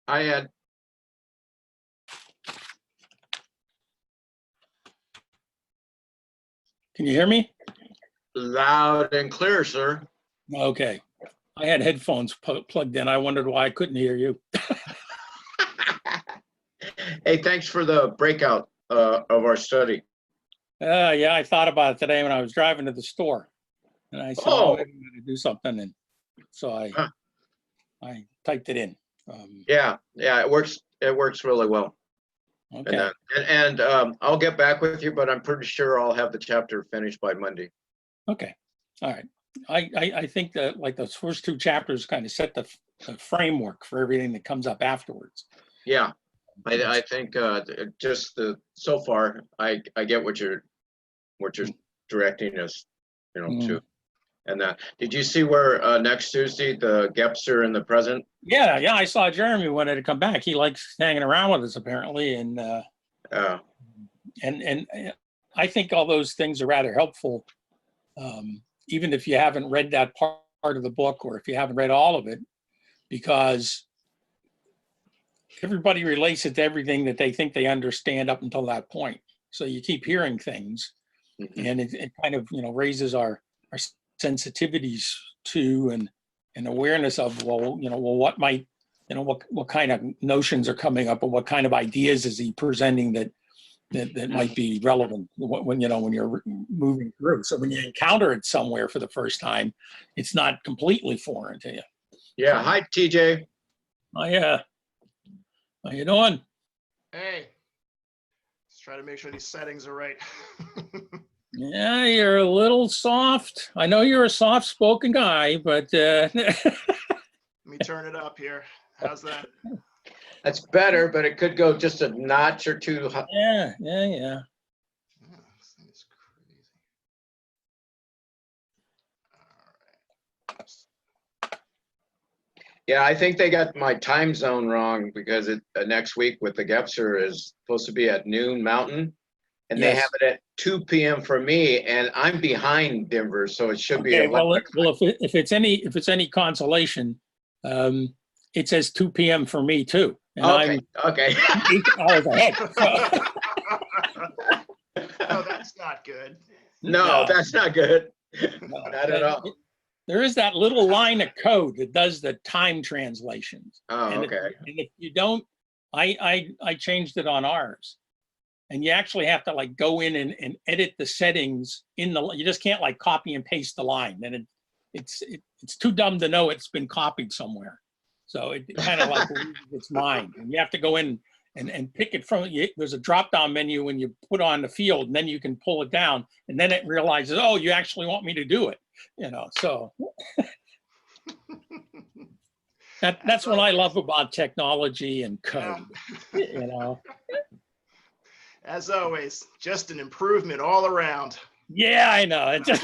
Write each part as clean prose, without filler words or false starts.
I had. Can you hear me? Loud and clear, sir. Okay. I had headphones plugged in. I wondered why I couldn't hear you. Hey, thanks for the breakout of our study. Yeah, I thought about it today when I was driving to the store. And I said, oh, maybe I'm going to do something. And so I typed it in. Yeah, it works. It works really well. Okay. And I'll get back with you, but I'm pretty sure I'll have the chapter finished by Monday. Okay. All right. I think that like those first two chapters kind of set the framework for everything that comes up afterwards. Yeah, I think just so far I get what you're directing us, to. And did you see where next Tuesday the Geps are in the present? Yeah, I saw Jeremy wanted to come back. He likes hanging around with us apparently, and I think all those things are rather helpful, even if you haven't read that part of the book or if you haven't read all of it, because everybody relates it to everything that they think they understand up until that point. So you keep hearing things, and it kind of raises our sensitivities to and awareness of what might what kind of notions are coming up, and what kind of ideas is he presenting that might be relevant when you're moving through. So when you encounter it somewhere for the first time, it's not completely foreign to you. Yeah. Hi, TJ. Oh yeah. How you doing? Hey. Let's try to make sure these settings are right. Yeah, you're a little soft. I know you're a soft-spoken guy, but Let me turn it up here. How's that? That's better, but it could go just a notch or two. Yeah. This thing is crazy. All right. Yeah, I think they got my time zone wrong because next week with the Gepser is supposed to be at noon Mountain, and they have it at 2 p.m. for me, and I'm behind Denver, so it should be 11 o'clock. Well, if it's any consolation, it says 2 p.m. for me too, and okay. I'm 8 hours ahead. So. No, that's not good. No, that's not good. No, not at all. There is that little line of code that does the time translations. Oh, and okay. If you don't, I changed it on ours. And you actually have to like go in and edit the settings in you just can't like copy and paste the line. And it's too dumb to know it's been copied somewhere. So it kind of like loses its mind. And you have to go in and pick it from, there's a drop-down menu when you put on the field, and then you can pull it down, and then it realizes, oh, you actually want me to do it, so. That's what I love about technology and code, As always, just an improvement all around. Yeah, I know. It's just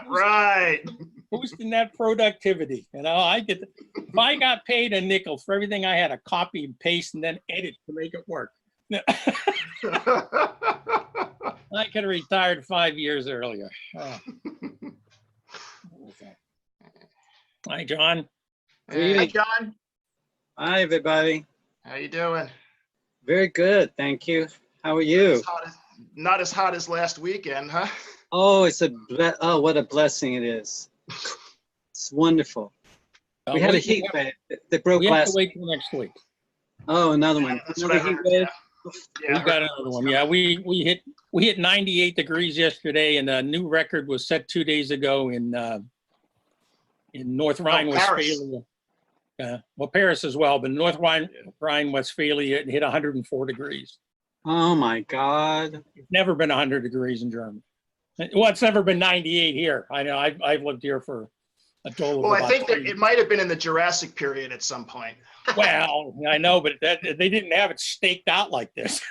right. boosting that productivity. If I got paid a nickel for everything I had to copy and paste and then edit to make it work, I could have retired 5 years earlier. Oh. Hi, John. Hey. Hi, John. Hi, everybody. How you doing? Very good, thank you. How are you? Not as hot as last weekend, huh? Oh, what a blessing it is. It's wonderful. We had a heat wave that broke we have last to wait till next week. Oh, another one. That's what I Another heat heard, wave? Yeah, We got another one. Yeah, we hit 98 degrees yesterday, and a new record was set 2 days ago in North Rhine-Westphalia. Well, Paris as well, but North Rhine-Westphalia, it hit 104 degrees. Oh my God. It's never been 100 degrees in Germany. Well, it's never been 98 here. I know. I've lived here for a total of well, I about think 20 it might have been in the Jurassic period at some point. Well, I know, but they didn't have it staked out like this.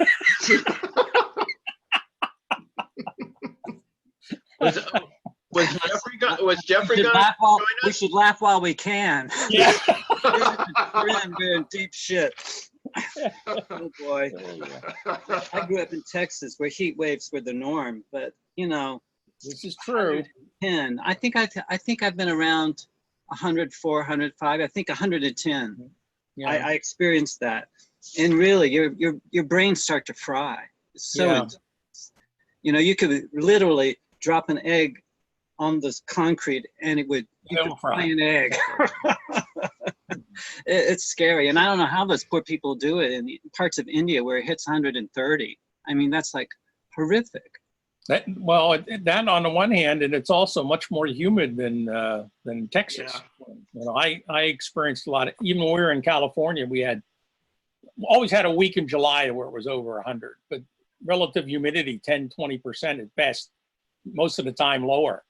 Was Geoffrey We should going laugh while, to join we us? should laugh while we can. Yeah. We're in deep shit. Oh boy. I grew up in Texas where heat waves were the norm, but This is true. 10. I think I've been around 104, 105. I think 110. Yeah. I experienced that. And really, your brains start to fry. It's so Yeah. intense. You know, you could literally drop an egg on this concrete and you could fry an egg. It's scary. And I don't know how those poor people do it in parts of India where it hits 130. I mean, that's like horrific. That on the one hand, and it's also much more humid than Texas. Yeah. You know, I experienced a lot of, even when we were in California, we always had a week in July where it was over 100, but relative humidity 10-20% at best, most of the time lower.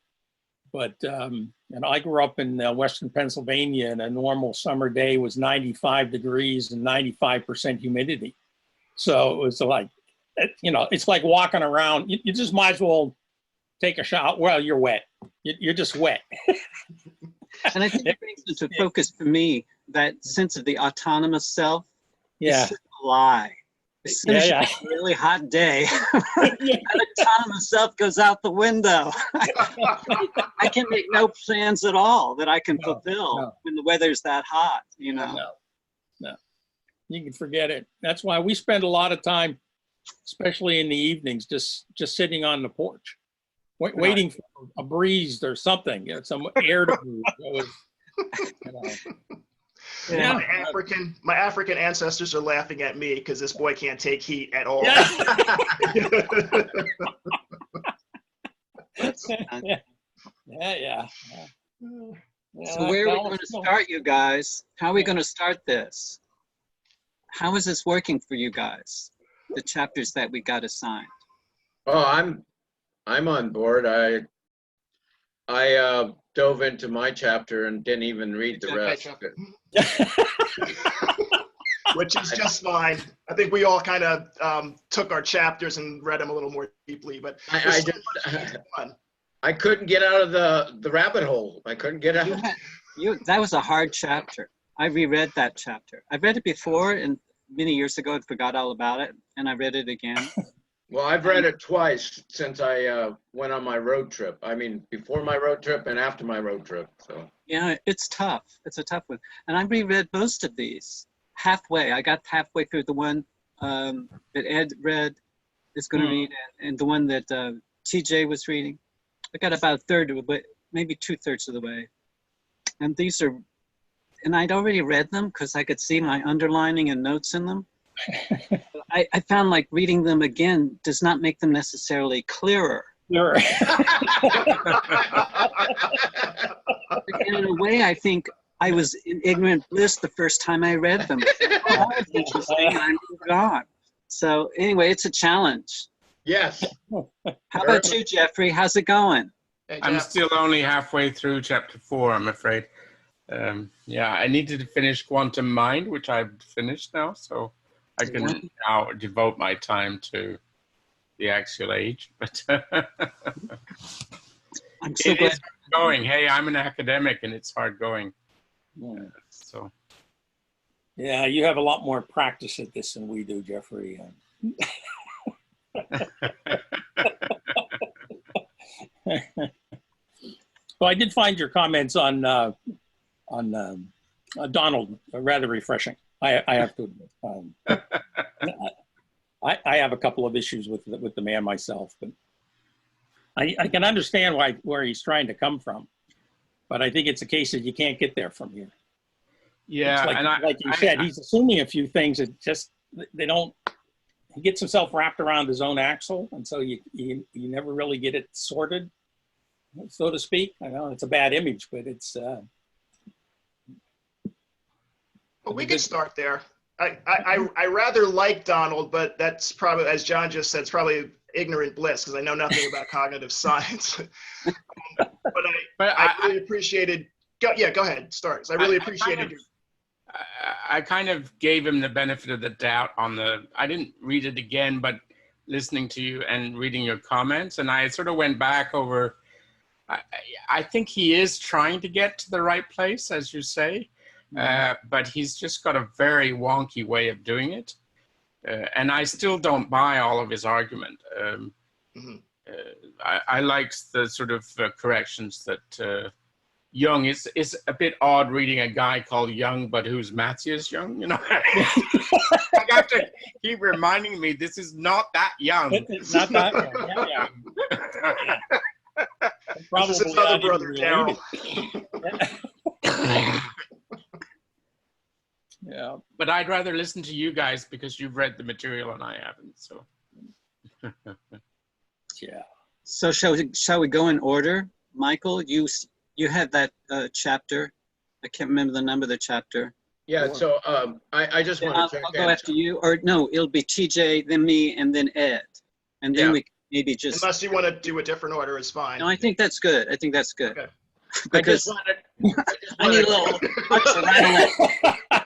But and I grew up in Western Pennsylvania, and a normal summer day was 95 degrees and 95% humidity. So it was like, you know, it's like walking around. You just might as well take a shower. Well, you're wet. You're just wet. And I think it brings into focus for me that sense of the autonomous self. Yeah. It's a lie. As soon as you get a really hot day, that autonomous self goes out the window. I can make no plans at all that I can fulfill when the weather's that hot, you know. No. You can forget it. That's why we spend a lot of time, especially in the evenings, just sitting on the porch, waiting for a breeze or something, you know, some air to move. You know. Yeah. My African ancestors are laughing at me because this boy can't take heat at all. Yeah. Yeah. So where are we going to start, you guys? How are we going to start this? How is this working for you guys? The chapters that we got assigned. Oh, I'm on board. I dove into my chapter and didn't even read the rest. Which is just fine. I think we all kind of took our chapters and read them a little more deeply, but I couldn't get out of the rabbit hole. I couldn't get out. That was a hard chapter. I reread that chapter. I read it before and many years ago and forgot all about it, and I read it again. Well, I've read it twice since I went on my road trip. I mean, before my road trip and after my road trip. So yeah, it's tough. It's a tough one. And I reread most of these halfway. I got halfway through the one that Ed read, is going to read, and the one that TJ was reading. I got about a third of it, but maybe 2/3 of the way. And these are, and I'd already read them because I could see my underlining and notes in them. I found like reading them again does not make them necessarily clearer. Sure. And in a way, I think I was in ignorant bliss the first time I read them. Oh, that was interesting. I moved on. So anyway, it's a challenge. yes. How about you, Geoffrey? How's it going? Hey, I'm Jeff. still only halfway through chapter 4, I'm afraid. Yeah, I needed to finish Quantum Mind, which I've finished now, so I can now devote my time to the Axial Age. But I'm so it glad. is going. Hey, I'm an academic, and it's hard going. So Yeah, you have a lot more practice at this than we do, Geoffrey. Well, I did find your comments on Donald rather refreshing. I have to admit. I have a couple of issues with the man myself, but I can understand where he's trying to come from. But I think it's a case that you can't get there from here. yeah, Like, and like you said, he's assuming a few things that just they don't. He gets himself wrapped around his own axle, and so you never really get it sorted, so to speak. I know it's a bad image, but it's. Well, we could start there. I rather like Donald, but that's probably, as John just said, it's probably ignorant bliss because I know nothing about cognitive science. But I really appreciated. Go ahead, start. I really appreciated. I kind of gave him the benefit of the doubt on the. I didn't read it again, but listening to you and reading your comments, and I sort of went back over. I think he is trying to get to the right place, as you say. But he's just got a very wonky way of doing it. And I still don't buy all of his argument. I liked the sort of corrections that Jung. It's a bit odd reading a guy called Jung, but who's Matthias Jung, you know. I have to keep reminding me this is not that young. It's not that young. Yeah. This is his other brother, Daryl. Yeah. But I'd rather listen to you guys because you've read the material and I haven't. So. Yeah. So shall we go in order? Michael, you have that chapter. I can't remember the number of the chapter. Yeah, so I just want to check I'll go after you, or no, it'll be TJ, then me, and then Ed. And then we maybe just... Unless you want to do a different order, it's fine. No, I think that's good. I think that's good. Okay. Because I need a little extra rattling.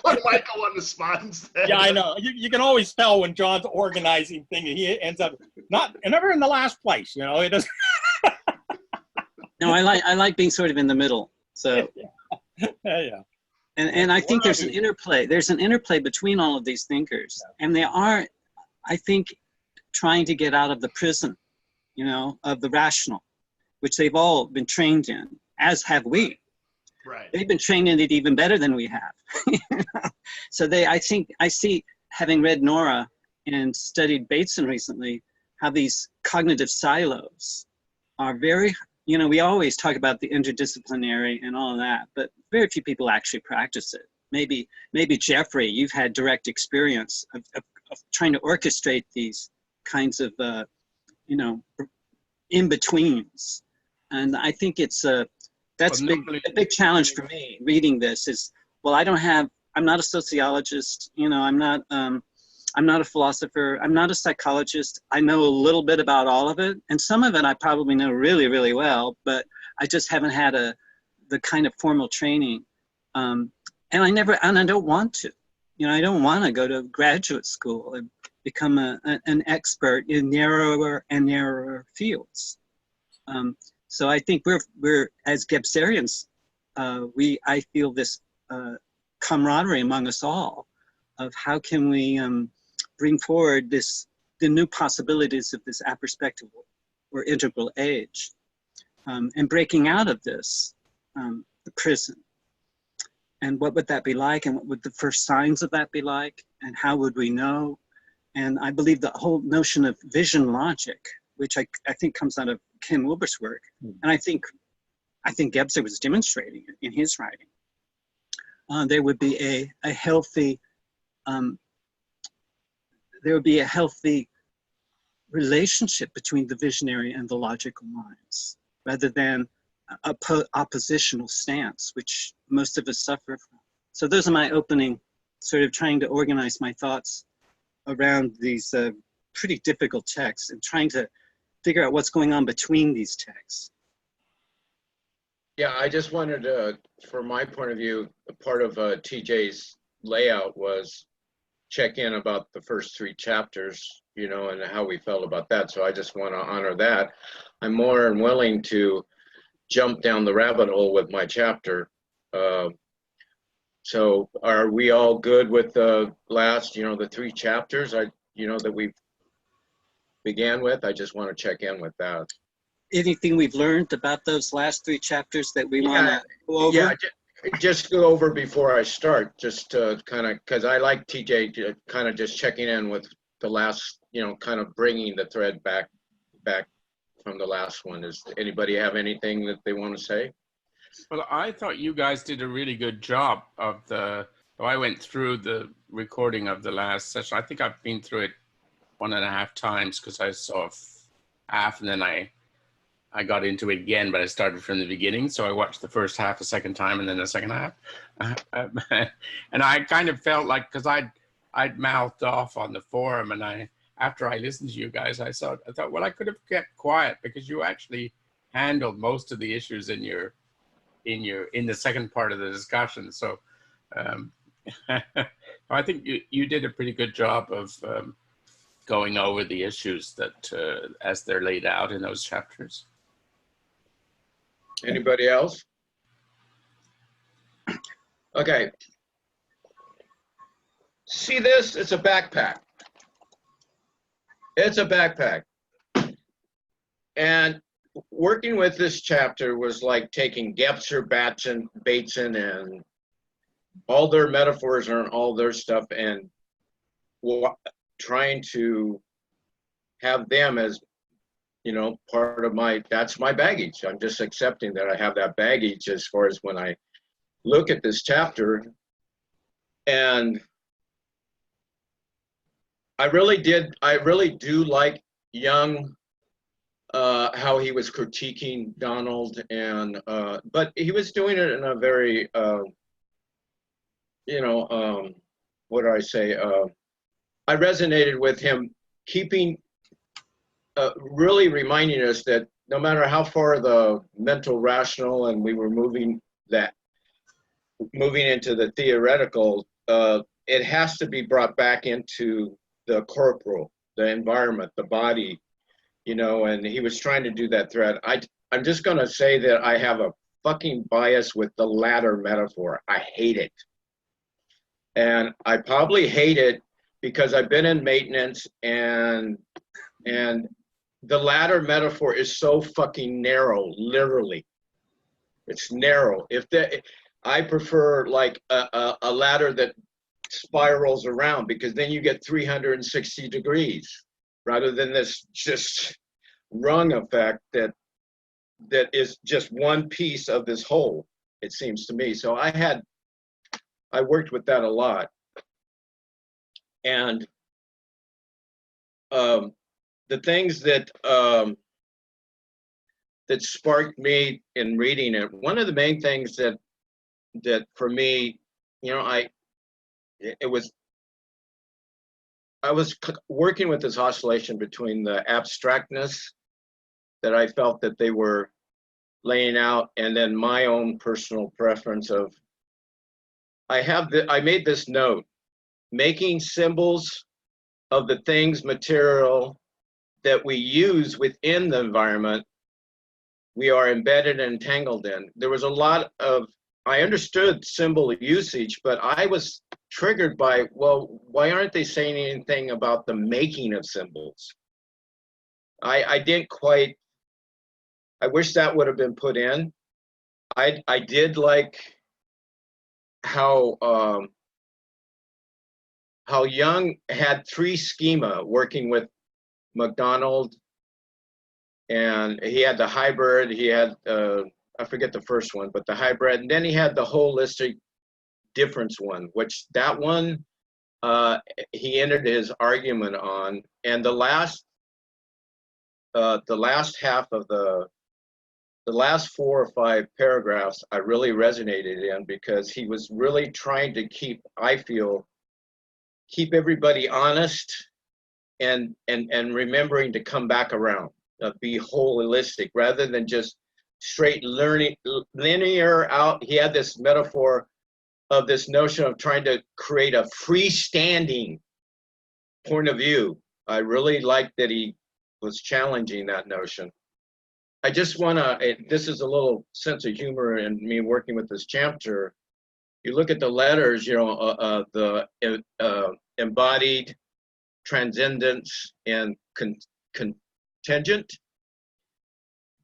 Put Michael on the spot instead. Yeah, I know. You can always tell when John's organizing thing, and he ends up never in the last place. You know, it doesn't. No, I like being sort of in the middle. So yeah. And I think there's an interplay. There's an interplay between all of these thinkers, and they are, I think, trying to get out of the prison, you know, of the rational, which they've all been trained in, as have we. Right. They've been trained in it even better than we have. So I think I see, having read Nora and studied Bateson recently, how these cognitive silos are very, you know, we always talk about the interdisciplinary and all of that, but very few people actually practice it. Maybe Geoffrey, you've had direct experience of trying to orchestrate these kinds of, you know, in-betweens. And I think that's a big challenge for me reading this is, well, I'm not a sociologist, you know, I'm not a philosopher, I'm not a psychologist. I know a little bit about all of it, and some of it I probably know really, really well, but I just haven't had the kind of formal training. And I don't want to. You know, I don't want to go to graduate school and become an expert in narrower and narrower fields. So I think we're as Gebserians, I feel this camaraderie among us all of how can we bring forward the new possibilities of this aperspective or integral age, and breaking out of this, the prison. And what would that be like, and what would the first signs of that be like, and how would we know? And I believe the whole notion of vision logic, which I think comes out of Ken Wilber's work, and I think Gebser was demonstrating it in his writing. There would be a healthy relationship between the visionary and the logical minds, rather than a oppositional stance, which most of us suffer from. So those are my opening, sort of trying to organize my thoughts around these pretty difficult texts and trying to figure out what's going on between these texts. Yeah, I just wanted to, from my point of view, part of TJ's layout was check in about the first 3 chapters, you know, and how we felt about that. So I just want to honor that. I'm more than willing to jump down the rabbit hole with my chapter. So are we all good with the last, you know, the 3 chapters that we began with? I just want to check in with that. Anything we've learned about those last 3 chapters that we want to go over? Yeah, just go over before I start, just to kind of, because I like TJ to kind of just checking in with the last, you know, kind of bringing the thread back from the last one. Does anybody have anything that they want to say? Well, I thought you guys did a really good job of I went through the recording of the last session. I think I've been through it 1.5 times because I saw half and then I got into it again, but I started from the beginning. So I watched the first half a second time and then the second half. And I kind of felt like, because I'd mouthed off on the forum, and after I listened to you guys, I thought, well, I could have kept quiet because you actually handled most of the issues in the second part of the discussion. So I think you did a pretty good job of going over the issues that as they're laid out in those chapters. Anybody else? Okay. See this? It's a backpack. It's a backpack. And working with this chapter was like taking Gebser, Bateson, and all their metaphors and all their stuff, and trying to have them as, you know, part of that's my baggage. I'm just accepting that I have that baggage as far as when I look at this chapter. And I really do like Jung, how he was critiquing Donald, and but he was doing it in a very you know, what do I say? I resonated with him keeping, really reminding us that no matter how far the mental rational and we were moving into the theoretical, it has to be brought back into the corporal, the environment, the body, you know, and he was trying to do that thread. I'm just going to say that I have a fucking bias with the ladder metaphor. I hate it. And I probably hate it because I've been in maintenance, and the ladder metaphor is so fucking narrow, literally. It's narrow. I prefer like a ladder that spirals around, because then you get 360 degrees rather than this just rung effect that is just one piece of this whole, it seems to me. So I worked with that a lot. And the things that that sparked me in reading it, one of the main things that for me, you know, I was working with this oscillation between the abstractness that I felt that they were laying out, and then my own personal preference of, I made this note: making symbols of the things material that we use within the environment we are embedded and entangled in. There was a lot of, I understood symbol usage, but I was triggered by, well, why aren't they saying anything about the making of symbols? I didn't quite, I wish that would have been put in. I did like how Jung had 3 schema working with MacDonald, and he had the hybrid, he had, I forget the first one, but the hybrid, and then he had the holistic difference one, which that one, he ended his argument on. And the last half of the last 4 or 5 paragraphs, I really resonated in, because he was really trying to keep everybody honest, and remembering to come back around, be holistic rather than just straight linear out. He had this metaphor of this notion of trying to create a freestanding point of view. I really liked that he was challenging that notion. I just want to, this is a little sense of humor in me working with this chapter. You look at the letters, you know, the embodied, transcendence, and contingent.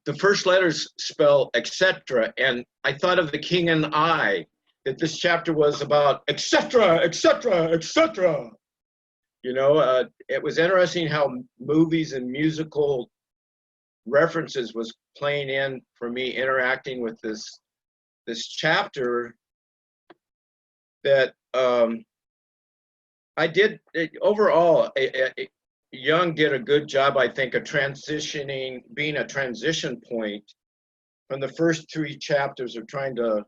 The first letters spell etc. And I thought of The King and I, that this chapter was about etc., etc., etc. You know, it was interesting how movies and musical references was playing in for me, interacting with this chapter, that I did overall. Jung did a good job, I think, of transitioning, being a transition point from the first 3 chapters of trying to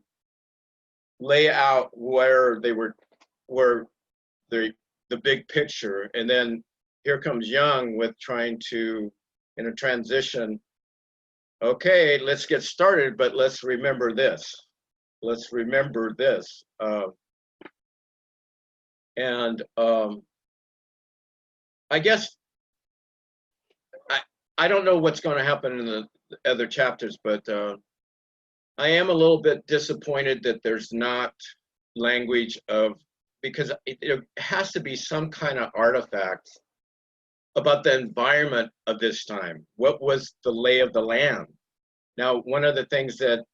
lay out where the big picture, and then here comes Jung with trying to, in a transition, okay, let's get started, but let's remember this. Let's remember this. I guess I don't know what's going to happen in the other chapters, but I am a little bit disappointed that there's not language of, because it has to be some kind of artifact about the environment of this time. What was the lay of the land? Now, one of the things that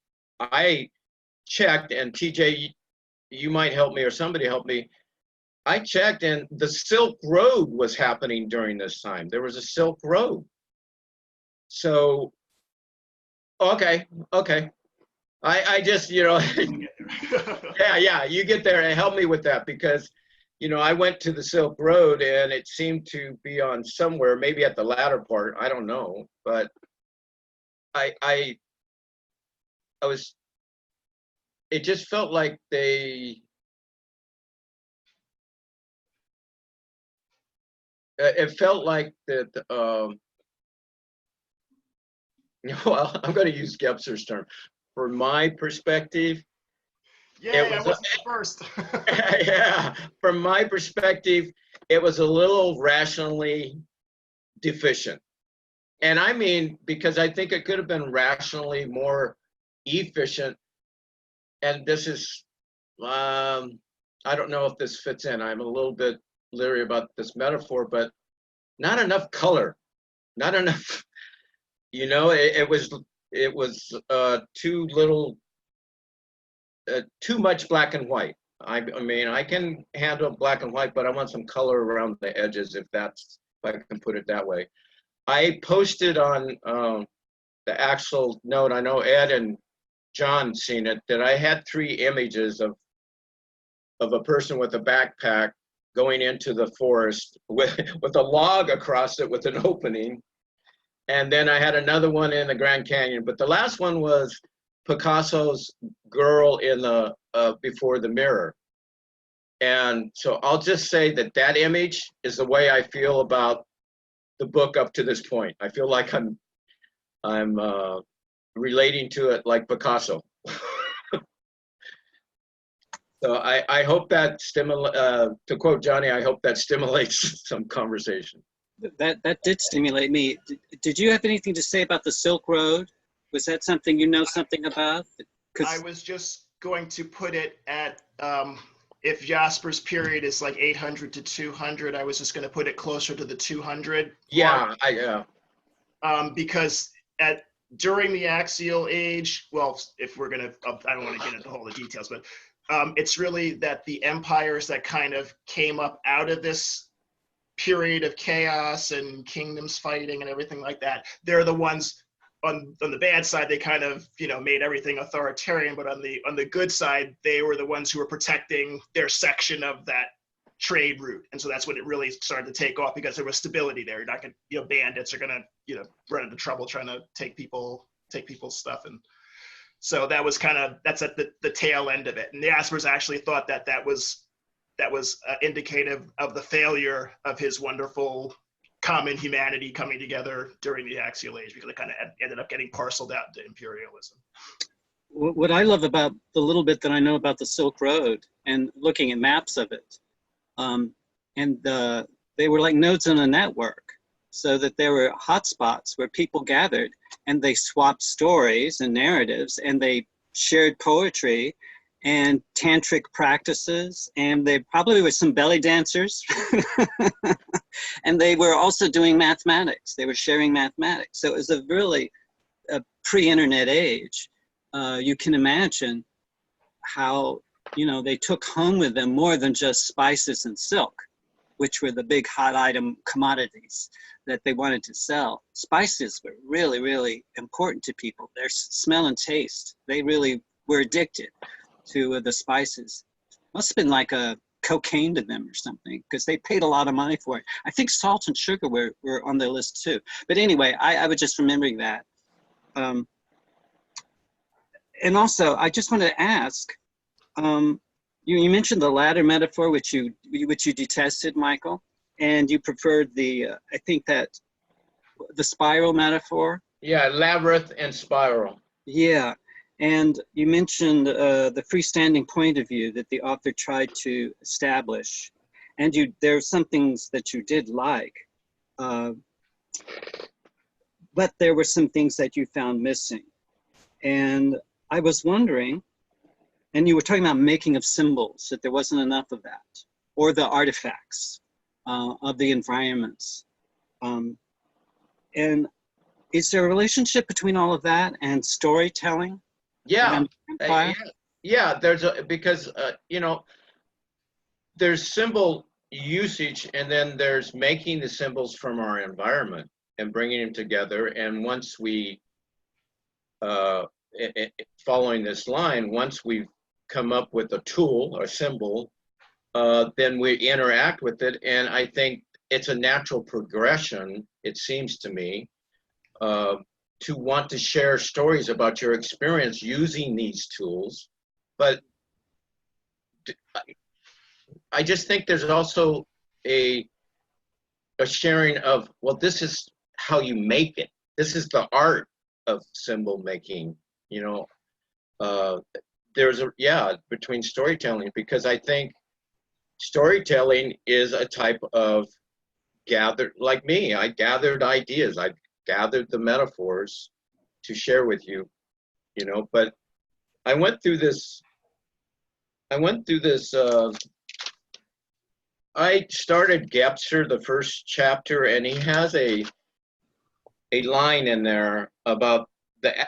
I checked, and TJ, you might help me or somebody help me. I checked, and the Silk Road was happening during this time. There was a Silk Road. So, okay. I just, you know, yeah, you get there and help me with that, because, you know, I went to the Silk Road and it seemed to be on somewhere, maybe at the latter part, I don't know, but I was, it just felt like it felt like that, well, I'm going to use Gebser's term. From my perspective, Yeah, I wasn't the first. yeah, from my perspective, it was a little rationally deficient. And I mean, because I think it could have been rationally more efficient. And this is, I don't know if this fits in. I'm a little bit leery about this metaphor, but not enough color, not enough, you know, it was too little, too much black and white. I mean, I can handle black and white, but I want some color around the edges, if I can put it that way. I posted on the Axial note, I know Ed and John seen it, that I had 3 images of a person with a backpack going into the forest with a log across it with an opening. And then I had another one in the Grand Canyon, but the last one was Picasso's girl in the before the mirror. And so I'll just say that image is the way I feel about the book up to this point. I feel like I'm relating to it like Picasso. So I hope that to quote Johnny, I hope that stimulates some conversation. That did stimulate me. Did you have anything to say about the Silk Road? Was that something you know something about? I was just going to put it at, if Jasper's period is like 800 to 200, I was just going to put it closer to the 200. Yeah, because during the Axial Age, well, if we're going to, I don't want to get into all the details, but it's really that the empires that kind of came up out of this period of chaos and kingdoms fighting and everything like that, they're the ones on the bad side. They kind of, you know, made everything authoritarian, but on the good side, they were the ones who were protecting their section of that trade route. And so that's when it really started to take off, because there was stability there. You're not gonna, you know, bandits are gonna, you know, run into trouble trying to take people's stuff. And so that was that's at the tail end of it. And the Jaspers actually thought that was indicative of the failure of his wonderful common humanity coming together during the Axial Age, because it kind of ended up getting parceled out into imperialism. What I love about the little bit that I know about the Silk Road and looking at maps of it, they were like nodes in a network, so that there were hotspots where people gathered and they swapped stories and narratives, and they shared poetry and tantric practices, and they probably were some belly dancers. And they were also doing mathematics. They were sharing mathematics. So it was a really pre-internet age. You can imagine how, you know, they took home with them more than just spices and silk, which were the big hot item commodities that they wanted to sell. Spices were really, really important to people. Their smell and taste, they really were addicted to the spices. Must have been like a cocaine to them or something, because they paid a lot of money for it. I think salt and sugar were on their list too. But anyway, I was just remembering that. And also, I just want to ask, you mentioned the ladder metaphor, which you detested, Michael, and you preferred I think that the spiral metaphor. Yeah, labyrinth and spiral. Yeah. And you mentioned the freestanding point of view that the author tried to establish. And there are some things that you did like, but there were some things that you found missing. And I was wondering, and you were talking about making of symbols, that there wasn't enough of that, or the artifacts of the environments. And Is there a relationship between all of that and storytelling? Yeah, Empire? yeah. There's because you know, there's symbol usage, and then there's making the symbols from our environment and bringing them together. And once we, following this line, once we've come up with a tool, a symbol, then we interact with it. And I think it's a natural progression, it seems to me, to want to share stories about your experience using these tools. But I just think there's also a sharing of, well, this is how you make it. This is the art of symbol making, you know. There's a, yeah, between storytelling, because I think storytelling is a type of gathered, like me, I gathered ideas, I gathered the metaphors to share with you, you know. But I went through this, I started Gebser, the first chapter, and he has a line in there about the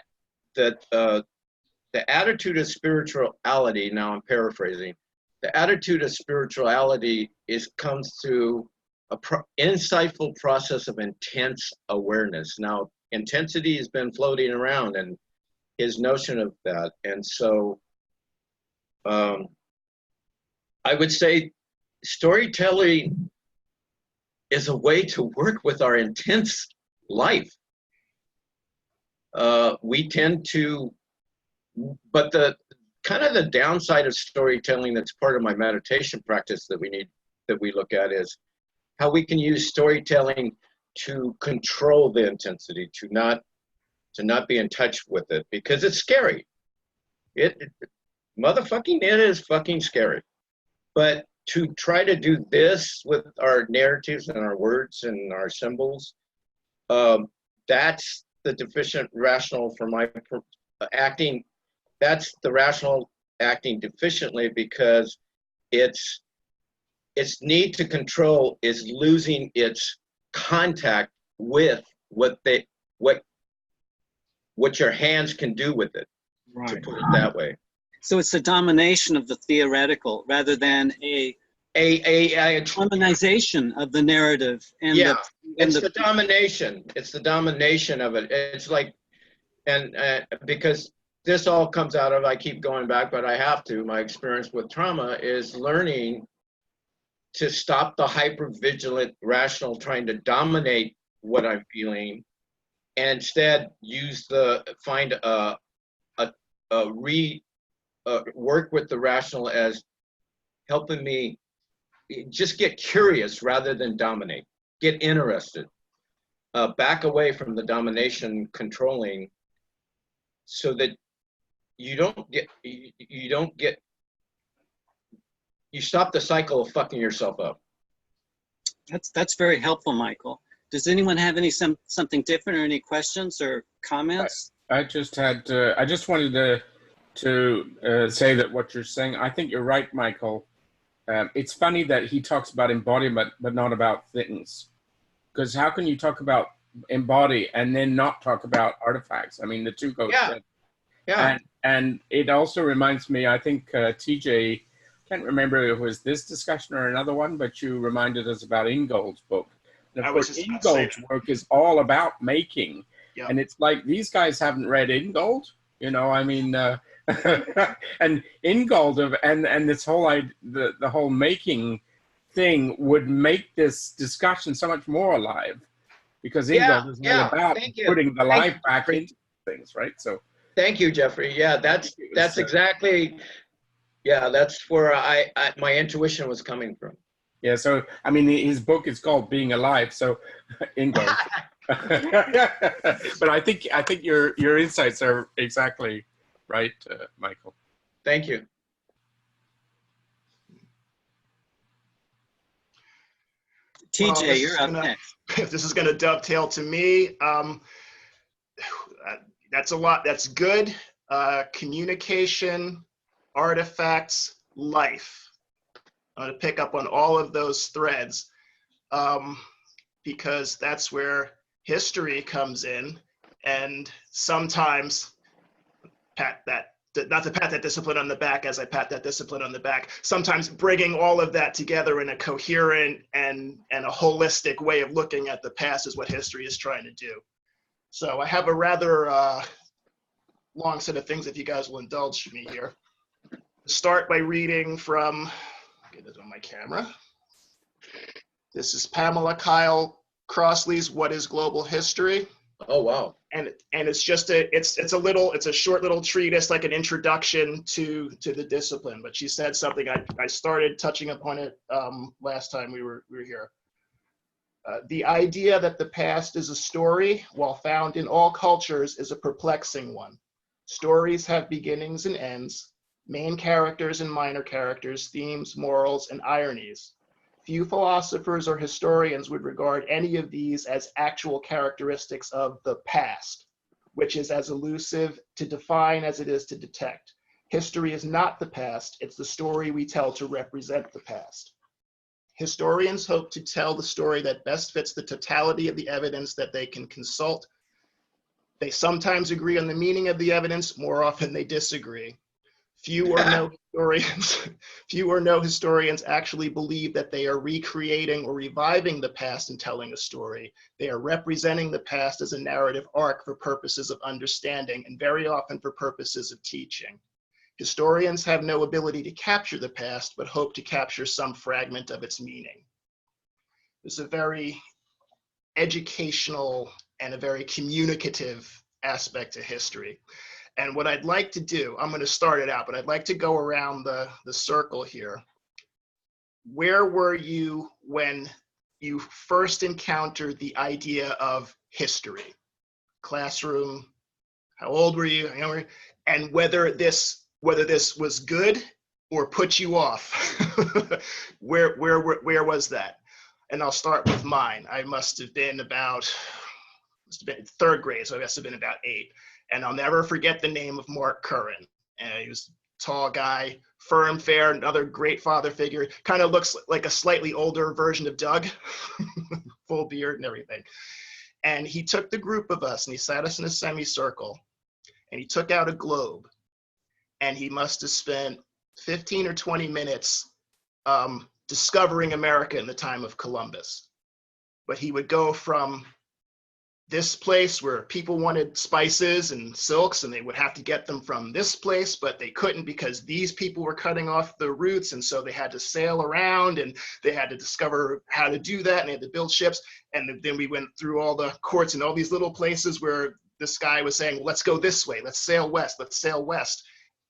attitude of spirituality. Now I'm paraphrasing. The attitude of spirituality comes through a insightful process of intense awareness. Now, intensity has been floating around, and his notion of that. And so I would say storytelling is a way to work with our intense life. We tend to, but the kind of the downside of storytelling that's part of my meditation practice that we look at is how we can use storytelling to control the intensity, to not be in touch with it, because it's scary. It is fucking scary. But to try to do this with our narratives and our words and our symbols, that's the deficient rational for my acting. That's the rational acting deficiently, because its need to control is losing its contact with what your hands can do with it, Right. to put it that way. So it's the domination of the theoretical rather than a harmonization of the narrative. And yeah, it's the domination. It's the domination of it. It's like, and because this all comes out of, I keep going back, but I have to, my experience with trauma is learning to stop the hypervigilant rational trying to dominate what I'm feeling, and instead work with the rational as helping me just get curious rather than dominate, get interested, back away from the domination controlling, so that you stop the cycle of fucking yourself up. That's very helpful, Michael. Does anyone have something different, or any questions or comments? I just wanted to say that what you're saying, I think you're right, Michael. It's funny that he talks about embodiment, but not about things. Because how can you talk about embody and then not talk about artifacts? I mean, the two go together. Yeah. And it also reminds me, I think TJ, can't remember if it was this discussion or another one, but you reminded us about Ingold's book. And of course, Ingold's work is all about making. Yeah. And it's like, these guys haven't read Ingold, you know, I mean, and Ingold and this whole, the whole making thing would make this discussion so much more alive, because Ingold is all about putting the life back into things, right? So. Thank you, Geoffrey. Yeah, that's exactly, yeah, that's where my intuition was coming from. Yeah, so I mean, his book is called Being Alive, so Ingold. But I think your insights are exactly right, Michael. Thank you. TJ, you're up next. This is going to dovetail to me. That's a lot. That's good. Communication, artifacts, life. I'm going to pick up on all of those threads, because that's where history comes in. and sometimes not to pat that discipline on the back as I pat that discipline on the back, sometimes bringing all of that together in a coherent and a holistic way of looking at the past is what history is trying to do. So I have a rather long set of things, if you guys will indulge me here. Start by reading from, get it on my camera. This is Pamela Kyle Crossley's What is Global History? Oh, wow. And it's just it's a short little treatise, like an introduction to the discipline. But she said something, I started touching upon it last time we were here. The idea that the past is a story, while found in all cultures, is a perplexing one. Stories have beginnings and ends, main characters and minor characters, themes, morals, and ironies. Few philosophers or historians would regard any of these as actual characteristics of the past, which is as elusive to define as it is to detect. History is not the past, it's the story we tell to represent the past. Historians hope to tell the story that best fits the totality of the evidence that they can consult. They sometimes agree on the meaning of the evidence, more often they disagree. Few or no historians actually believe that they are recreating or reviving the past and telling a story. They are representing the past as a narrative arc for purposes of understanding and very often for purposes of teaching. Historians have no ability to capture the past, but hope to capture some fragment of its meaning. There's a very educational and a very communicative aspect to history. And what I'd like to do, I'm going to start it out, but I'd like to go around the circle here. Where were you when you first encountered the idea of history? Classroom, how old were you? And whether this was good or put you off. where was that? And I'll start with mine. I must have been third grade, so I must have been about 8. And I'll never forget the name of Mark Curran. And he was a tall guy, firm, fair, another great father figure. Kind of looks like a slightly older version of Doug, full beard and everything. And he took the group of us and he sat us in a semicircle and he took out a globe. And he must have spent 15 or 20 minutes discovering America in the time of Columbus. But he would go from this place where people wanted spices and silks and they would have to get them from this place, but they couldn't because these people were cutting off the routes. And so they had to sail around and they had to discover how to do that and they had to build ships. And then we went through all the courts and all these little places where this guy was saying, well, let's go this way, let's sail west, let's sail west.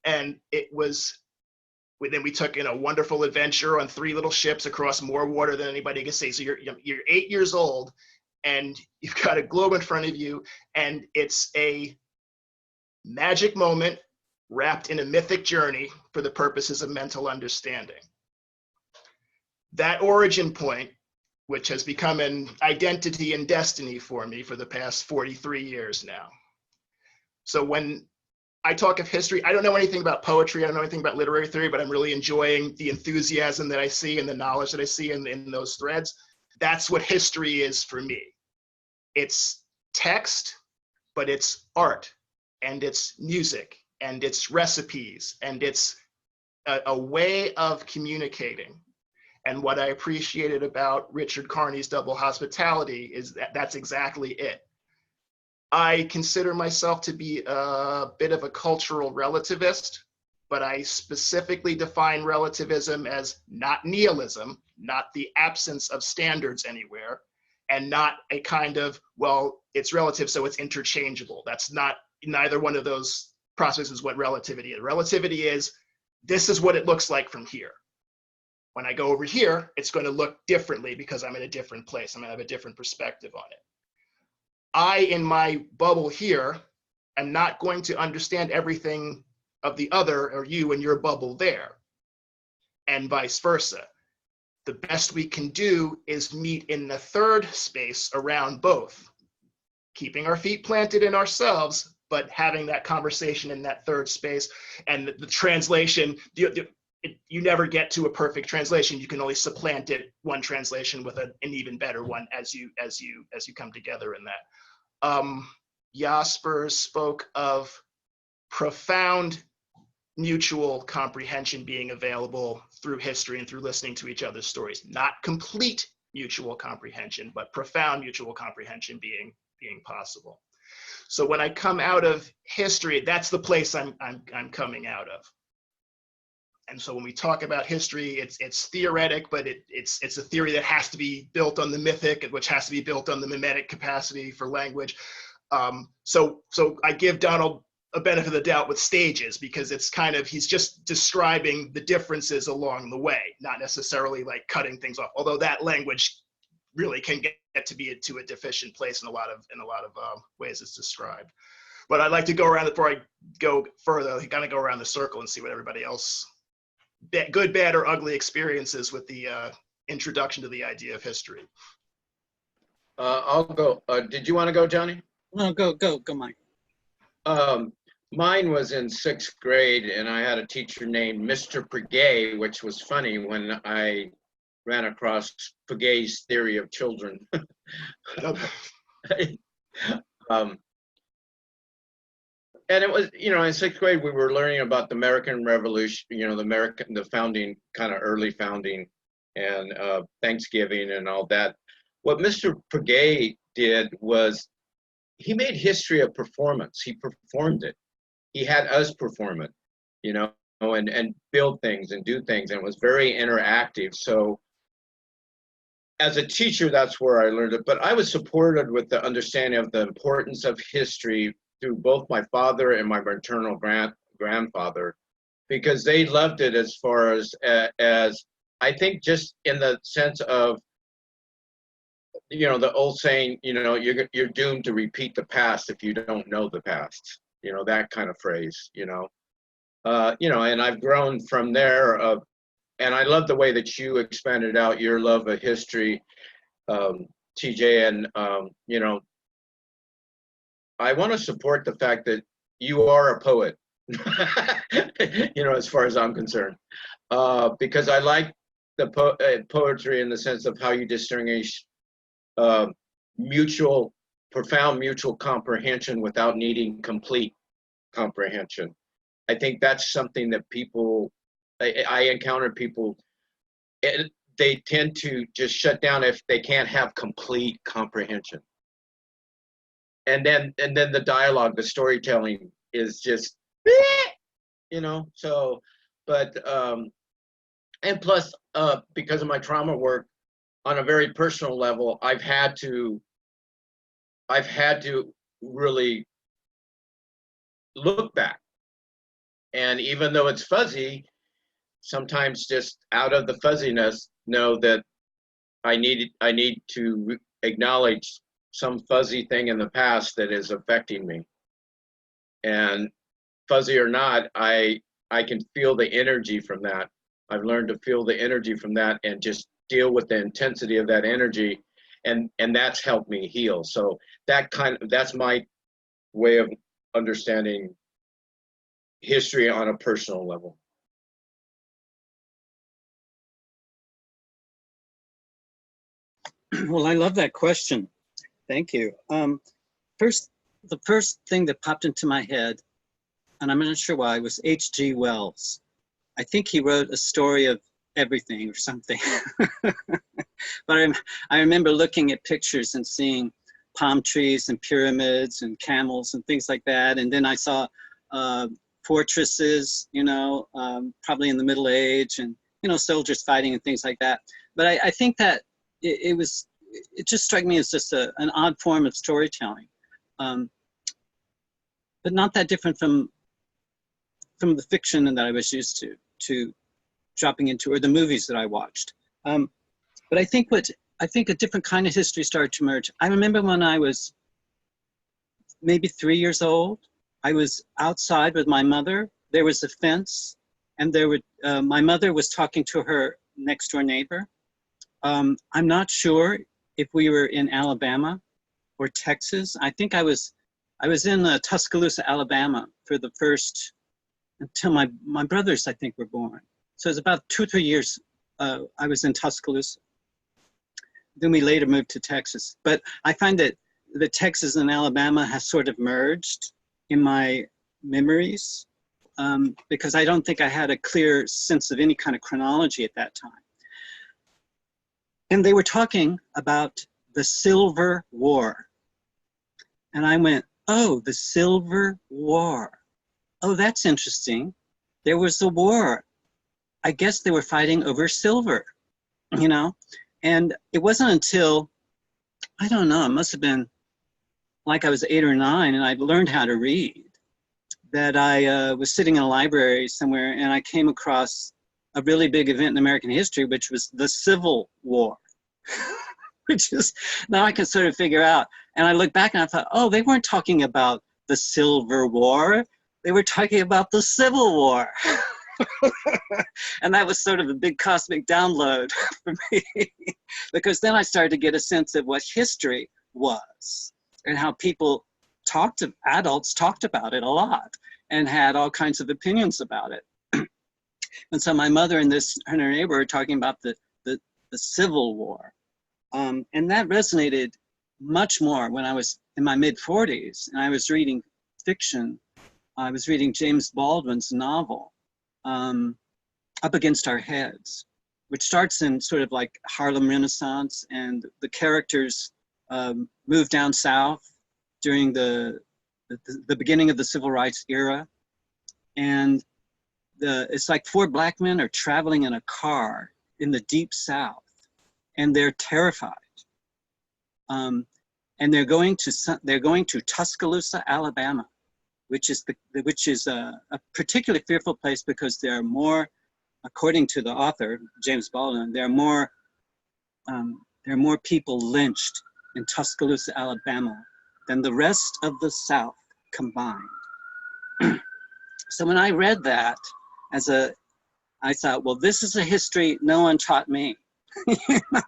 And then we took in a wonderful adventure on 3 little ships across more water than anybody could see. So you're 8 years old and you've got a globe in front of you and it's a magic moment wrapped in a mythic journey for the purposes of mental understanding. That origin point, which has become an identity and destiny for me for the past 43 years now. So when I talk of history, I don't know anything about poetry, I don't know anything about literary theory, but I'm really enjoying the enthusiasm that I see and the knowledge that I see in those threads. That's what history is for me. It's text, but it's art, and it's music, and it's recipes, and it's a way of communicating. And what I appreciated about Richard Carney's Double Hospitality is that that's exactly it. I consider myself to be a bit of a cultural relativist, but I specifically define relativism as not nihilism, not the absence of standards anywhere, and not a kind of, well, it's relative, so it's interchangeable. That's not, neither one of those processes is what relativity is. Relativity is, this is what it looks like from here. When I go over here, it's going to look differently because I'm in a different place. I'm going to have a different perspective on it. I, in my bubble here, am not going to understand everything of the other or you in your bubble there, and vice versa. The best we can do is meet in the third space around both, keeping our feet planted in ourselves, but having that conversation in that third space. And the translation, you never get to a perfect translation. You can only supplant it one translation with an even better one as you come together in that. Jaspers spoke of profound mutual comprehension being available through history and through listening to each other's stories. Not complete mutual comprehension, but profound mutual comprehension being possible. So when I come out of history, that's the place I'm coming out of. And so when we talk about history, it's theoretic, but it's a theory that has to be built on the mythic, which has to be built on the mimetic capacity for language. So I give Donald a benefit of the doubt with stages, because it's kind of, he's just describing the differences along the way, not necessarily like cutting things off, although that language really can get to be to a deficient place in a lot of ways it's described. But I'd like to go around, before I go further, I kind of go around the circle and see what everybody else, good, bad, or ugly experiences with the introduction to the idea of history. I'll go. Did you want to go, Johnny? No, go, Mike. Mine was in 6th grade, and I had a teacher named Mr. Piguet, which was funny when I ran across Piguet's theory of children. And it was, in 6th grade, we were learning about the American Revolution, the founding, kind of early founding, and Thanksgiving and all that. What Mr. Piguet did was he made history a performance. He performed it. He had us perform it, and build things and do things, and it was very interactive. So as a teacher, that's where I learned it. But I was supported with the understanding of the importance of history through both my father and my maternal grandfather, because they loved it as far as I think, just in the sense of, the old saying, you're doomed to repeat the past if you don't know the past, that kind of phrase, and I've grown from there. And I love the way that you expanded out your love of history, TJ, and, I want to support the fact that you are a poet, as far as I'm concerned, because I like the poetry in the sense of how you distinguish profound mutual comprehension without needing complete comprehension. I think that's something that I encounter people, they tend to just shut down if they can't have complete comprehension. And then the dialogue, the storytelling is just, so, but, and plus, because of my trauma work, on a very personal level, I've had to really look back. And even though it's fuzzy, sometimes just out of the fuzziness, know that I need to acknowledge some fuzzy thing in the past that is affecting me. And fuzzy or not, I can feel the energy from that. I've learned to feel the energy from that and just deal with the intensity of that energy, and that's helped me heal. So that's my way of understanding history on a personal level. Well, I love that question. Thank you. The first thing that popped into my head, and I'm not sure why, was H.G. Wells. I think he wrote a story of everything or something. But I remember looking at pictures and seeing palm trees and pyramids and camels and things like that. And then I saw fortresses, probably in the Middle Age, and, soldiers fighting and things like that. But I think that it just struck me as just an odd form of storytelling, but not that different from the fiction that I was used to dropping into, or the movies that I watched. But I think a different kind of history started to emerge. I remember when I was maybe 3 years old, I was outside with my mother. There was a fence, and my mother was talking to her next door neighbor. I'm not sure if we were in Alabama or Texas. I think I was in Tuscaloosa, Alabama for the first, until my brothers, I think, were born. So it was about 2 or 3 years I was in Tuscaloosa. Then we later moved to Texas. But I find that that Texas and Alabama have sort of merged in my memories, because I don't think I had a clear sense of any kind of chronology at that time. And they were talking about the Silver War. And I went, oh, the Silver War. Oh, that's interesting. There was a war. I guess they were fighting over silver, you know? And it wasn't until, I don't know, it must have been like I was 8 or 9 and I'd learned how to read, that I was sitting in a library somewhere and I came across a really big event in American history, which was the Civil War, which is, now I can sort of figure out. And I look back and I thought, oh, they weren't talking about the Silver War. They were talking about the Civil War. And that was sort of a big cosmic download for me, because then I started to get a sense of what history was and how people adults talked about it a lot and had all kinds of opinions about it. And so my mother and her neighbor were talking about the Civil War. And that resonated much more when I was in my mid-40s and I was reading fiction. I was reading James Baldwin's novel, Up Against Our Heads, which starts in sort of like Harlem Renaissance, and the characters move down south during the beginning of the Civil Rights era. And it's like 4 black men are traveling in a car in the deep south, and they're terrified. And they're going to Tuscaloosa, Alabama, which is a particularly fearful place because there are more, according to the author James Baldwin, there are more people lynched in Tuscaloosa, Alabama, than the rest of the South combined. So when I read that, I thought, well, this is a history no one taught me, you know?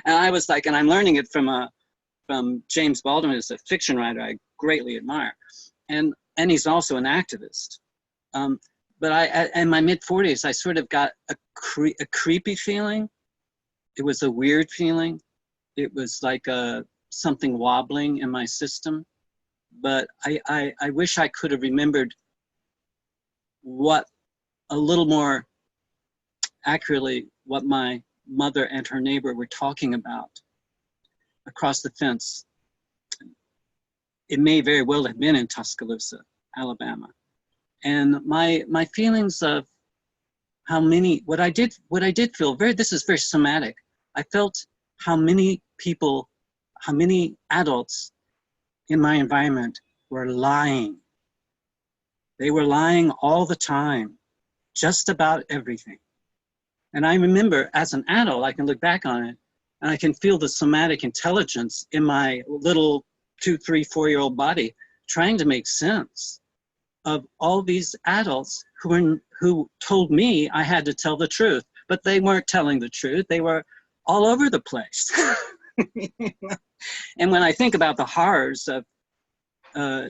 And I was like, and I'm learning it from James Baldwin, who's a fiction writer I greatly admire. And he's also an activist. But in my mid-40s, I sort of got a creepy feeling. It was a weird feeling. It was like something wobbling in my system. But I wish I could have remembered a little more accurately what my mother and her neighbor were talking about across the fence. It may very well have been in Tuscaloosa, Alabama. And my feelings of what I did feel, this is very somatic. I felt how many adults in my environment were lying. They were lying all the time, just about everything. And I remember as an adult, I can look back on it and I can feel the somatic intelligence in my little 2, 3, 4-year-old body trying to make sense of all these adults who told me I had to tell the truth, but they weren't telling the truth. They were all over the place. And when I think about the horrors of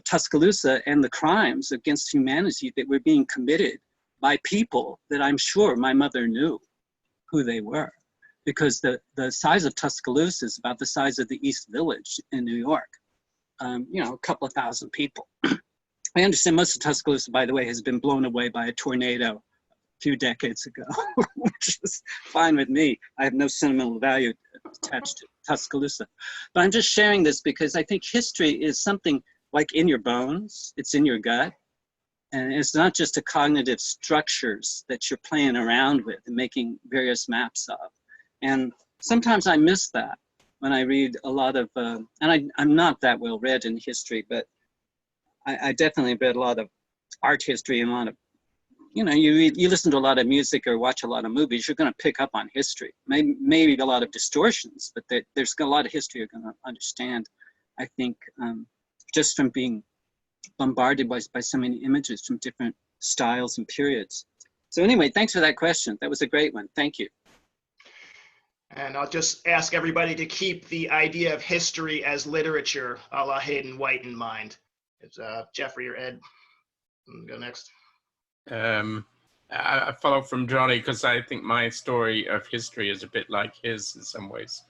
Tuscaloosa and the crimes against humanity that were being committed by people that I'm sure my mother knew who they were, because the size of Tuscaloosa is about the size of the East Village in New York. You know, a couple of thousand people. I understand most of Tuscaloosa, by the way, has been blown away by a tornado a few decades ago, which is fine with me. I have no sentimental value attached to Tuscaloosa. But I'm just sharing this because I think history is something like in your bones, it's in your gut. And it's not just the cognitive structures that you're playing around with and making various maps of. And sometimes I miss that when I read a lot of, and I'm not that well read in history, but I definitely read a lot of art history and a lot of, you know, you listen to a lot of music or watch a lot of movies, you're going to pick up on history. Maybe a lot of distortions, but there's a lot of history you're going to understand, I think, just from being bombarded by so many images from different styles and periods. So anyway, thanks for that question. That was a great one. Thank you. And I'll just ask everybody to keep the idea of history as literature, a la Hayden White, in mind. It's Geoffrey or Ed. Go next. I follow from Johnny because I think my story of history is a bit like his in some ways.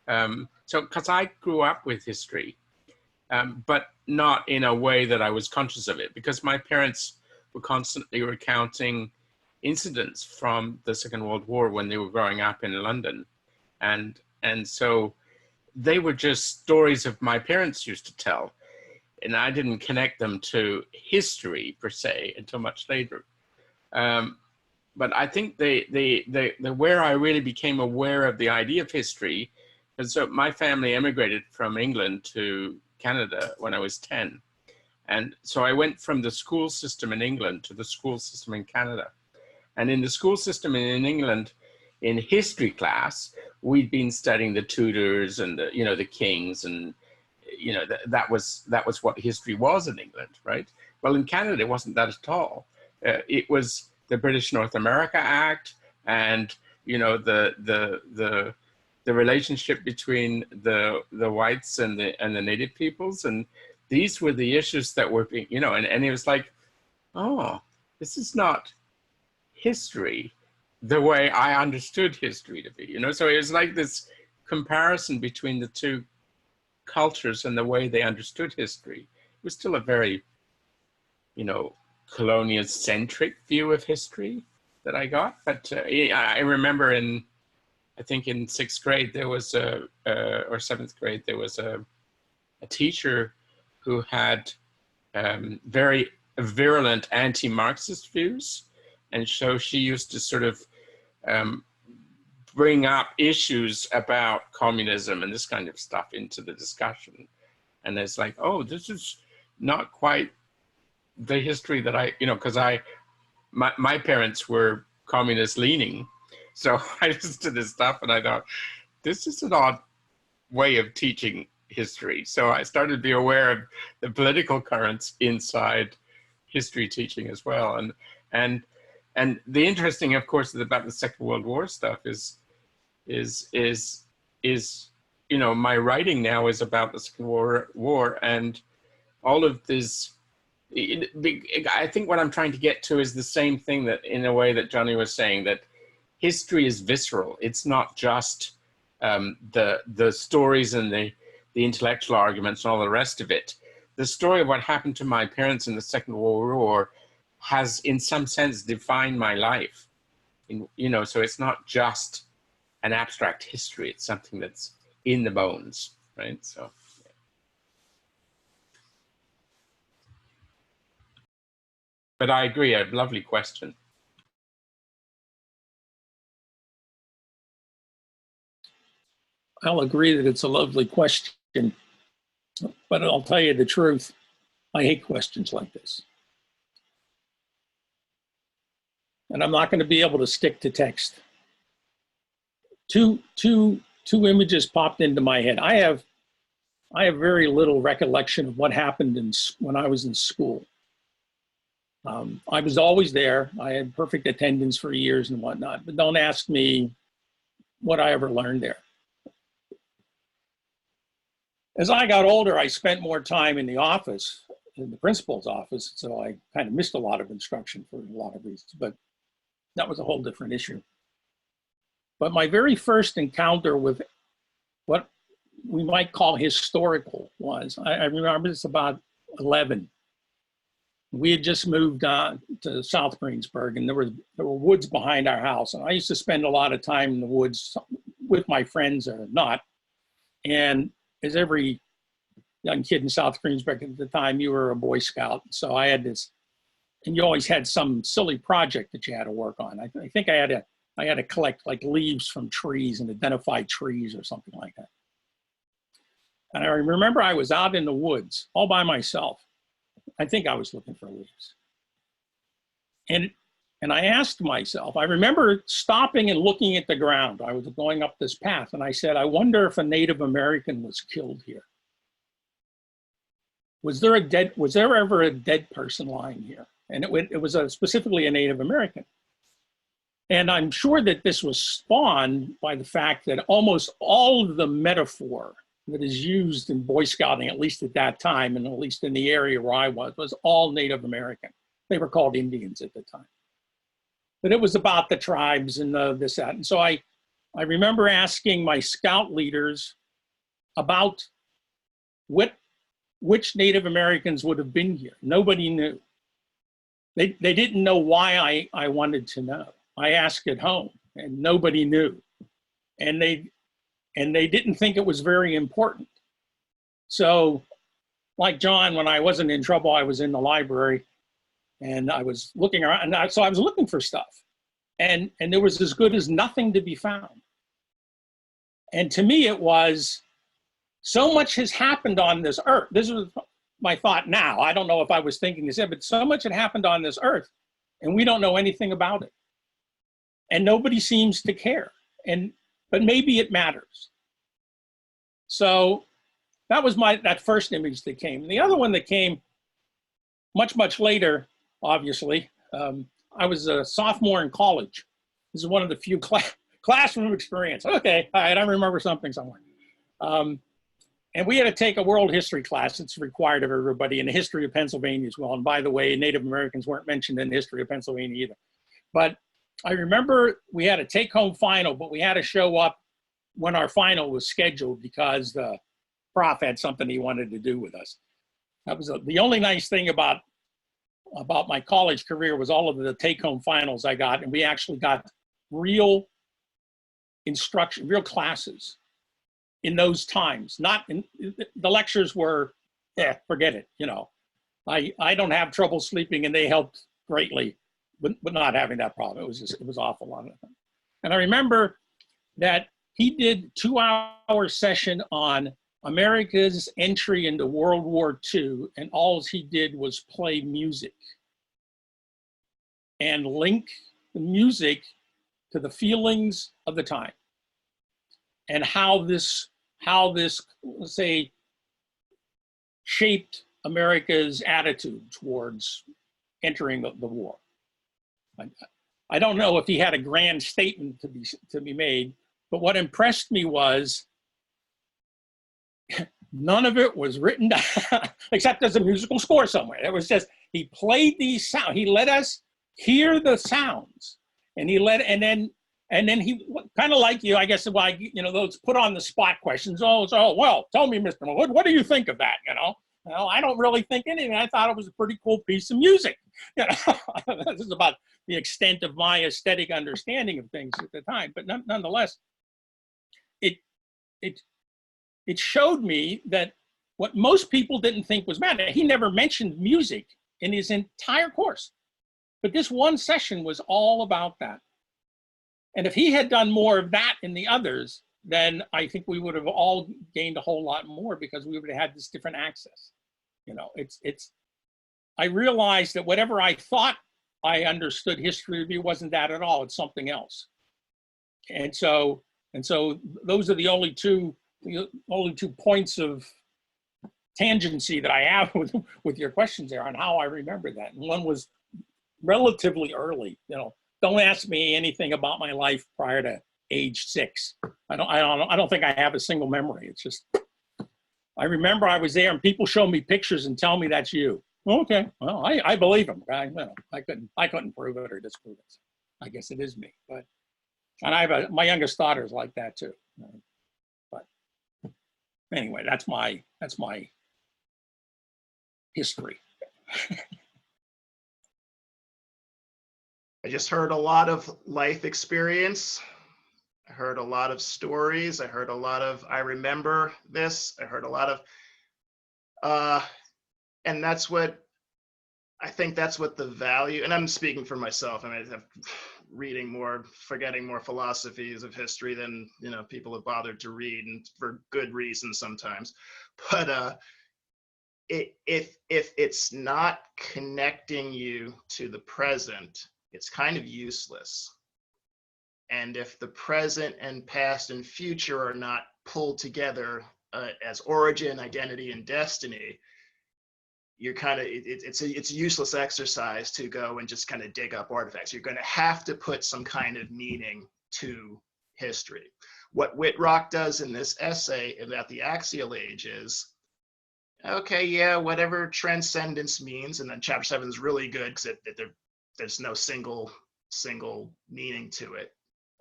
So, because I grew up with history, but not in a way that I was conscious of it, because my parents were constantly recounting incidents from the Second World War when they were growing up in London. And so they were just stories of my parents used to tell. And I didn't connect them to history per se until much later. But I think where I really became aware of the idea of history, and so my family emigrated from England to Canada when I was 10. And so I went from the school system in England to the school system in Canada. And in the school system in England, in history class, we'd been studying the Tudors and the, you know, the kings, and you know, that was what history was in England, right? Well, in Canada, it wasn't that at all. It was the British North America Act, and you know, the relationship between the whites and the native peoples, and these were the issues that were being, you know, and it was like, oh, this is not history the way I understood history to be, you know? So it was like this comparison between the two cultures and the way they understood history. It was still a very, you know, colonial-centric view of history that I got. But I remember I think in 6th grade, there was or 7th grade, there was a teacher who had very virulent anti-Marxist views. And so she used to sort of bring up issues about communism and this kind of stuff into the discussion. And it's like, oh, this is not quite the history that I, you know, because my parents were communist leaning. So I listened to this stuff and I thought, this is an odd way of teaching history. So I started to be aware of the political currents inside history teaching as well. And the interesting, of course, about the Second World War stuff is, you know, my writing now is about the Second World War, and all of this, I think what I'm trying to get to is the same thing, that in a way that Johnny was saying, that history is visceral. It's not just the stories and the intellectual arguments and all the rest of it. The story of what happened to my parents in the Second World War has, in some sense, defined my life. You know, so it's not just an abstract history. It's something that's in the bones, right? So. Yeah. But I agree, a lovely question. I'll agree that it's a lovely question, but I'll tell you the truth. I hate questions like this. And I'm not going to be able to stick to text. Two images popped into my head. I have very little recollection of what happened when I was in school. I was always there. I had perfect attendance for years and whatnot, but don't ask me what I ever learned there. As I got older, I spent more time in the office, in the principal's office, so I kind of missed a lot of instruction for a lot of reasons, but that was a whole different issue. But my very first encounter with what we might call historical was, I remember it's about 11. We had just moved on to South Greensburg, and there were woods behind our house. And I used to spend a lot of time in the woods with my friends or not. And as every young kid in South Greensburg at the time, you were a Boy Scout. So I had this, and you always had some silly project that you had to work on. I think I had to collect like leaves from trees and identify trees or something like that. And I remember I was out in the woods all by myself. I think I was looking for leaves. And I asked myself, I remember stopping and looking at the ground. I was going up this path and I said, I wonder if a Native American was killed here. Was there ever a dead person lying here? And it was specifically a Native American. And I'm sure that this was spawned by the fact that almost all of the metaphor that is used in Boy Scouting, at least at that time, and at least in the area where I was all Native American. They were called Indians at the time. But it was about the tribes and this, that. And so I remember asking my scout leaders about what which Native Americans would have been here. Nobody knew. They didn't know why I wanted to know. I asked at home and nobody knew. And they didn't think it was very important. So like John, when I wasn't in trouble, I was in the library and I was looking around, and so I was looking for stuff. And there was as good as nothing to be found. And to me, it was, so much has happened on this earth. This was my thought now. I don't know if I was thinking this, but so much had happened on this earth and we don't know anything about it. And nobody seems to care. But maybe it matters. So that was that first image that came. And the other one that came much, much later, obviously, I was a sophomore in college. This is one of the few classroom experience. Okay, all right, I remember something somewhere. And we had to take a world history class. It's required of everybody, in the history of Pennsylvania as well. And by the way, Native Americans weren't mentioned in the history of Pennsylvania either. But I remember we had a take-home final, but we had to show up when our final was scheduled because the prof had something he wanted to do with us. That was the only nice thing about my college career was all of the take-home finals I got, and we actually got real instruction, real classes in those times. Not in the lectures were, forget it. You know, I don't have trouble sleeping, and they helped greatly, but not having that problem. It was awful on it. And I remember that he did 2-hour session on America's entry into World War II, and all he did was play music and link the music to the feelings of the time and how this, let's say, shaped America's attitude towards entering the war. I don't know if he had a grand statement to be made, but what impressed me was none of it was written down except as a musical score somewhere. It was just, he played these sounds. He let us hear the sounds, and and then he kind of like you, I guess, like, you know, those put on the spot questions. Oh, well, tell me, Mr. Mahood, what do you think of that? You know, well, I don't really think anything. I thought it was a pretty cool piece of music. You know, this is about the extent of my aesthetic understanding of things at the time. But nonetheless, it showed me that what most people didn't think was bad. He never mentioned music in his entire course, but this one session was all about that. And if he had done more of that in the others, then I think we would have all gained a whole lot more, because we would have had this different access. You know, I realized that whatever I thought I understood history to be wasn't that at all. It's something else. And so those are the only two points of tangency that I have with your questions there on how I remember that. And one was relatively early. You know, don't ask me anything about my life prior to age 6. I don't think I have a single memory. It's just, I remember I was there and people show me pictures and tell me that's you. Okay, well, I believe them. I couldn't prove it or disprove it. I guess it is me. But, and I have my youngest daughter is like that too. But anyway, that's my history. I just heard a lot of life experience. I heard a lot of stories. I heard a lot of, I remember this. I heard a lot of, and that's what, I think that's what the value, and I'm speaking for myself. I mean, I'm reading more, forgetting more philosophies of history than, you know, people have bothered to read, and for good reason sometimes. But if it's not connecting you to the present, it's kind of useless. And if the present and past and future are not pulled together as origin, identity, and destiny, you're kind of, it's a useless exercise to go and just kind of dig up artifacts. You're going to have to put some kind of meaning to history. What Whitrock does in this essay about the axial age is, okay, yeah, whatever transcendence means, and then chapter 7 is really good because there's no single meaning to it,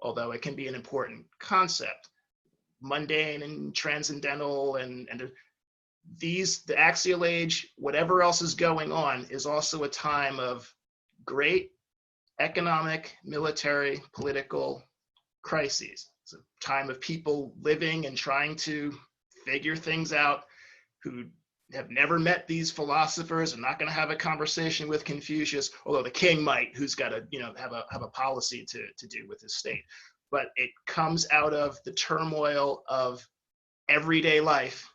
although it can be an important concept. Mundane and transcendental, and the Axial Age, whatever else is going on, is also a time of great economic, military, political crises. It's a time of people living and trying to figure things out, who have never met these philosophers, are not going to have a conversation with Confucius, although the king might, who's got to, have a policy to do with his state. But it comes out of the turmoil of everyday life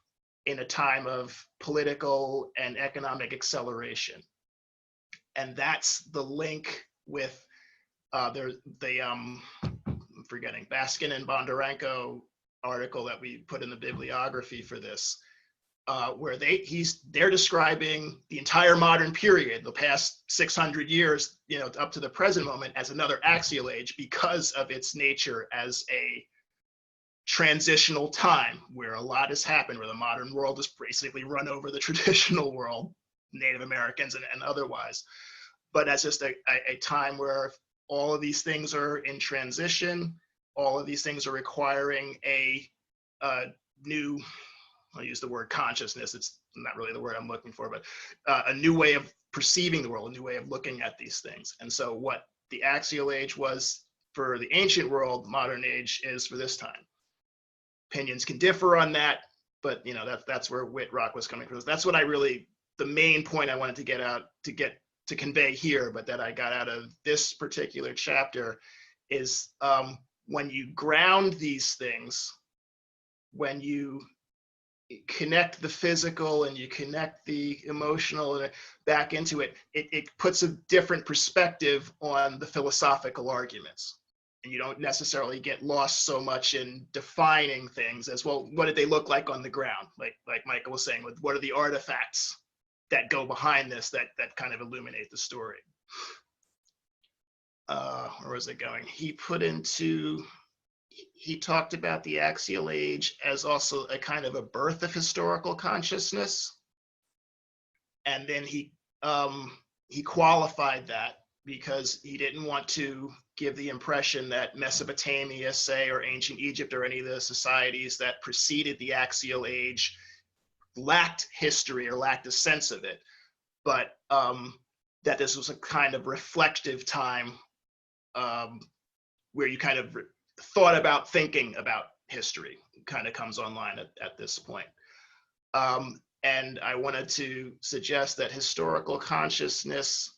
in a time of political and economic acceleration. And that's the link with I'm forgetting, Baskin and Bondarenko article that we put in the bibliography for this, where they're describing the entire modern period, the past 600 years, up to the present moment, as another axial age because of its nature as a transitional time where a lot has happened, where the modern world has basically run over the traditional world, Native Americans and otherwise. But as just a time where all of these things are in transition, all of these things are requiring a new, I'll use the word consciousness, it's not really the word I'm looking for, but a new way of perceiving the world, a new way of looking at these things. And so what the axial age was for the ancient world, modern age is for this time. Opinions can differ on that, but that's where Whitrock was coming from. That's what the main point I wanted to get out, to convey here, but that I got out of this particular chapter is when you ground these things, when you connect the physical and you connect the emotional back into it, it puts a different perspective on the philosophical arguments. And you don't necessarily get lost so much in defining things as, well, what did they look like on the ground? Like Michael was saying, with what are the artifacts that go behind this that kind of illuminate the story? Where was it going? He talked about the axial age as also a kind of a birth of historical consciousness. And then he qualified that because he didn't want to give the impression that Mesopotamia, say, or ancient Egypt, or any of the societies that preceded the axial age lacked history or lacked a sense of it, but that this was a kind of reflective time where you kind of thought about thinking about history. It kind of comes online at this point. And I wanted to suggest that historical consciousness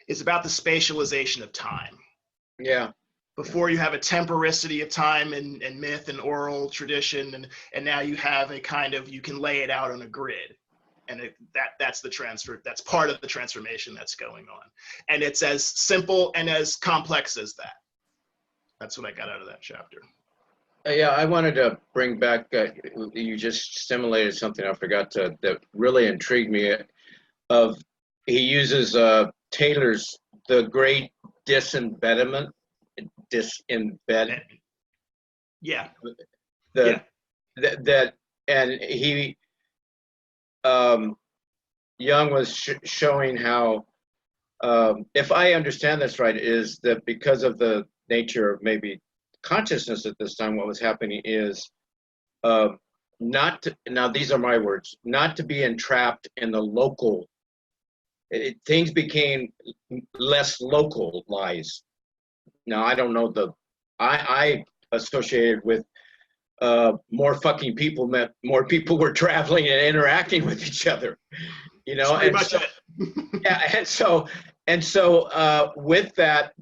is about the spatialization of time. Yeah. Before you have a temporicity of time and myth and oral tradition, and now you have a kind of, you can lay it out on a grid. And that's the transfer, that's part of the transformation that's going on. And it's as simple and as complex as that. That's what I got out of that chapter. Yeah, I wanted to bring back, you just stimulated something I forgot that really intrigued me. He uses Taylor's The Great Disembodiment. Yeah. That and he Jung was showing how, if I understand this right, is that because of the nature of maybe consciousness at this time, what was happening is not to, now these are my words, not to be entrapped in the local. Things became less localized. Now I don't know I associated with more fucking people meant more people were traveling and interacting with each other, Pretty much it. Yeah, and so with that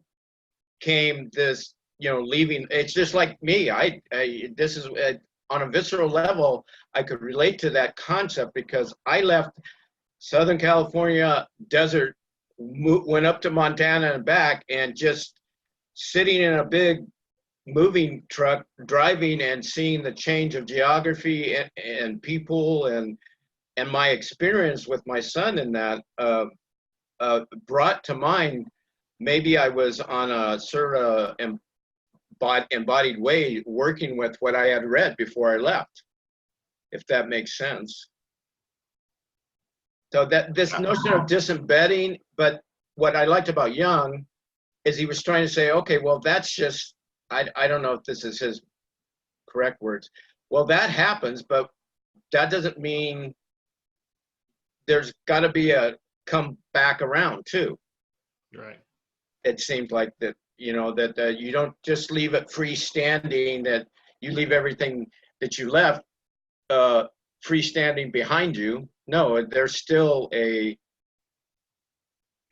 came this, leaving. It's just like me. This is on a visceral level, I could relate to that concept because I left Southern California desert, went up to Montana and back, and just sitting in a big moving truck, driving and seeing the change of geography and people and my experience with my son in that brought to mind, maybe I was on a sort of embodied way working with what I had read before I left, if that makes sense. So that this notion of disembedding, but what I liked about Jung is he was trying to say, okay, well, that's just, I don't know if this is his correct words. Well, that happens, but that doesn't mean there's got to be a come back around too. Right. It seems like that, you know, that you don't just leave it freestanding, that you leave everything that you left freestanding behind you. No, there's still a,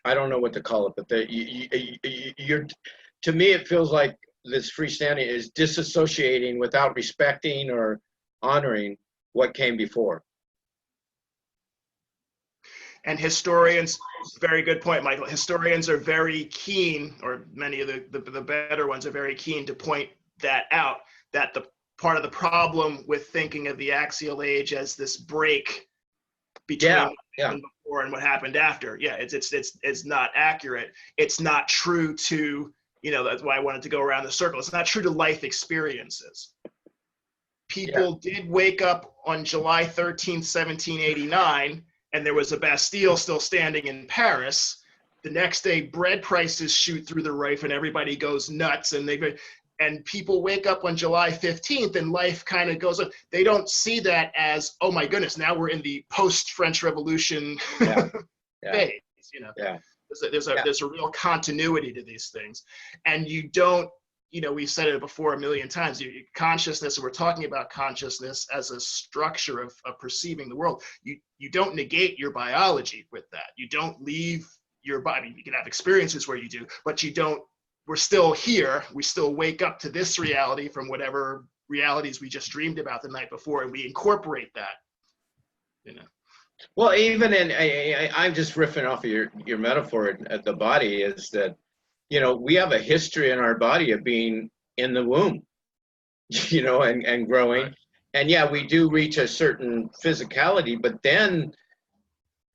I don't know what to call it, but you're, to me, it feels like this freestanding is disassociating without respecting or honoring what came before. And historians, very good point, Michael. Historians are very keen, or many of the better ones are very keen to point that out, that the part of the problem with thinking of the axial age as this break between what happened before and what happened after. Yeah, it's not accurate. It's not true to, you know, that's why I wanted to go around the circle. It's not true to life experiences. People did wake up on July 13th, 1789, and there was a Bastille still standing in Paris. The next day, bread prices shoot through the roof and everybody goes nuts, and people wake up on July 15th and life kind of goes on. They don't see that as, oh my goodness, now we're in the post-French Revolution phase, you know. There's a real continuity to these things. And you don't, you know, we've said it before a million times, consciousness, and we're talking about consciousness as a structure of perceiving the world. You don't negate your biology with that. You don't leave your body. You can have experiences where you do, but you don't, we're still here. We still wake up to this reality from whatever realities we just dreamed about the night before, and we incorporate that, you know. Well, even in, I'm just riffing off of your metaphor at the body, is that, you know, we have a history in our body of being in the womb, you know, and growing. Right. And yeah, we do reach a certain physicality, but then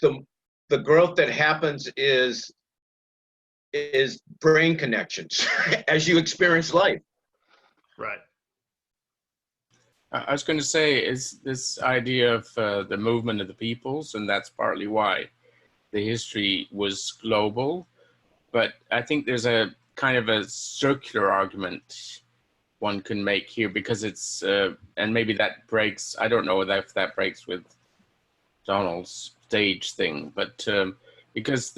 the growth that happens is brain connections as you experience life. Right. I was going to say, is this idea of the movement of the peoples, and that's partly why the history was global. But I think there's a kind of a circular argument one can make here, because it's, and maybe that breaks, I don't know if that breaks with Donald's stage thing, but because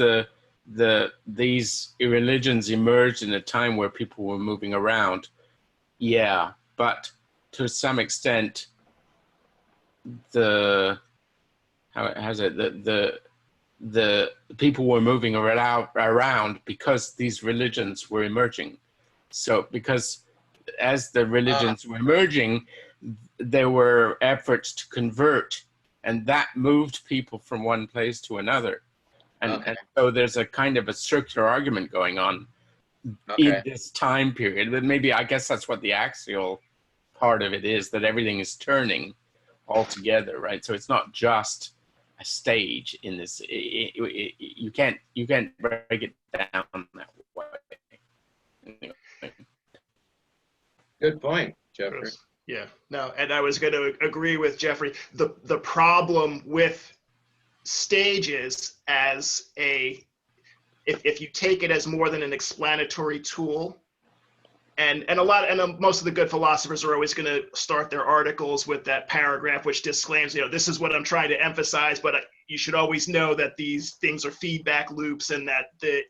these religions emerged in a time where people were moving around, but to some extent, the people were moving around because these religions were emerging. So because as the religions were emerging, there were efforts to convert, and that moved people from one place to another. And so there's a kind of a circular argument going on in this time period. But maybe, I guess that's what the axial part of it is, that everything is turning all together, right? So it's not just a stage in this. You can't break it down that way. Good point, Geoffrey. Yeah, no, and I was going to agree with Geoffrey. The problem with stages as if you take it as more than an explanatory tool, and most of the good philosophers are always going to start their articles with that paragraph which disclaims, you know, this is what I'm trying to emphasize, but you should always know that these things are feedback loops, and that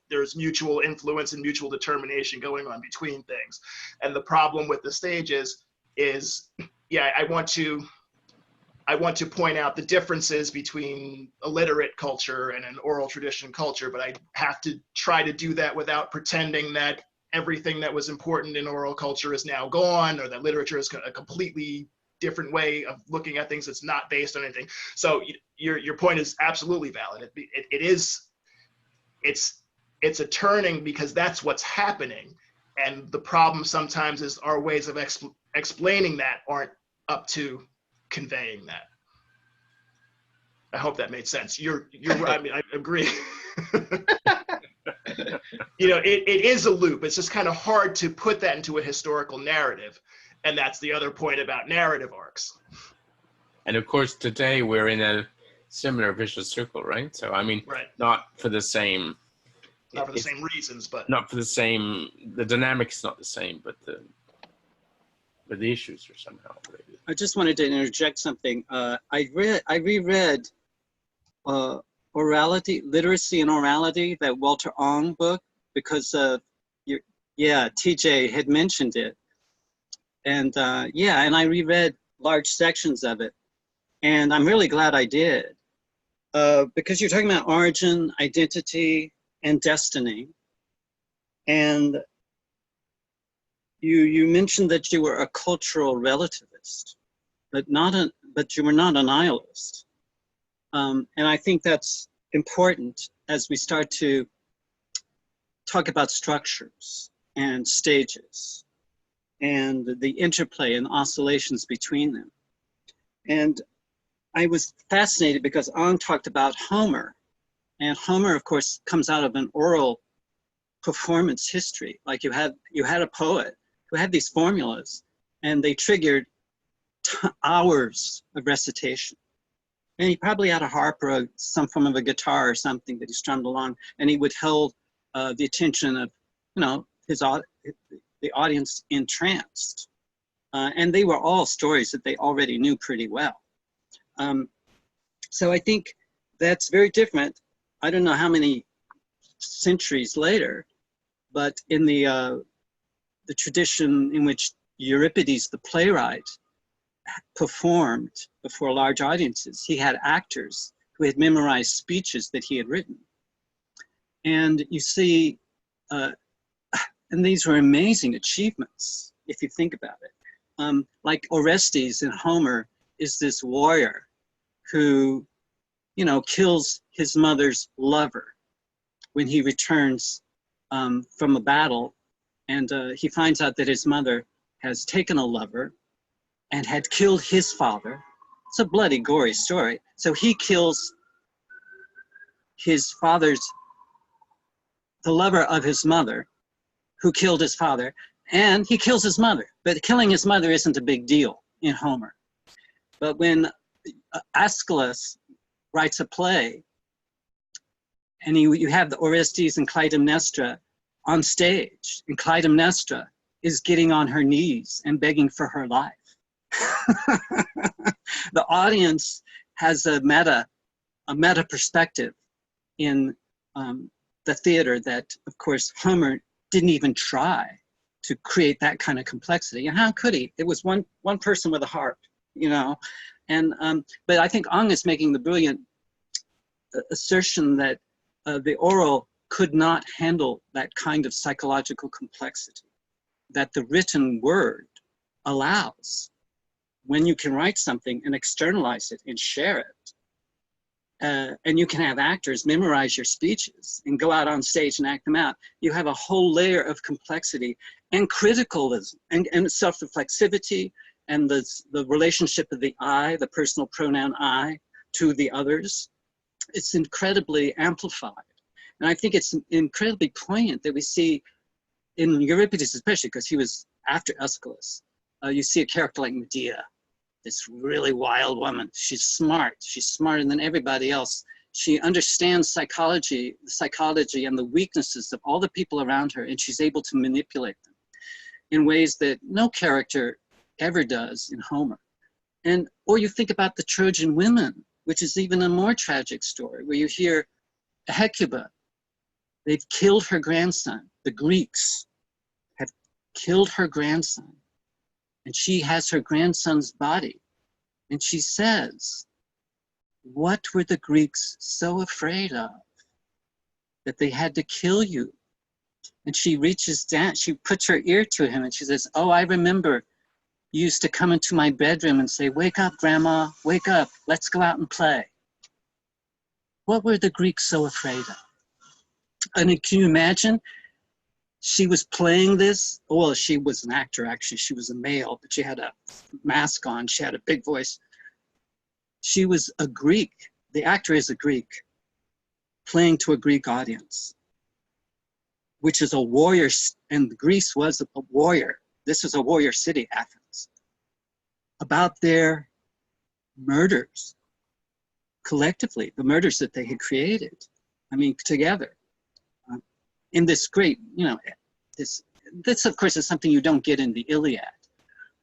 there's mutual influence and mutual determination going on between things. And the problem with the stages is, I want to point out the differences between a literate culture and an oral tradition culture, but I have to try to do that without pretending that everything that was important in oral culture is now gone, or that literature is a completely different way of looking at things that's not based on anything. So your point is absolutely valid. It's a turning because that's what's happening. And the problem sometimes is our ways of explaining that aren't up to conveying that. I hope that made sense. You're right. I mean, I agree. You know, it is a loop. It's just kind of hard to put that into a historical narrative. And that's the other point about narrative arcs. And of course, today we're in a similar vicious circle, right? So, I mean, not for the same. Not for the same reasons, but. Not for the same, the dynamic is not the same, but or the issues are somehow related. I just wanted to interject something. I reread Orality, Literacy and Orality, that Walter Ong book, because TJ had mentioned it. And and I reread large sections of it. And I'm really glad I did. Because you're talking about origin, identity, and destiny. And you mentioned that you were a cultural relativist, but you were not a nihilist. And I think that's important as we start to talk about structures and stages and the interplay and oscillations between them. And I was fascinated because Ong talked about Homer, and Homer, of course, comes out of an oral performance history. Like you had a poet who had these formulas, and they triggered hours of recitation. And he probably had a harp or some form of a guitar or something that he strummed along, and he would hold the attention of, the audience entranced. And they were all stories that they already knew pretty well. So I think that's very different. I don't know how many centuries later, but in the tradition in which Euripides, the playwright, performed before large audiences, he had actors who had memorized speeches that he had written. And you see, and these were amazing achievements, if you think about it. Like Orestes in Homer is this warrior who, kills his mother's lover when he returns from a battle, and he finds out that his mother has taken a lover and had killed his father. It's a bloody, gory story. So he kills his the lover of his mother, who killed his father, and he kills his mother. But killing his mother isn't a big deal in Homer. But when Aeschylus writes a play, and you have the Orestes and Clytemnestra on stage, and Clytemnestra is getting on her knees and begging for her life. The audience has a meta perspective in the theater that, of course, Homer didn't even try to create that kind of complexity. And how could he? It was one person with a harp, And but I think Ong is making the brilliant assertion that the oral could not handle that kind of psychological complexity that the written word allows. When you can write something and externalize it and share it, and you can have actors memorize your speeches and go out on stage and act them out, you have a whole layer of complexity and criticalism and self-reflexivity and the relationship of the I, the personal pronoun I, to the others. It's incredibly amplified. And I think it's incredibly poignant that we see in Euripides, especially because he was after Aeschylus, you see a character like Medea, this really wild woman. She's smart. She's smarter than everybody else. She understands psychology and the weaknesses of all the people around her, and she's able to manipulate them in ways that no character ever does in Homer. Or you think about the Trojan women, which is even a more tragic story, where you hear Hecuba, they've killed her grandson. The Greeks have killed her grandson. And she has her grandson's body. And she says, what were the Greeks so afraid of that they had to kill you? And she reaches down, she puts her ear to him and she says, oh, I remember you used to come into my bedroom and say, wake up, Grandma, wake up, let's go out and play. What were the Greeks so afraid of? And can you imagine? She was playing this. Well, she was an actor, actually. She was a male, but she had a mask on. She had a big voice. She was a Greek. The actor is a Greek, playing to a Greek audience, which is a warrior, and Greece was a warrior. This is a warrior city, Athens, about their murders, collectively, the murders that they had created, together. In this great, this of course is something you don't get in the Iliad,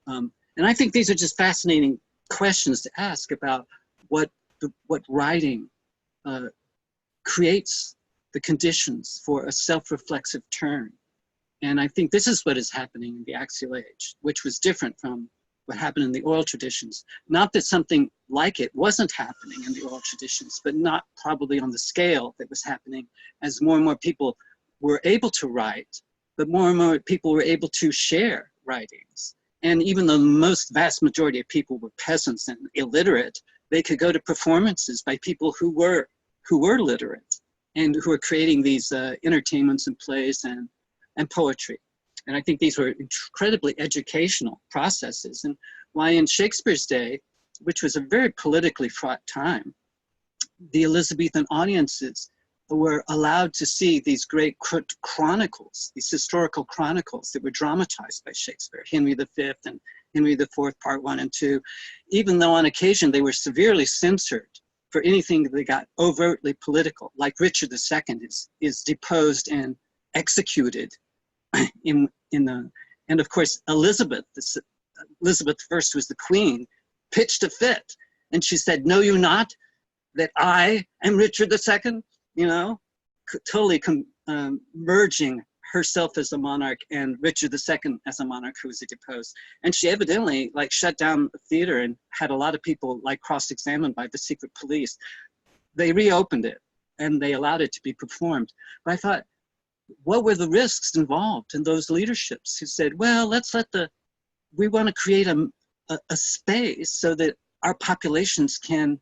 And I think these are just fascinating questions to ask about what writing creates the conditions for a self-reflexive turn. And I think this is what is happening in the Axial Age, which was different from what happened in the oral traditions. Not that something like it wasn't happening in the oral traditions, but not probably on the scale that was happening as more and more people were able to write, but more and more people were able to share writings. And even though the vast majority of people were peasants and illiterate, they could go to performances by people who were literate and who were creating these entertainments and plays and poetry. And I think these were incredibly educational processes. And why in Shakespeare's day, which was a very politically fraught time, the Elizabethan audiences were allowed to see these great chronicles, these historical chronicles that were dramatized by Shakespeare, Henry V and Henry IV, Part 1 and 2, even though on occasion they were severely censored for anything that got overtly political, like Richard II is deposed and executed and of course Elizabeth I was the queen, pitched a fit, and she said, "Know you not that I am Richard II?" You know, totally merging herself as a monarch and Richard II as a monarch who was deposed. And she evidently like shut down the theater and had a lot of people like cross-examined by the secret police. They reopened it and they allowed it to be performed. But I thought, what were the risks involved in those leaderships who said, well, we want to create a space so that our populations can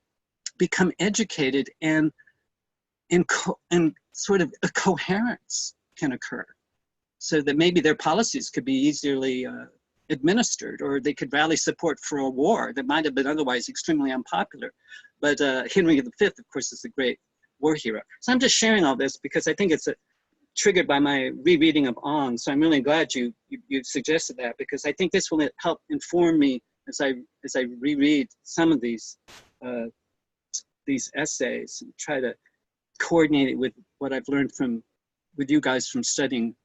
become educated and sort of a coherence can occur so that maybe their policies could be easily administered, or they could rally support for a war that might have been otherwise extremely unpopular. But Henry V, of course, is a great war hero. So I'm just sharing all this because I think it's triggered by my rereading of Ong. So I'm really glad you suggested that, because I think this will help inform me as I reread some of these essays and try to coordinate it with what I've learned with you guys from studying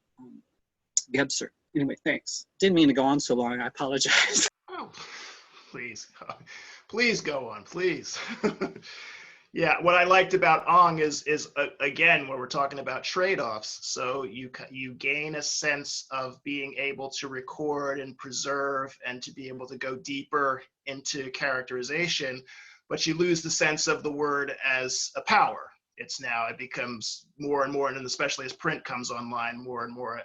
Gebser. Anyway, thanks. Didn't mean to go on so long. I apologize. Oh, please go on, please. Yeah, what I liked about Ong is again, where we're talking about trade-offs. So you gain a sense of being able to record and preserve and to be able to go deeper into characterization, but you lose the sense of the word as a power. It becomes more and more, and especially as print comes online, more and more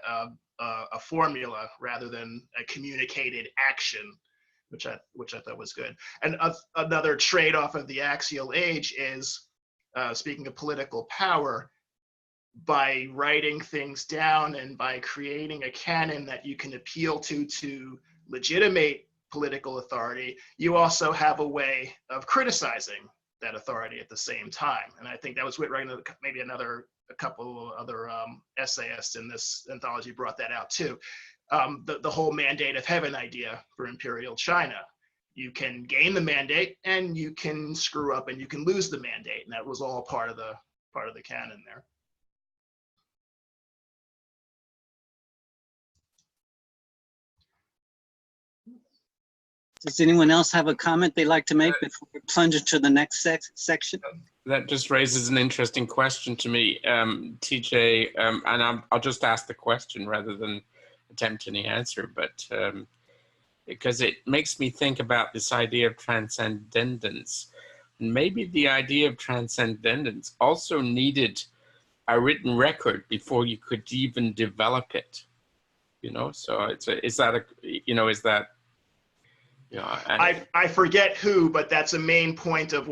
a formula rather than a communicated action, which I thought was good. And another trade-off of the Axial Age is, speaking of political power, by writing things down and by creating a canon that you can appeal to legitimate political authority, you also have a way of criticizing that authority at the same time. And I think that was Whitwright, maybe a couple other essayists in this anthology brought that out too. The whole mandate of heaven idea for imperial China. You can gain the mandate and you can screw up and you can lose the mandate. And that was all part of the canon there. Does anyone else have a comment they'd like to make before we plunge into the next section? That just raises an interesting question to me, TJ, and I'll just ask the question rather than attempt any answer, but because it makes me think about this idea of transcendence. And maybe the idea of transcendence also needed a written record before you could even develop it, you know? So I forget who, but that's a main point of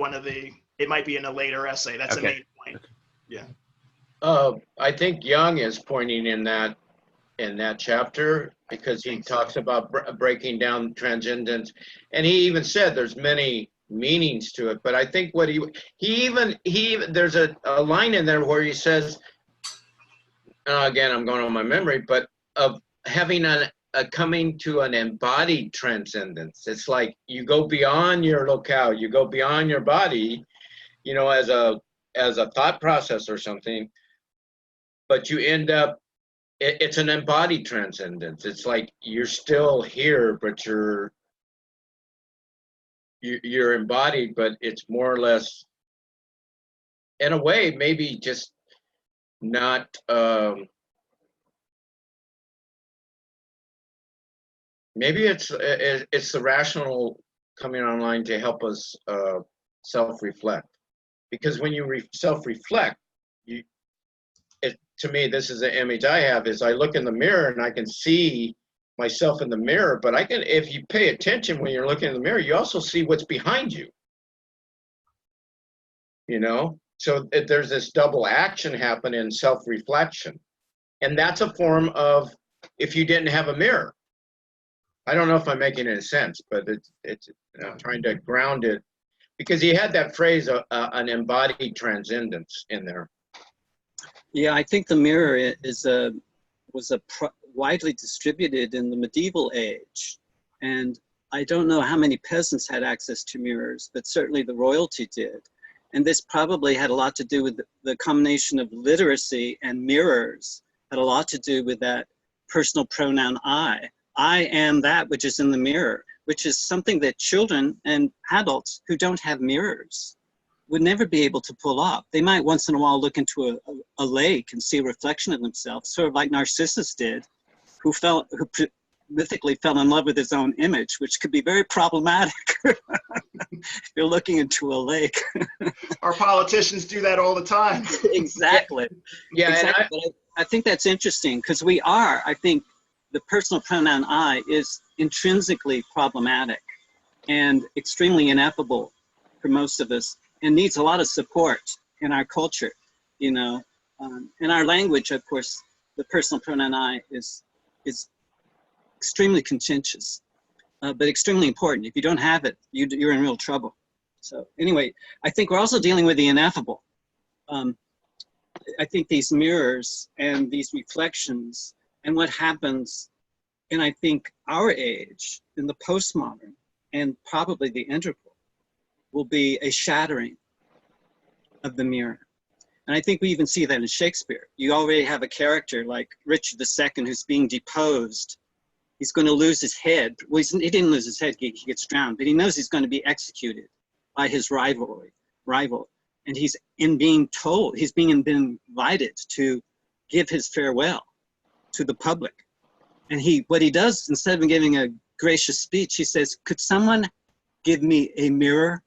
it might be in a later essay. That's okay. A main point. Yeah. I think Jung is pointing in that chapter, because he talks about breaking down transcendence, and he even said there's many meanings to it. But I think what he even there's a line in there where he says, again, I'm going on my memory, but of having a coming to an embodied transcendence. It's like you go beyond your locale, you go beyond your body, you know, as a thought process or something, but you end up it's an embodied transcendence. It's like you're still here, but you're embodied, but it's more or less, in a way, maybe just not. Maybe it's the rational coming online to help us self-reflect, because when you self-reflect, to me, this is the image I have, is I look in the mirror and I can see myself in the mirror, but if you pay attention when you're looking in the mirror, you also see what's behind you. You know, so there's this double action happening in self-reflection, and that's a form of, if you didn't have a mirror. I don't know if I'm making any sense, but it's I'm trying to ground it, because he had that phrase, an embodied transcendence, in there. Yeah, I think the mirror was widely distributed in the medieval age, and I don't know how many peasants had access to mirrors, but certainly the royalty did. And this probably had a lot to do with the combination of literacy and mirrors, had a lot to do with that personal pronoun I. I am that which is in the mirror, which is something that children and adults who don't have mirrors would never be able to pull off. They might once in a while look into a lake and see a reflection of themselves, sort of like Narcissus did, who mythically fell in love with his own image, which could be very problematic if you're looking into a lake. Our politicians do that all the time. Exactly. Yeah, exactly. and I think that's interesting, because I think the personal pronoun I is intrinsically problematic and extremely ineffable for most of us, and needs a lot of support in our culture. You know, in our language, of course, the personal pronoun I is extremely contentious, but extremely important. If you don't have it, you're in real trouble. So anyway, I think we're also dealing with the ineffable. I think these mirrors and these reflections and what happens in, I think, our age, in the postmodern and probably the integral, will be a shattering of the mirror. And I think we even see that in Shakespeare. You already have a character like Richard II who's being deposed. He's going to lose his head. Well, he didn't lose his head, he gets drowned, but he knows he's going to be executed by his rival. And he's being invited to give his farewell to the public. And what he does, instead of giving a gracious speech, he says, could someone give me a mirror?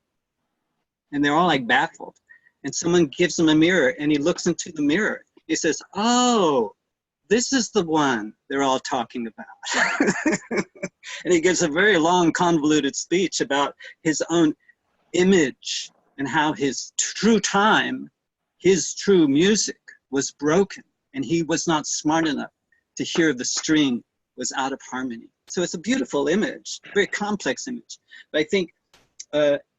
And they're all like baffled. And someone gives him a mirror, and he looks into the mirror. He says, oh, this is the one they're all talking about. And he gives a very long, convoluted speech about his own image and how his true time, his true music was broken, and he was not smart enough to hear the string was out of harmony. So it's a beautiful image, very complex image. But I think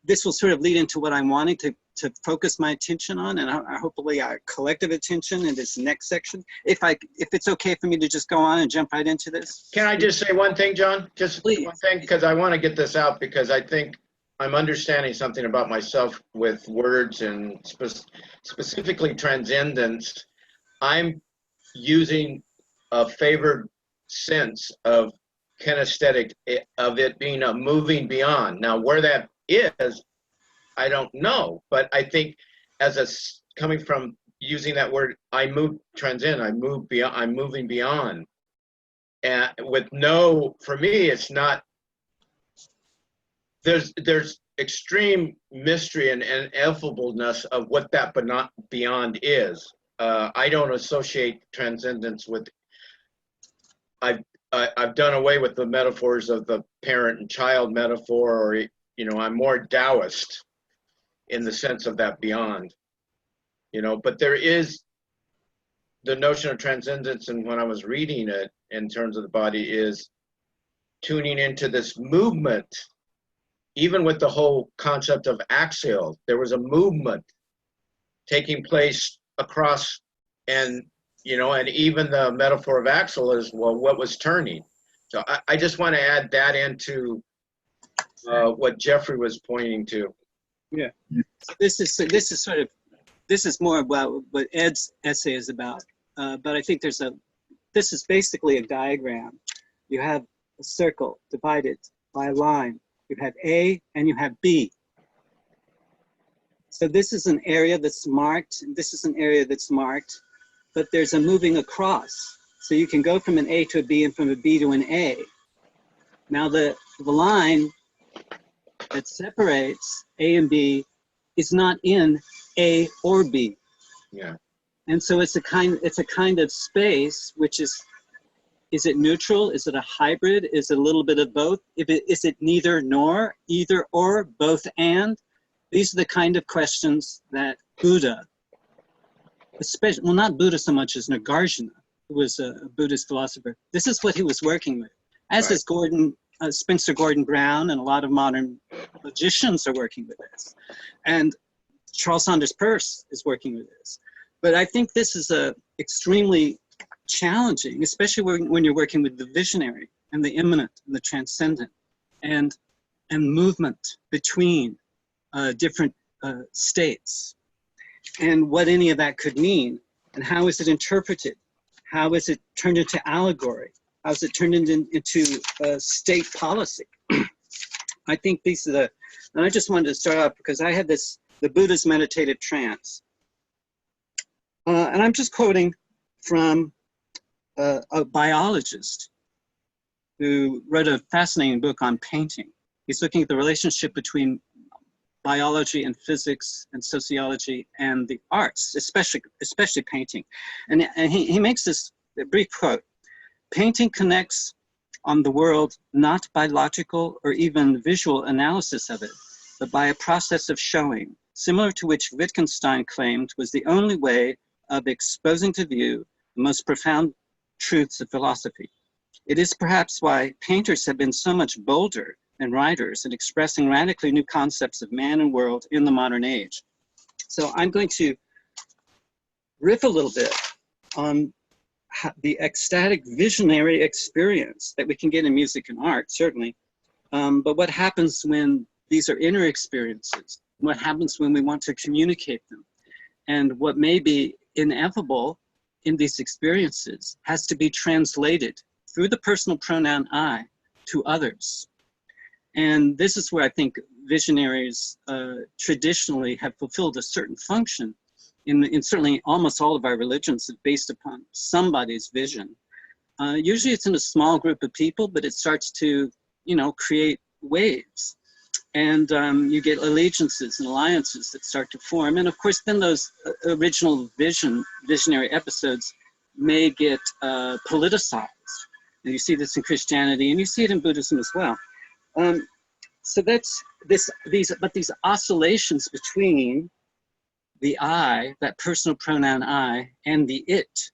this will sort of lead into what I'm wanting to focus my attention on, and hopefully our collective attention in this next section. If it's okay for me to just go on and jump right into this. can I just say one thing, John? Just Please. one thing, because I want to get this out, because I think I'm understanding something about myself with words, and specifically transcendence. I'm using a favored sense of kinesthetic, of it being a moving beyond. Now, where that is, I don't know, but I think coming from using that word, transcend, I move beyond, I'm moving beyond. And for me, it's not, there's extreme mystery and ineffableness of what that beyond is. I don't associate transcendence with, I've done away with the metaphors of the parent and child metaphor, or, I'm more Taoist in the sense of that beyond, but there is the notion of transcendence. And when I was reading it in terms of the body, is tuning into this movement, even with the whole concept of axial, there was a movement taking place across, and even the metaphor of axial is, well, what was turning? So I just want to add that into what Geoffrey was pointing to. Yeah, so this is more about what Ed's essay is about. But I think there's this is basically a diagram. You have a circle divided by a line. You have A and you have B. So this is an area that's marked, and this is an area that's marked, but there's a moving across. So you can go from an A to a B and from a B to an A. Now the line that separates A and B is not in A or B. Yeah. And so it's a kind of space which is it neutral? Is it a hybrid? Is it a little bit of both? Is it neither nor, either or, both and? These are the kind of questions that Buddha, especially, well, not Buddha so much as Nagarjuna, who was a Buddhist philosopher, this is what he was working with. As is Spencer Gordon Brown, and a lot of modern logicians are working with this. And Charles Saunders Peirce is working with this. But I think this is extremely challenging, especially when you're working with the visionary and the immanent and the transcendent and movement between different states, and what any of that could mean, and how is it interpreted? How is it turned into allegory? How is it turned into state policy? I think these are the, and I just wanted to start off because I had the Buddha's Meditative Trance. And I'm just quoting from a biologist who wrote a fascinating book on painting. He's looking at the relationship between biology and physics and sociology and the arts, especially painting. And he makes this brief quote: "Painting connects on the world not by logical or even visual analysis of it, but by a process of showing, similar to which Wittgenstein claimed was the only way of exposing to view the most profound truths of philosophy. It is perhaps why painters have been so much bolder than writers in expressing radically new concepts of man and world in the modern age." So I'm going to riff a little bit on the ecstatic visionary experience that we can get in music and art, certainly. But what happens when these are inner experiences? What happens when we want to communicate them? And what may be ineffable in these experiences has to be translated through the personal pronoun I to others. And this is where I think visionaries traditionally have fulfilled a certain function. In certainly almost all of our religions, based upon somebody's vision. Usually it's in a small group of people, but it starts to, create waves. And you get allegiances and alliances that start to form. And of course, then those original visionary episodes may get politicized. And you see this in Christianity, and you see it in Buddhism as well. So that's these oscillations between the I, that personal pronoun I, and the it,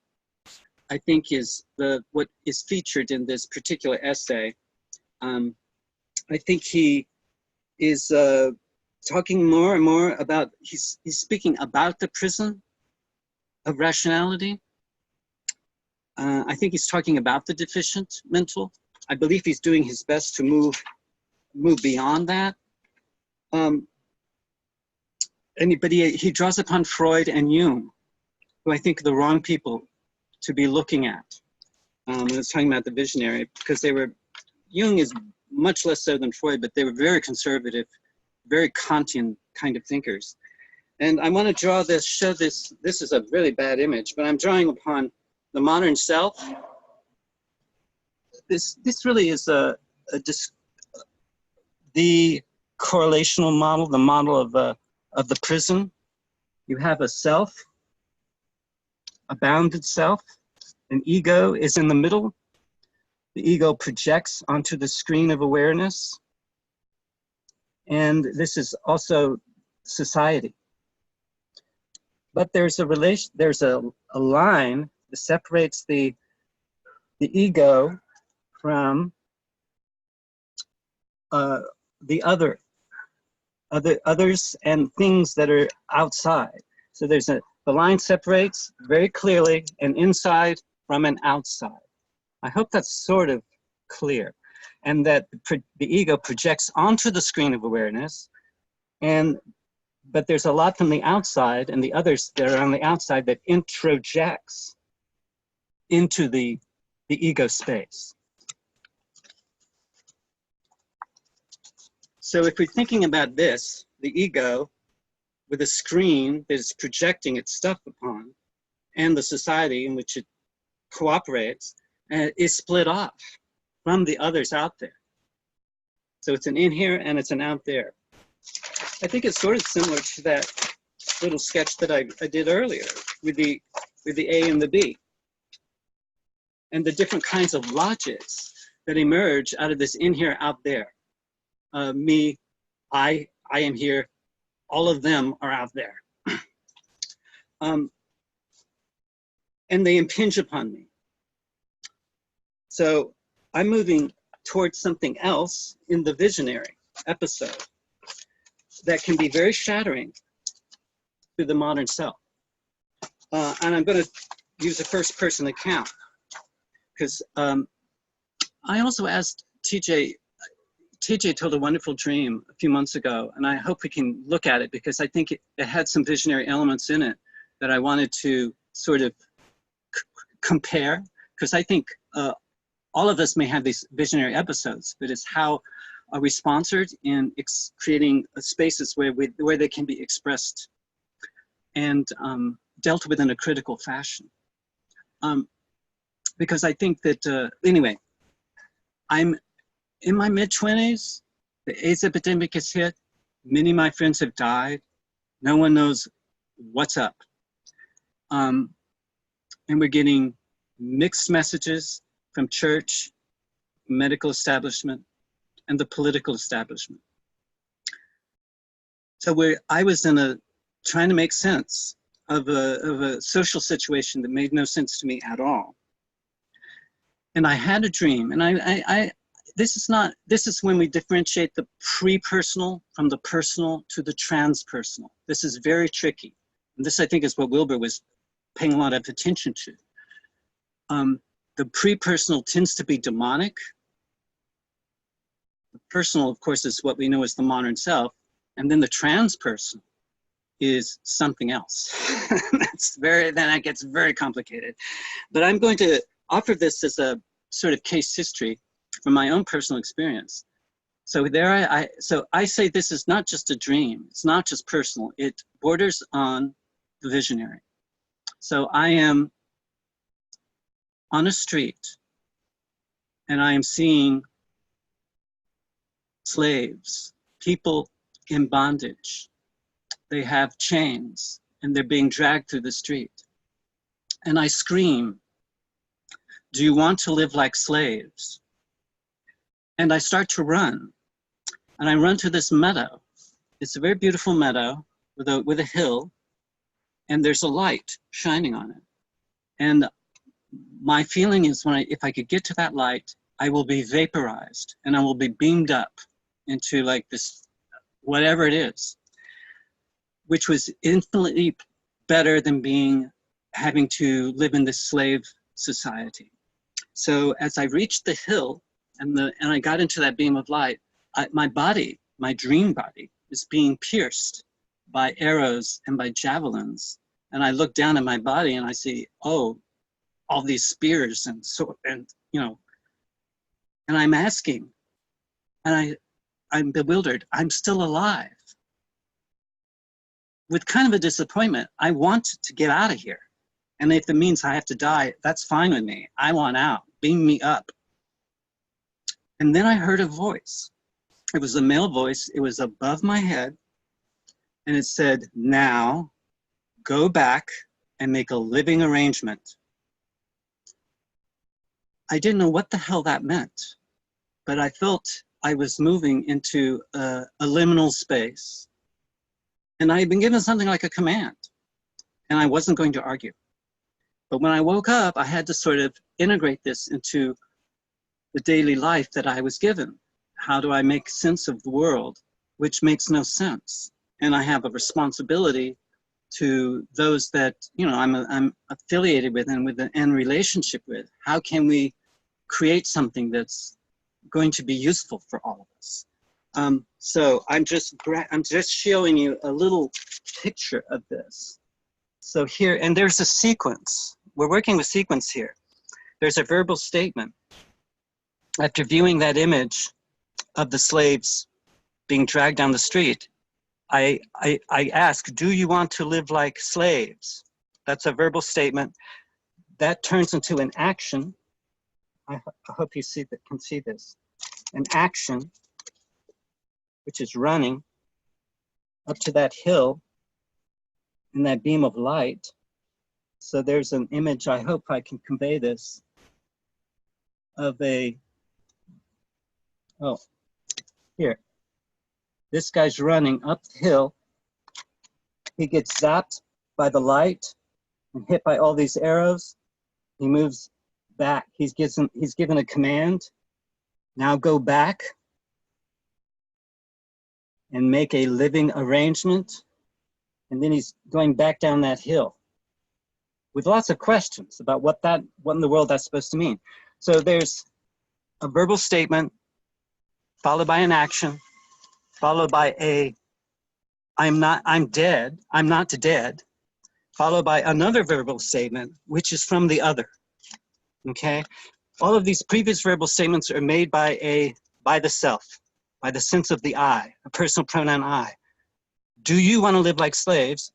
I think is what is featured in this particular essay. I think he is talking more and more about, he's speaking about the prison of rationality. I think he's talking about the deficient mental. I believe he's doing his best to move beyond that. But he draws upon Freud and Jung, who I think are the wrong people to be looking at when it's talking about the visionary, because Jung is much less so than Freud, but they were very conservative, very Kantian kind of thinkers. And I want to show this is a really bad image, but I'm drawing upon the modern self. This really is the correlational model, the model of the prison. You have a self, a bounded self. An ego is in the middle. The ego projects onto the screen of awareness. And this is also society. But there's a relation, there's a line that separates the ego from the others and things that are outside. So the line separates very clearly an inside from an outside. I hope that's sort of clear. And that the ego projects onto the screen of awareness, but there's a lot from the outside and the others that are on the outside that introjects into the the ego space. So if we're thinking about this, the ego with a screen that is projecting its stuff upon, and the society in which it cooperates, is split off from the others out there. So it's an in here and it's an out there. I think it's sort of similar to that little sketch that I did earlier with the A and the B, and the different kinds of logics that emerge out of this in here, out there. Me, I am here, all of them are out there. And they impinge upon me. So I'm moving towards something else in the visionary episode that can be very shattering to the modern self. And I'm going to use a first person account because I also asked TJ told a wonderful dream a few months ago, and I hope we can look at it because I think it had some visionary elements in it that I wanted to sort of compare, because I think all of us may have these visionary episodes, but it's how are we sponsored in creating spaces where they can be expressed and dealt with in a critical fashion. Because I think that, anyway, I'm in my mid-20s, the AIDS epidemic has hit, many of my friends have died, no one knows what's up. And we're getting mixed messages from church, medical establishment, and the political establishment. So I was trying to make sense of a social situation that made no sense to me at all. And I had a dream, and this is when we differentiate the pre-personal from the personal to the transpersonal. This is very tricky. And this, I think, is what Wilbur was paying a lot of attention to. The pre-personal tends to be demonic. The personal, of course, is what we know as the modern self. And then the transpersonal is something else. Then that gets very complicated. But I'm going to offer this as a sort of case history from my own personal experience. So so I say this is not just a dream. It's not just personal. It borders on the visionary. So I am on a street and I am seeing slaves, people in bondage. They have chains and they're being dragged through the street. And I scream, "Do you want to live like slaves?" And I start to run. And I run to this meadow. It's a very beautiful meadow with a hill, and there's a light shining on it. And my feeling is if I could get to that light, I will be vaporized and I will be beamed up into like this, whatever it is, which was infinitely better than having to live in this slave society. So as I reached the hill and I got into that beam of light, my body, my dream body, is being pierced by arrows and by javelins. And I look down at my body and I see, oh, all these spears and and I'm asking, and I'm bewildered, I'm still alive. With kind of a disappointment, I want to get out of here. And if it means I have to die, that's fine with me. I want out, beam me up. And then I heard a voice. It was a male voice, it was above my head, and it said, "Now, go back and make a living arrangement." I didn't know what the hell that meant, but I felt I was moving into a liminal space. And I had been given something like a command, and I wasn't going to argue. But when I woke up, I had to sort of integrate this into the daily life that I was given. How do I make sense of the world, which makes no sense? And I have a responsibility to those that I'm affiliated with and with an relationship with. How can we create something that's going to be useful for all of us? So I'm just showing you a little picture of this. So here, and there's a sequence. We're working with sequence here. there's a verbal statement. After viewing that image of the slaves being dragged down the street, I ask, do you want to live like slaves? That's a verbal statement. That turns into an action. I hope you can see this. An action, which is running up to that hill in that beam of light. So there's an image, I hope I can convey this, of here. This guy's running up the hill. He gets zapped by the light and hit by all these arrows. He moves back. He's given a command. Now go back and make a living arrangement. And then he's going back down that hill with lots of questions about what in the world that's supposed to mean. So there's a verbal statement followed by an action, followed by I'm not dead, followed by another verbal statement, which is from the other, okay? All of these previous verbal statements are made by the self, by the sense of the I, a personal pronoun I. Do you want to live like slaves?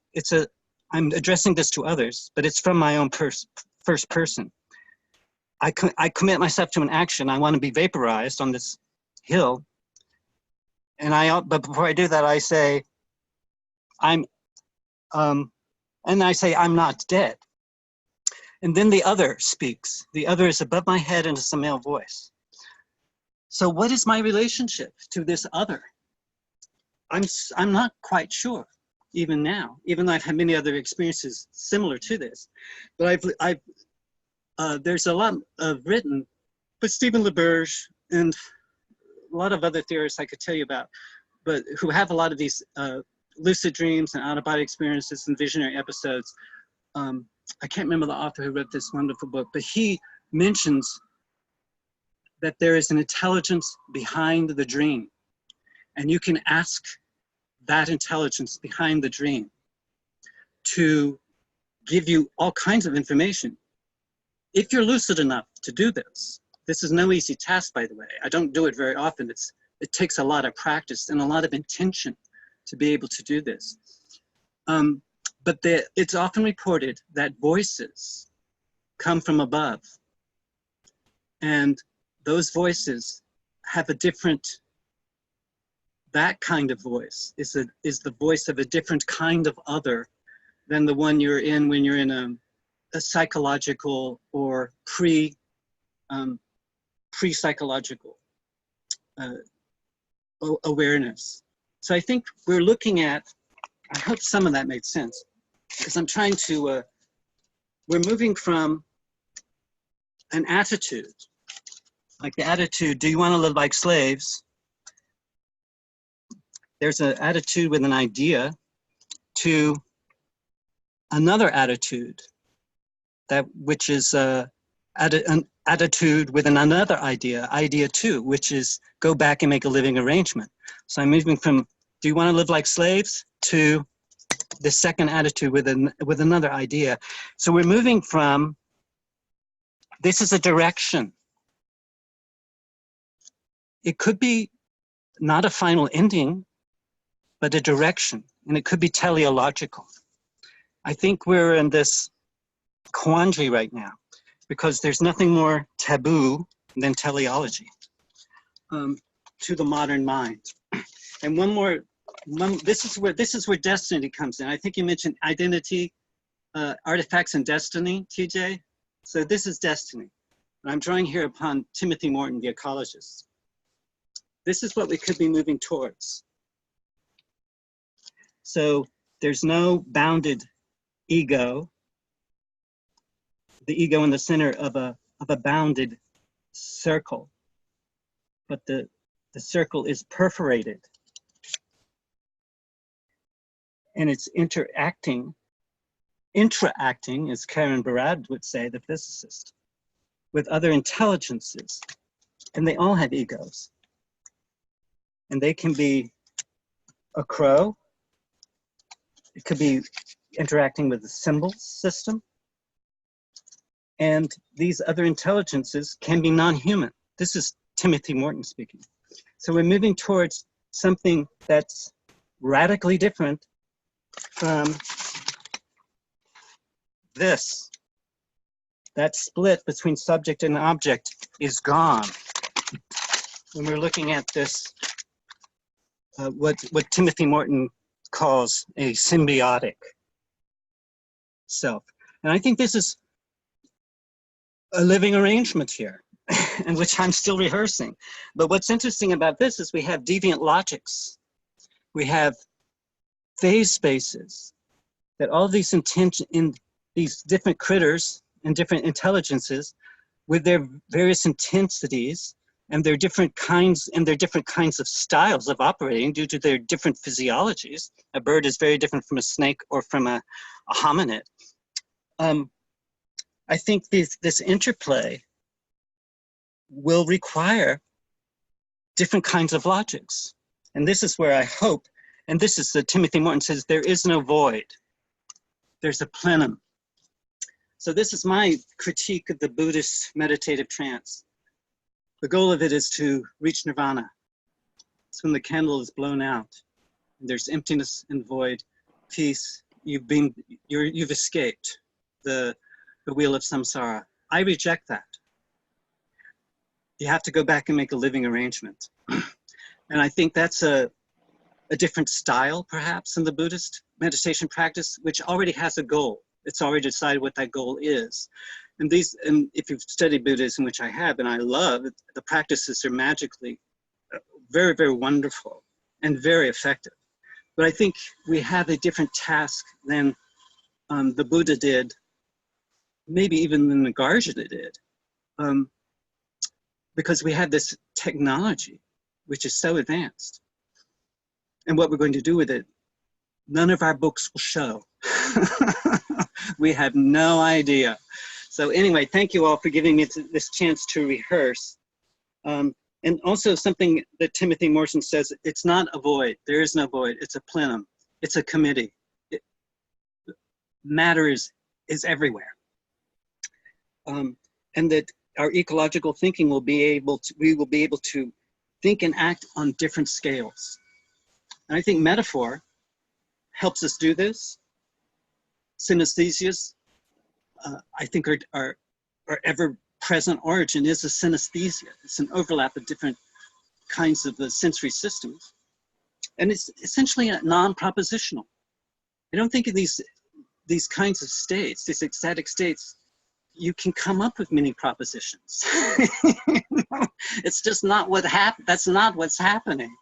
I'm addressing this to others, but it's from my own first person. I commit myself to an action. I want to be vaporized on this hill. But before I do that, I say, I'm not dead. And then the other speaks. The other is above my head and it's a male voice. So what is my relationship to this other? I'm not quite sure, even now, even though I've had many other experiences similar to this. But there's a lot written, but Stephen LaBerge and a lot of other theorists I could tell you about, but who have a lot of these lucid dreams and out-of-body experiences and visionary episodes. I can't remember the author who wrote this wonderful book, but he mentions that there is an intelligence behind the dream. And you can ask that intelligence behind the dream to give you all kinds of information. If you're lucid enough to do this, this is no easy task, by the way. I don't do it very often. It takes a lot of practice and a lot of intention to be able to do this. But it's often reported that voices come from above. And those voices have a different, that kind of voice is the voice of a different kind of other than the one you're in when you're in a psychological or pre-psychological awareness. So I think we're looking at, I hope some of that made sense, because I'm trying to, we're moving from an attitude, like the attitude, do you want to live like slaves? There's an attitude with an idea to another attitude, which is an attitude with another idea two, which is go back and make a living arrangement. So I'm moving from, do you want to live like slaves, to the second attitude with another idea. So we're moving from, this is a direction. It could be not a final ending, but a direction, and it could be teleological. I think we're in this quandary right now because there's nothing more taboo than teleology to the modern mind. And this is where destiny comes in. I think you mentioned identity, artifacts and destiny, TJ. So this is destiny. And I'm drawing here upon Timothy Morton, the ecologist. This is what we could be moving towards. So there's no bounded ego, the ego in the center of a bounded circle, but the circle is perforated. And it's interacting, as Karen Barad would say, the physicist, with other intelligences. And they all have egos. And they can be a crow. It could be interacting with the symbol system. And these other intelligences can be non-human. This is Timothy Morton speaking. So we're moving towards something that's radically different from this. That split between subject and object is gone. When we're looking at this, what Timothy Morton calls a symbiotic self. And I think this is a living arrangement here, and which I'm still rehearsing. But what's interesting about this is we have deviant logics. We have phase spaces that all these intention in these different critters and different intelligences with their various intensities and their different kinds of styles of operating due to their different physiologies. A bird is very different from a snake or from a hominid. I think this interplay will require different kinds of logics. And this is where I hope, and this is Timothy Morton says, there is no void. There's a plenum. So this is my critique of the Buddhist meditative trance. The goal of it is to reach nirvana. It's when the candle is blown out. And there's emptiness and void, peace. You've escaped the wheel of samsara. I reject that. You have to go back and make a living arrangement. And I think that's a different style, perhaps, in the Buddhist meditation practice, which already has a goal. It's already decided what that goal is. And if you've studied Buddhism, which I have, and I love, the practices are magically very, very wonderful and very effective. But I think we have a different task than the Buddha did, maybe even than Nagarjuna did, because we have this technology, which is so advanced. And what we're going to do with it, none of our books will show. We have no idea. So anyway, thank you all for giving me this chance to rehearse. And also something that Timothy Morton says, it's not a void. There is no void. It's a plenum. It's a committee. Matter is everywhere. And that our ecological thinking we will be able to think and act on different scales. And I think metaphor helps us do this. Synesthesias, I think our ever-present origin is a synesthesia. It's an overlap of different kinds of sensory systems. And it's essentially non-propositional. I don't think of these kinds of states, these ecstatic states, you can come up with many propositions. It's just not what happened. That's not what's happening.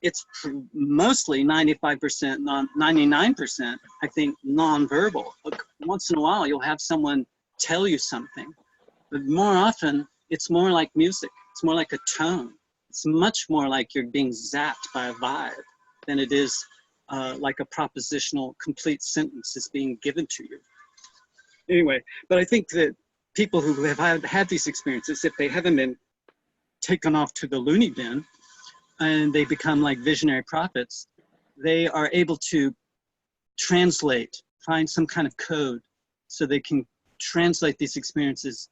It's mostly 95%, 99%, I think, non-verbal. Once in a while, you'll have someone tell you something, but more often, it's more like music. It's more like a tone. It's much more like you're being zapped by a vibe than it is like a propositional complete sentence is being given to you. Anyway, but I think that people who have had these experiences, if they haven't been taken off to the loony bin, and they become like visionary prophets, they are able to translate, find some kind of code so they can translate these experiences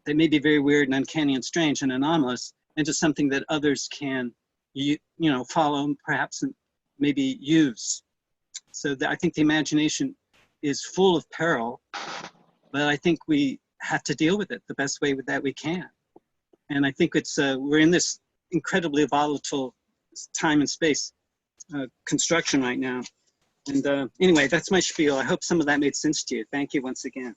that may be very weird and uncanny and strange and anomalous into something that others can, follow, perhaps, and maybe use. So I think the imagination is full of peril, but I think we have to deal with it the best way that we can. And I think we're in this incredibly volatile time and space construction right now. And anyway, that's my spiel. I hope some of that made sense to you. Thank you once again.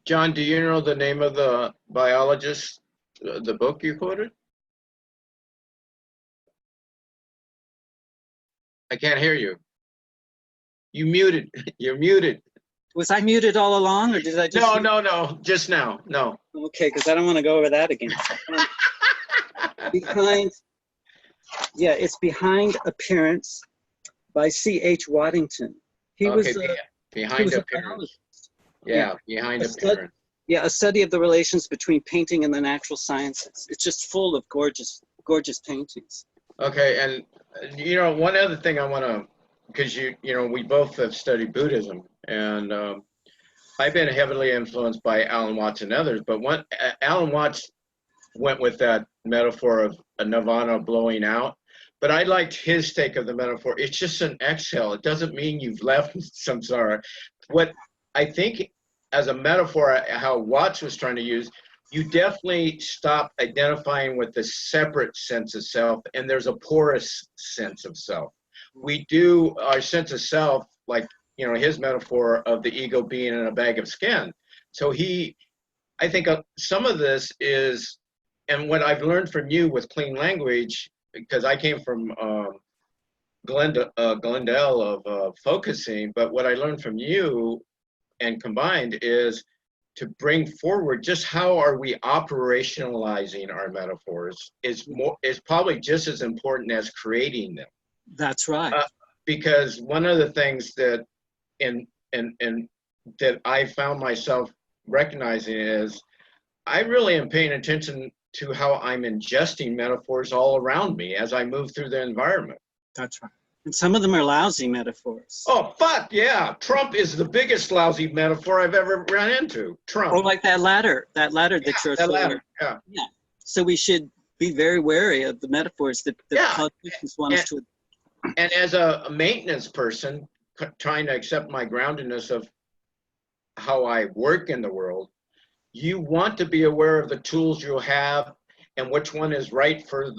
John, do you know the name of the biologist, the book you quoted? I can't hear you. You muted. You're muted. Was I muted all along, or did I just? No, just now. No. Okay, because I don't want to go over that again. It's Behind Appearance by C.H. Waddington. He was Behind Appearance. Behind Appearance. Yeah, a study of the relations between painting and the natural sciences. It's just full of gorgeous, gorgeous paintings. Okay, and one other thing I want to, because we both have studied Buddhism, and I've been heavily influenced by Alan Watts and others, but Alan Watts went with that metaphor of a nirvana blowing out. But I liked his take of the metaphor. It's just an exhale. It doesn't mean you've left samsara. What I think as a metaphor, how Watts was trying to use, you definitely stop identifying with the separate sense of self, and there's a porous sense of self. We do our sense of self, like, you know, his metaphor of the ego being in a bag of skin. So I think some of this is, and what I've learned from you with clean language, because I came from Glendale of focusing, but what I learned from you and combined is to bring forward just how are we operationalizing our metaphors is probably just as important as creating them. That's right. Because one of the things that that I found myself recognizing is I really am paying attention to how I'm ingesting metaphors all around me as I move through the environment. That's right. And some of them are lousy metaphors. Oh, fuck yeah. Trump is the biggest lousy metaphor I've ever run into. Trump. Or like that ladder that you're that ladder. Yeah. Yeah. So we should be very wary of the metaphors that politicians want us to. And as a maintenance person, trying to accept my groundedness of how I work in the world, you want to be aware of the tools you'll have and which one is right for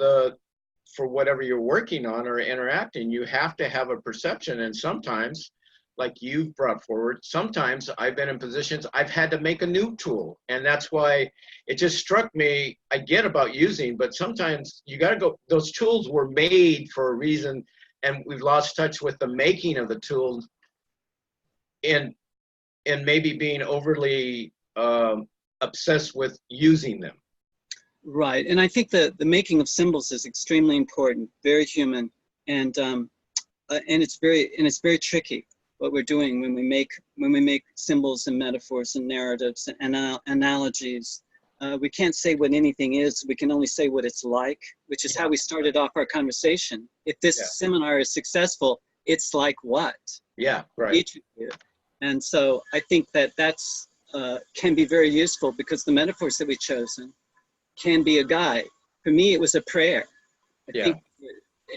whatever you're working on or interacting. You have to have a perception. And sometimes, like you've brought forward, sometimes I've been in positions I've had to make a new tool. And that's why it just struck me, I get about using, but sometimes you got to go, those tools were made for a reason, and we've lost touch with the making of the tools and maybe being overly obsessed with using them. Right, and I think the making of symbols is extremely important, very human, and it's very tricky what we're doing when we make symbols and metaphors and narratives and analogies. We can't say what anything is. We can only say what it's like, which is how we started off our conversation. If this seminar is successful, it's like what? Yeah, right. Each of you. And so I think that's can be very useful because the metaphors that we've chosen can be a guide. For me, it was a prayer. I think,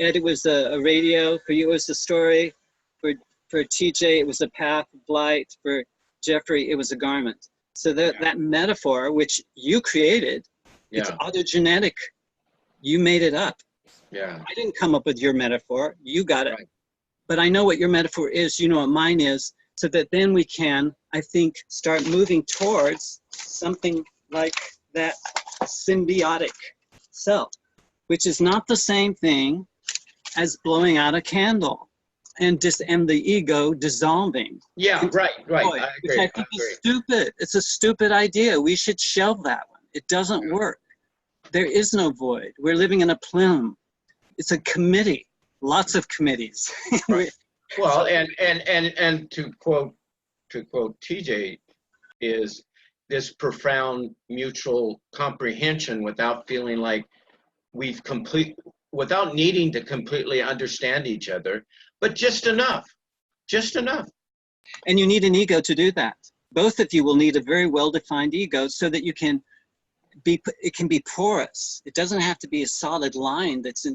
Ed, it was a radio. For you, it was a story. For TJ, it was a path of light. For Geoffrey, it was a garment. So that metaphor, which you created, it's autogenetic. You made it up. Yeah. I didn't come up with your metaphor. You got it. Right. But I know what your metaphor is. You know what mine is. So that then we can, I think, start moving towards something like that symbiotic self, which is not the same thing as blowing out a candle and the ego dissolving. Yeah, right. I agree. Which I think is stupid. It's a stupid idea. We should shelve that one. It doesn't work. There is no void. We're living in a plume. It's a committee. Lots of committees. Right. Well, and to quote TJ, is this profound mutual comprehension without feeling like without needing to completely understand each other, but just enough. And you need an ego to do that. Both of you will need a very well-defined ego so that it can be porous. It doesn't have to be a solid line that's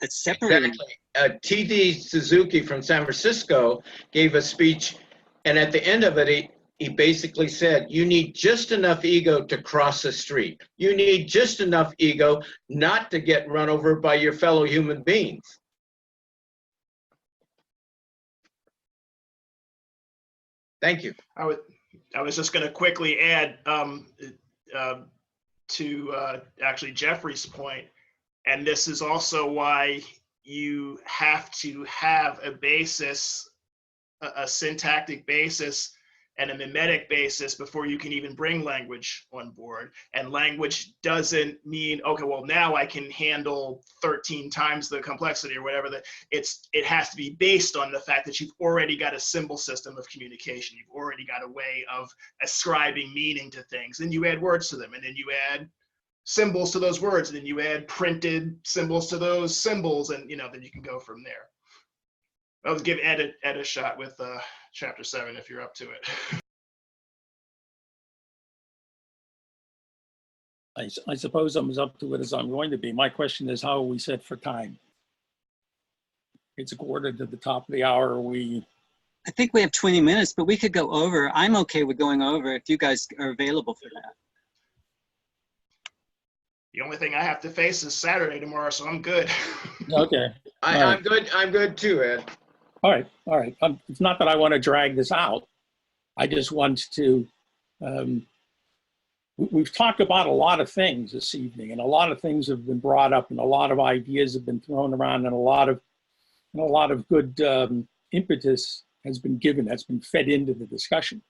separated. Exactly. T.D. Suzuki from San Francisco gave a speech, and at the end of it, he basically said, you need just enough ego to cross the street. You need just enough ego not to get run over by your fellow human beings. Thank you. I was just going to quickly add to actually Geoffrey's point, and this is also why you have to have a basis, a syntactic basis and a mimetic basis before you can even bring language on board. And language doesn't mean, okay, well, now I can handle 13 times the complexity or whatever. It has to be based on the fact that you've already got a symbol system of communication. You've already got a way of ascribing meaning to things. And you add words to them, and then you add symbols to those words, and then you add printed symbols to those symbols, and then you can go from there. I'll give Ed a shot with chapter 7 if you're up to it. I suppose I'm as up to it as I'm going to be. My question is, how are we set for time? It's a quarter to the top of the hour. I think we have 20 minutes, but we could go over. I'm okay with going over if you guys are available for that. The only thing I have to face is Saturday tomorrow, so I'm good. Okay. I'm good. I'm good too, Ed. All right. All right. It's not that I want to drag this out. I just want to, we've talked about a lot of things this evening, and a lot of things have been brought up, and a lot of ideas have been thrown around, and a lot of good impetus has been given, has been fed into the discussion.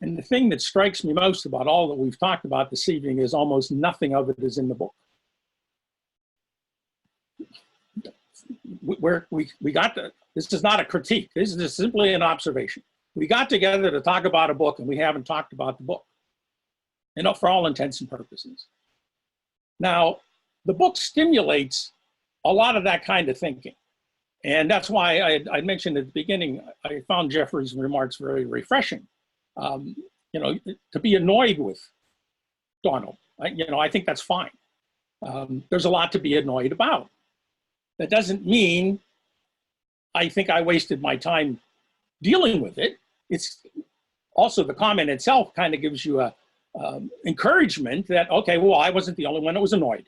And the thing that strikes me most about all that we've talked about this evening is almost nothing of it is in the book. We got to, this is not a critique. This is simply an observation. We got together to talk about a book, and we haven't talked about the book, you know, for all intents and purposes. Now, the book stimulates a lot of that kind of thinking. And that's why I mentioned at the beginning, I found Geoffrey's remarks very refreshing. You know, to be annoyed with Donald, I think that's fine. There's a lot to be annoyed about. That doesn't mean I think I wasted my time dealing with it. It's also, the comment itself kind of gives you a encouragement that, okay, well, I wasn't the only one that was annoyed.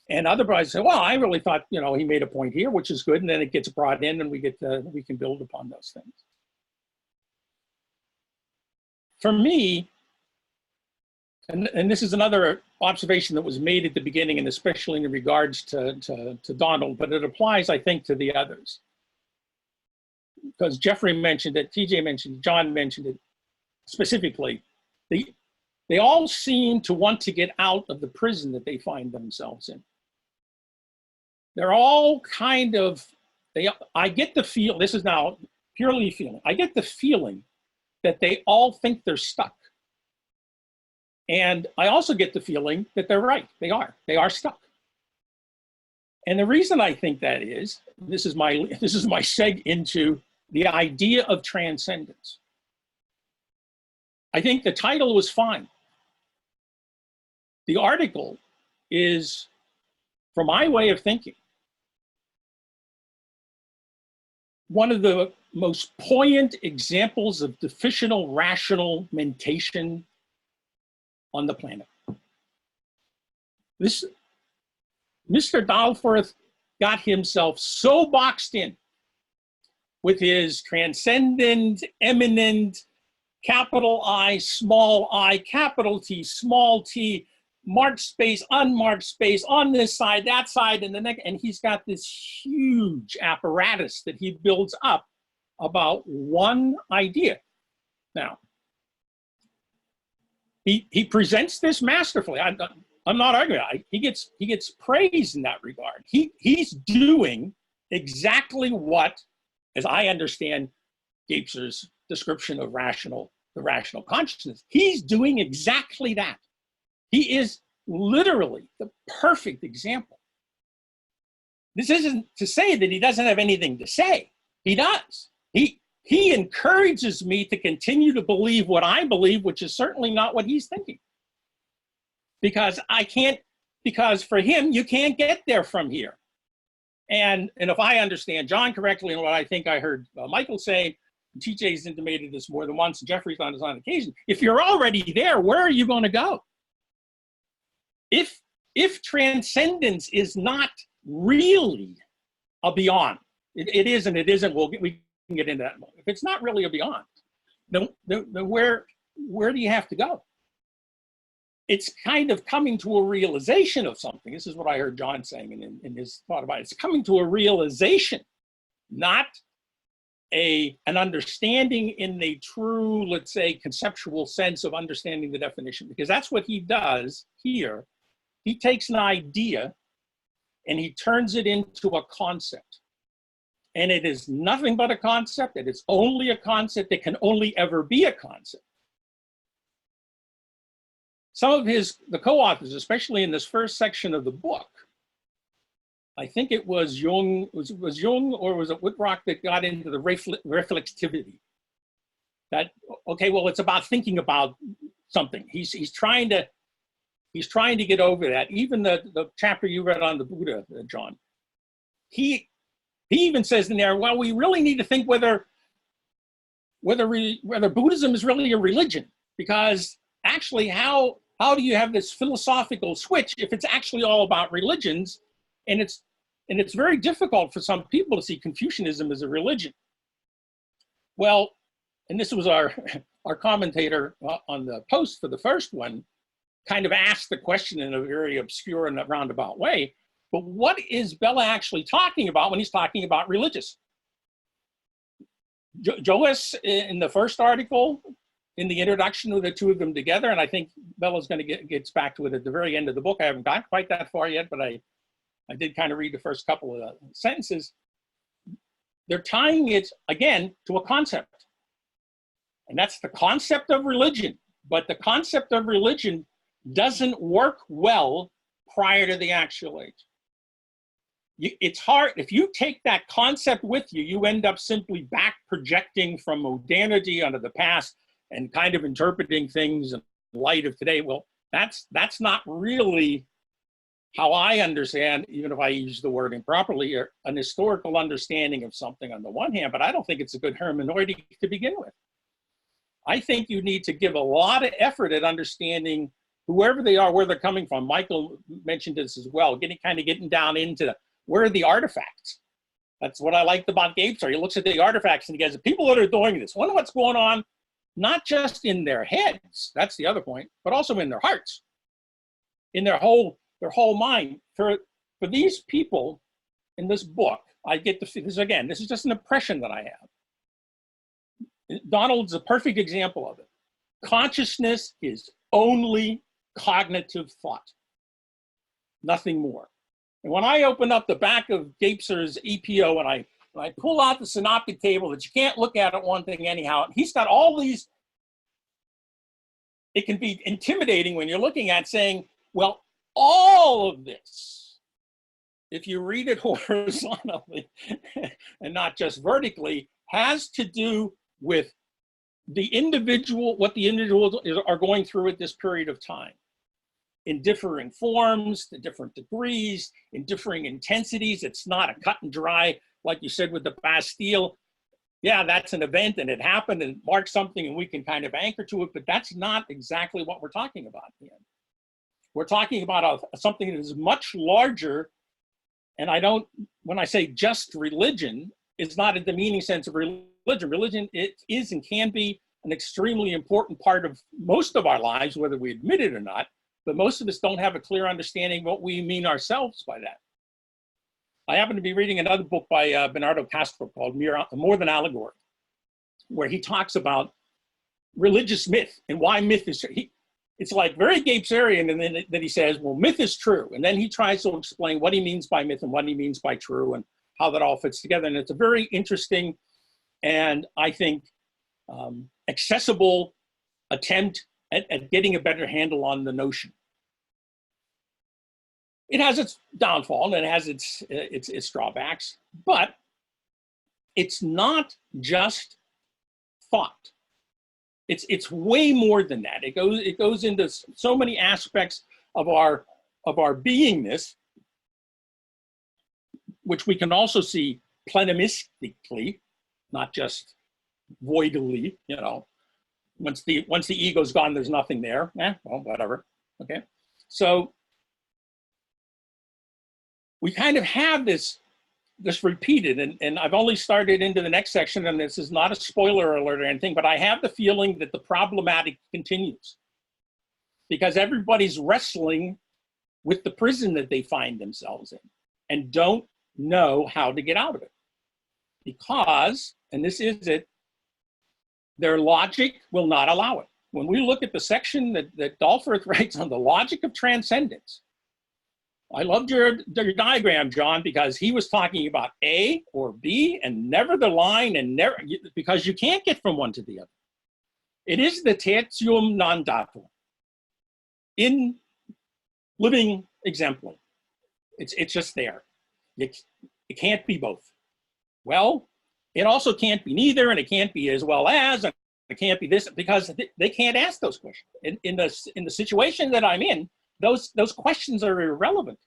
And otherwise say, well, I really thought, you know, he made a point here, which is good. And then it gets brought in, and we can build upon those things. For me, and this is another observation that was made at the beginning, and especially in regards to Donald, but it applies, I think, to the others. Because Geoffrey mentioned it, TJ mentioned it, John mentioned it specifically. They all seem to want to get out of the prison that they find themselves in. They're all kind of, I get the feel, this is now purely feeling, I get the feeling that they all think they're stuck. And I also get the feeling that they're right, they are stuck. And the reason I think that is, this is my seg into the idea of transcendence. I think the title was fine. The article is, from my way of thinking, one of the most poignant examples of deficiental rational mentation on the planet. Mr. Dalforth got himself so boxed in with his transcendent, eminent, capital I, capital T, small t, marked space, unmarked space, on this side, that side, and the next, and he's got this huge apparatus that he builds up about one idea. Now, he presents this masterfully. I'm not arguing. He gets praise in that regard. He's doing exactly what, as I understand Gapser's description of the rational consciousness, he's doing exactly that. He is literally the perfect example. This isn't to say that he doesn't have anything to say. He does. He encourages me to continue to believe what I believe, which is certainly not what he's thinking. Because for him, you can't get there from here. And if I understand John correctly, and what I think I heard Michael say, TJ's intimated this more than once, and Geoffrey's on this on occasion, if you're already there, where are you going to go? If transcendence is not really a beyond, it is and it isn't, we can get into that in a moment. If it's not really a beyond, then where do you have to go? It's kind of coming to a realization of something. This is what I heard John saying in his thought about it. It's coming to a realization, not an understanding in the true, let's say, conceptual sense of understanding the definition, because that's what he does here. He takes an idea and he turns it into a concept. And it is nothing but a concept. It is only a concept. It can only ever be a concept. Some of the co-authors, especially in this first section of the book, I think it was Jung, was Jung or was it Whitrock that got into the reflexivity? That, okay, well, it's about thinking about something. He's trying to He's trying to get over that. Even the chapter you read on the Buddha, John, he even says in there, well, we really need to think whether Buddhism is really a religion, because actually how do you have this philosophical switch if it's actually all about religions? And it's very difficult for some people to see Confucianism as a religion. Well, and this was our commentator on the post for the first one, kind of asked the question in a very obscure and roundabout way, but what is Bella actually talking about when he's talking about religious? Joas, in the first article, in the introduction of the two of them together, and I think Bella's going to get back to it at the very end of the book. I haven't gotten quite that far yet, but I did kind of read the first couple of sentences. They're tying it, again, to a concept. And that's the concept of religion. But the concept of religion doesn't work well prior to the Axial Age. It's hard, if you take that concept with you, you end up simply back projecting from modernity onto the past and kind of interpreting things in light of today. Well, that's not really how I understand, even if I use the word improperly, an historical understanding of something on the one hand, but I don't think it's a good hermeneutic to begin with. I think you need to give a lot of effort at understanding whoever they are, where they're coming from. Michael mentioned this as well, getting down into where are the artifacts. That's what I liked about Gabe's. He looks at the artifacts and he goes, the people that are doing this, wonder what's going on, not just in their heads, that's the other point, but also in their hearts, in their whole mind. For these people in this book, I get the, this is just an impression that I have. Donald's a perfect example of it. Consciousness is only cognitive thought, nothing more. And when I open up the back of Gapeser's EPO and I pull out the synoptic table that you can't look at one thing anyhow, he's got all these, it can be intimidating when you're looking at saying, well, all of this, if you read it horizontally and not just vertically, has to do with the individual, what the individuals are going through at this period of time, in differing forms, to different degrees, in differing intensities. It's not a cut and dry, like you said with the Bastille. Yeah, that's an event and it happened and it marks something and we can kind of anchor to it, but that's not exactly what we're talking about here. We're talking about something that is much larger. And when I say just religion, it's not in the meaning sense of religion. Religion, it is and can be an extremely important part of most of our lives, whether we admit it or not, but most of us don't have a clear understanding what we mean ourselves by that. I happen to be reading another book by Bernardo Castro called More Than Allegory, where he talks about religious myth and why myth is, it's like very Gapesarian, and then he says, well, myth is true. And then he tries to explain what he means by myth and what he means by true and how that all fits together. And it's a very interesting and I think accessible attempt at getting a better handle on the notion. It has its downfall and it has its drawbacks, but it's not just thought. It's way more than that. It goes into so many aspects of our beingness, which we can also see plenimistically, not just voidily. You know, once the ego's gone, there's nothing there. Well, whatever. Okay, so we kind of have this repeated, and I've only started into the next section, and this is not a spoiler alert or anything, but I have the feeling that the problematic continues because everybody's wrestling with the prison that they find themselves in and don't know how to get out of it. Because, and this is it, their logic will not allow it. When we look at the section that Dolforth writes on the logic of transcendence, I loved your diagram, John, because he was talking about A or B and never the line and never, because you can't get from one to the other. It is the tertium non datur in living exemplum. It's just there. It can't be both. Well, it also can't be neither, and it can't be as well as, and it can't be this, because they can't ask those questions. In the situation that I'm in, those questions are irrelevant.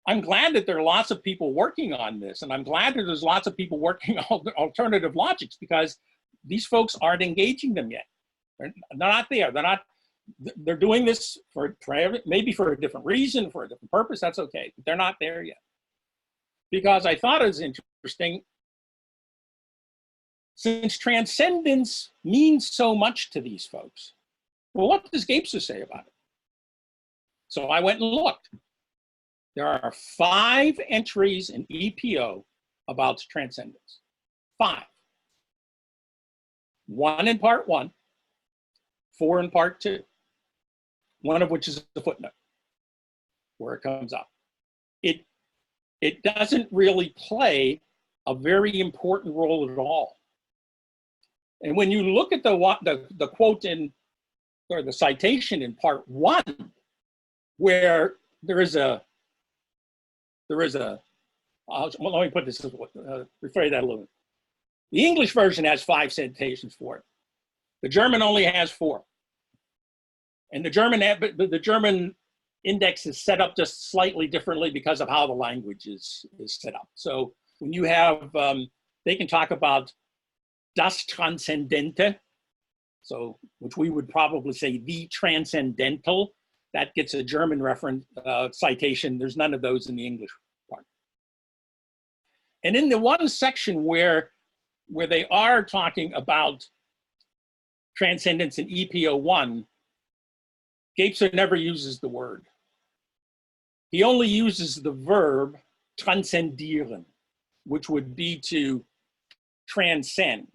I'm glad that there are lots of people working on this, and I'm glad that there's lots of people working on alternative logics, because these folks aren't engaging them yet. They're not there. They're doing this for maybe for a different reason, for a different purpose. That's okay. But they're not there yet. Because I thought it was interesting, since transcendence means so much to these folks, well, what does Gebser say about it? So I went and looked. There are 5 entries in EPO about transcendence. 5. 1 in part 1, 4 in part 2, one of which is the footnote where it comes up. It doesn't really play a very important role at all. And when you look at the quote in, or the citation in part 1, where there is a, let me put this, rephrase that a little bit. The English version has 5 citations for it. The German only has 4. And the German index is set up just slightly differently because of how the language is set up. So when you have, they can talk about das Transzendente, so which we would probably say the transcendental. That gets a German reference citation. There's none of those in the English part. And in the one section where they are talking about transcendence in EPO 1, Gebser never uses the word. He only uses the verb transcendieren, which would be to transcend.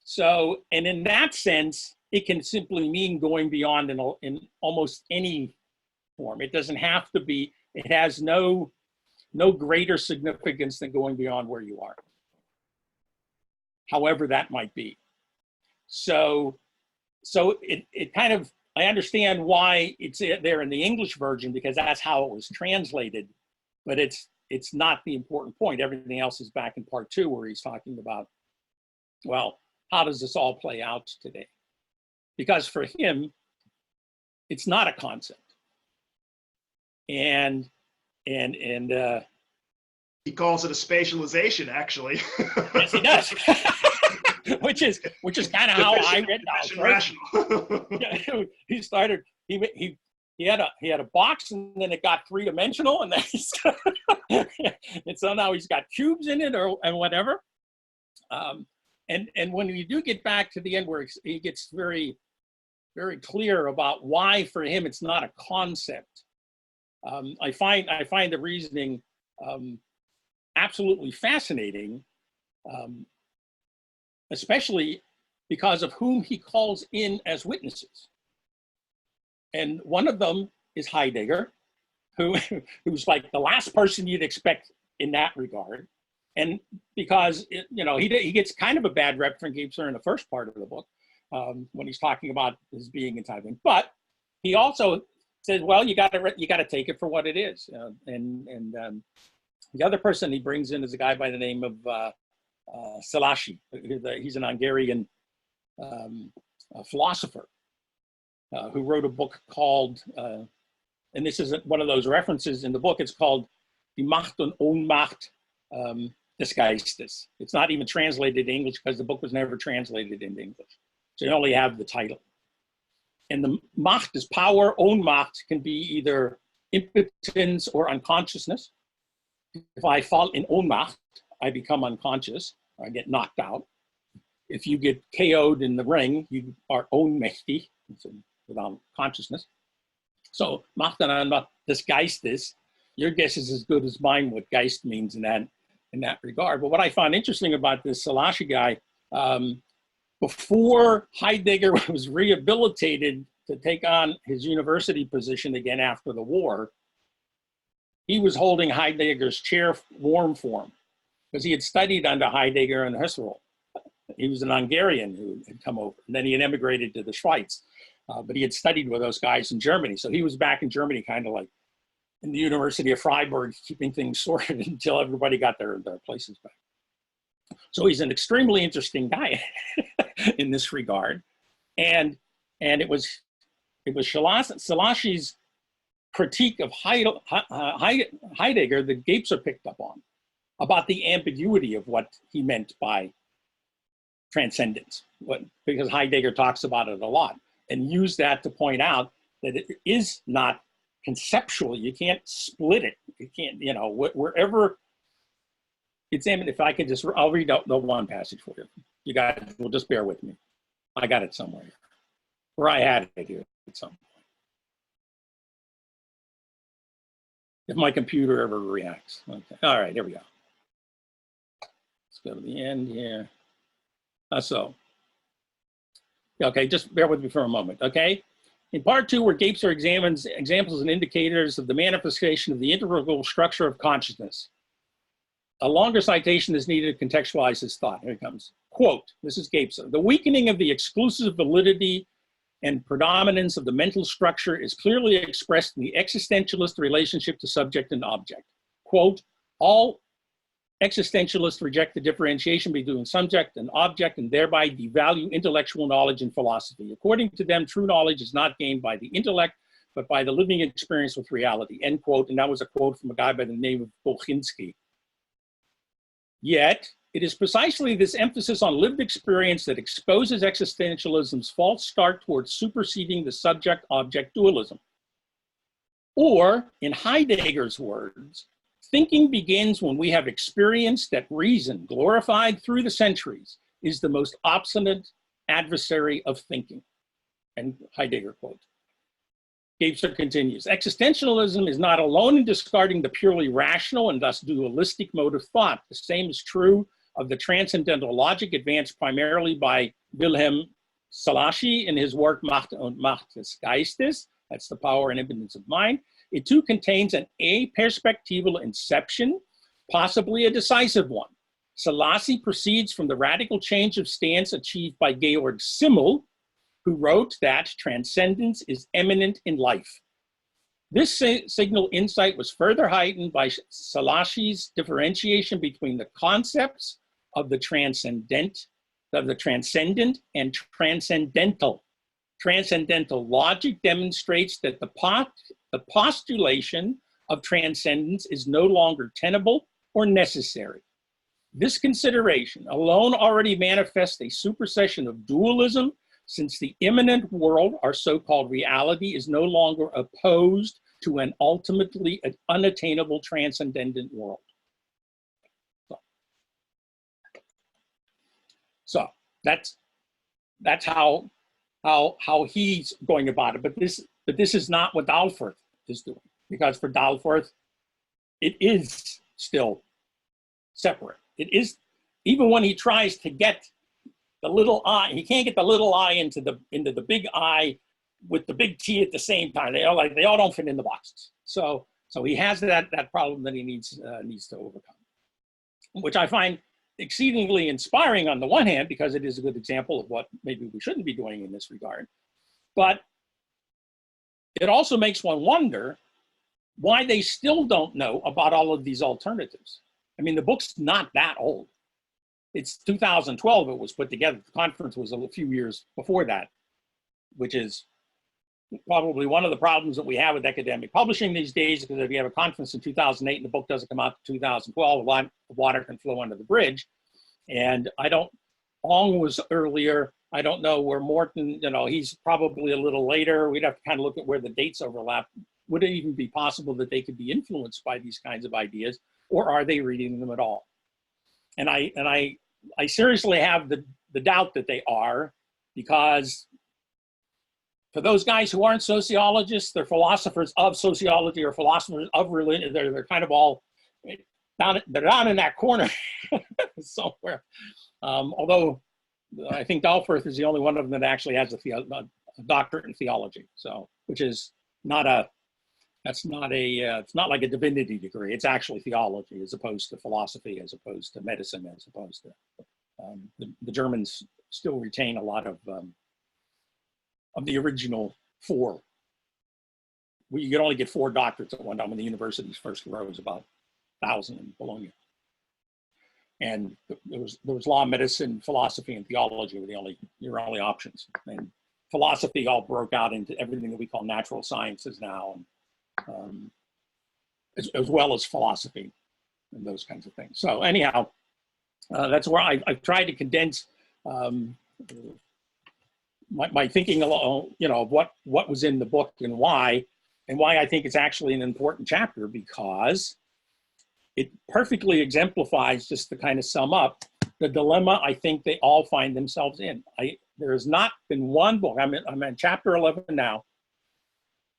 So, and in that sense, it can simply mean going beyond in almost any form. It doesn't have to be, it has no greater significance than going beyond where you are, however that might be. So it kind of, I understand why it's there in the English version, because that's how it was translated, but it's not the important point. Everything else is back in part 2 where he's talking about, well, how does this all play out today? Because for him, it's not a concept. And he calls it a spatialization, actually. Yes, he does. which is kind of how I read that. He started. He had a box, and then it got 3-dimensional, and then and so now he's got cubes in it, and whatever. And when you do get back to the end where he gets very, very clear about why for him it's not a concept, I find the reasoning absolutely fascinating, especially because of whom he calls in as witnesses. And one of them is Heidegger, who's like the last person you'd expect in that regard. And because he gets kind of a bad rep from Gebser in the first part of the book when he's talking about his being in Taiwan. But he also says, well, you got to take it for what it is. The other person he brings in is a guy by the name of Szilási. He's an Hungarian philosopher who wrote a book called, and this is one of those references in the book, it's called Die Macht und Ohnmacht des Geistes. It's not even translated in English because the book was never translated into English. So you only have the title. And the Macht is power. Ohnmacht can be either impotence or unconsciousness. If I fall in Ohnmacht, I become unconscious. I get knocked out. If you get KO'd in the ring, you are ohnmächtig, without consciousness. So Macht und Ohnmacht des Geistes. Your guess is as good as mine what Geist means in that regard. But what I found interesting about this Szilási guy, before Heidegger was rehabilitated to take on his university position again after the war, he was holding Heidegger's chair warm for him because he had studied under Heidegger and Husserl. He was an Hungarian who had come over, and then he had emigrated to the Schweiz, but he had studied with those guys in Germany. So he was back in Germany, kind of like in the University of Freiburg, keeping things sorted until everybody got their places back. So he's an extremely interesting guy in this regard. And it was Szilási's critique of Heidegger that Gebser picked up on, about the ambiguity of what he meant by transcendence, because Heidegger talks about it a lot, and used that to point out that it is not conceptual. You can't split it. You can't, you know, wherever it's, if I could just, I'll read out the one passage for you. You guys will just bear with me. I got it somewhere, or I had it here at some point. If my computer ever reacts. Okay. All right, here we go. Let's go to the end here. Okay, just bear with me for a moment, okay? In part 2, where Gebser examines examples and indicators of the manifestation of the integral structure of consciousness, a longer citation is needed to contextualize his thought. Here it comes. Quote, this is Gebser: "The weakening of the exclusive validity and predominance of the mental structure is clearly expressed in the existentialist relationship to subject and object. Quote, all existentialists reject the differentiation between subject and object and thereby devalue intellectual knowledge and philosophy. According to them, true knowledge is not gained by the intellect, but by the living experience with reality," end quote. And that was a quote from a guy by the name of Contingency. Yet, it is precisely this emphasis on lived experience that exposes existentialism's false start towards superseding the subject-object dualism. Or, in Heidegger's words, thinking begins when we have experienced that reason, glorified through the centuries, is the most obstinate adversary of thinking. And Heidegger quote. Gebser continues, "Existentialism is not alone in discarding the purely rational and thus dualistic mode of thought. The same is true of the transcendental logic advanced primarily by Wilhelm Solaci in his work Macht und Macht des Geistes, that's the power and impotence of mind. It too contains an a-perspectival inception, possibly a decisive one. Solaci proceeds from the radical change of stance achieved by Georg Simmel, who wrote that transcendence is immanent in life. This signal insight was further heightened by Solaci's differentiation between the concepts of the transcendent and transcendental. Transcendental logic demonstrates that the postulation of transcendence is no longer tenable or necessary. This consideration alone already manifests a supersession of dualism, since the immanent world, our so-called reality, is no longer opposed to an ultimately unattainable transcendent world." So that's how he's going about it. But this is not what Dalforth is doing, because for Dalforth, it is still separate. It is, even when he tries to get the little I, he can't get the little I into the big I with the big T at the same time. They all don't fit in the boxes. So he has that problem that he needs to overcome, which I find exceedingly inspiring on the one hand, because it is a good example of what maybe we shouldn't be doing in this regard. But it also makes one wonder why they still don't know about all of these alternatives. I mean, the book's not that old. It's 2012 it was put together. The conference was a few years before that, which is probably one of the problems that we have with academic publishing these days, because if you have a conference in 2008 and the book doesn't come out in 2012, a lot of water can flow under the bridge. And Ong was earlier. I don't know where Morton, he's probably a little later. We'd have to kind of look at where the dates overlap. Would it even be possible that they could be influenced by these kinds of ideas, or are they reading them at all? And I seriously have the doubt that they are, because for those guys who aren't sociologists, they're philosophers of sociology or philosophers of religion. They're kind of all they're down in that corner somewhere. Although I think Dalforth is the only one of them that actually has a doctorate in theology. So, which is it's not like a divinity degree. It's actually theology, as opposed to philosophy, as opposed to medicine, as opposed to the Germans still retain a lot of the original four. You could only get 4 doctorates at one time when the universities first rose, about 1,000 in Bologna. And there was law, medicine, philosophy, and theology were your only options. And philosophy all broke out into everything that we call natural sciences now, and as well as philosophy and those kinds of things. So anyhow, that's where I've tried to condense my thinking, of what was in the book and why I think it's actually an important chapter, because it perfectly exemplifies, just to kind of sum up, the dilemma I think they all find themselves in. There has not been one book, I'm in chapter 11 now,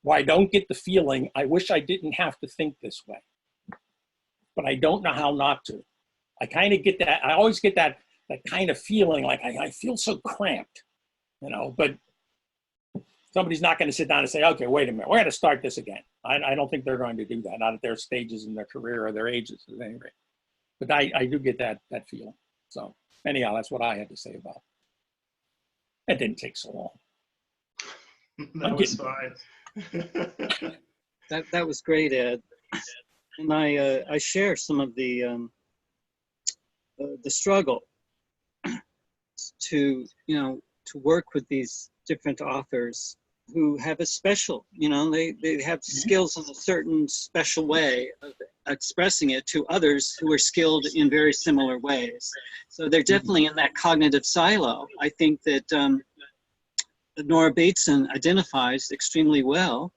where I don't get the feeling, I wish I didn't have to think this way, but I don't know how not to. I kind of get that, I always get that kind of feeling, like I feel so cramped, but somebody's not going to sit down and say, okay, wait a minute, we're going to start this again. I don't think they're going to do that, not at their stages in their career or their ages at any rate. But I do get that feeling. So anyhow, that's what I had to say about it. It didn't take so long. That was fine. That was great, Ed. And I share some of the struggle to work with these different authors who have a special, they have skills in a certain special way of expressing it to others who are skilled in very similar ways. So they're definitely in that cognitive silo. I think that Nora Bateson identifies extremely well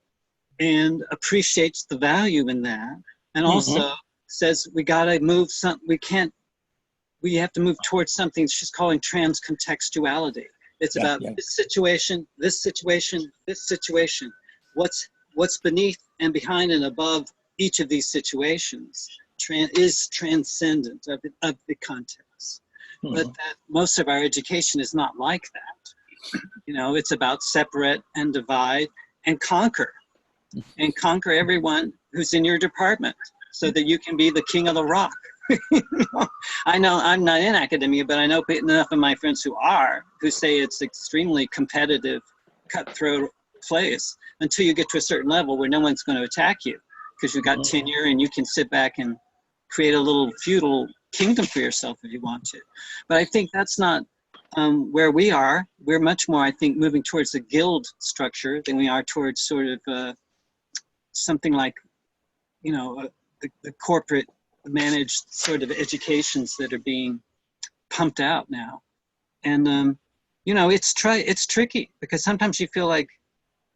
and appreciates the value in that, and also says we gotta move we have to move towards something she's calling transcontextuality. It's about this situation, this situation, this situation. What's beneath and behind and above each of these situations is transcendent of the context. But that most of our education is not like that. It's about separate and divide and conquer everyone who's in your department so that you can be the king of the rock. I know I'm not in academia, but I know enough of my friends who say it's extremely competitive, cutthroat place until you get to a certain level where no one's going to attack you because you've got tenure and you can sit back and create a little feudal kingdom for yourself if you want to. But I think that's not where we are. We're much more, I think, moving towards a guild structure than we are towards sort of something like, the corporate managed sort of educations that are being pumped out now. And, it's tricky because sometimes you feel like,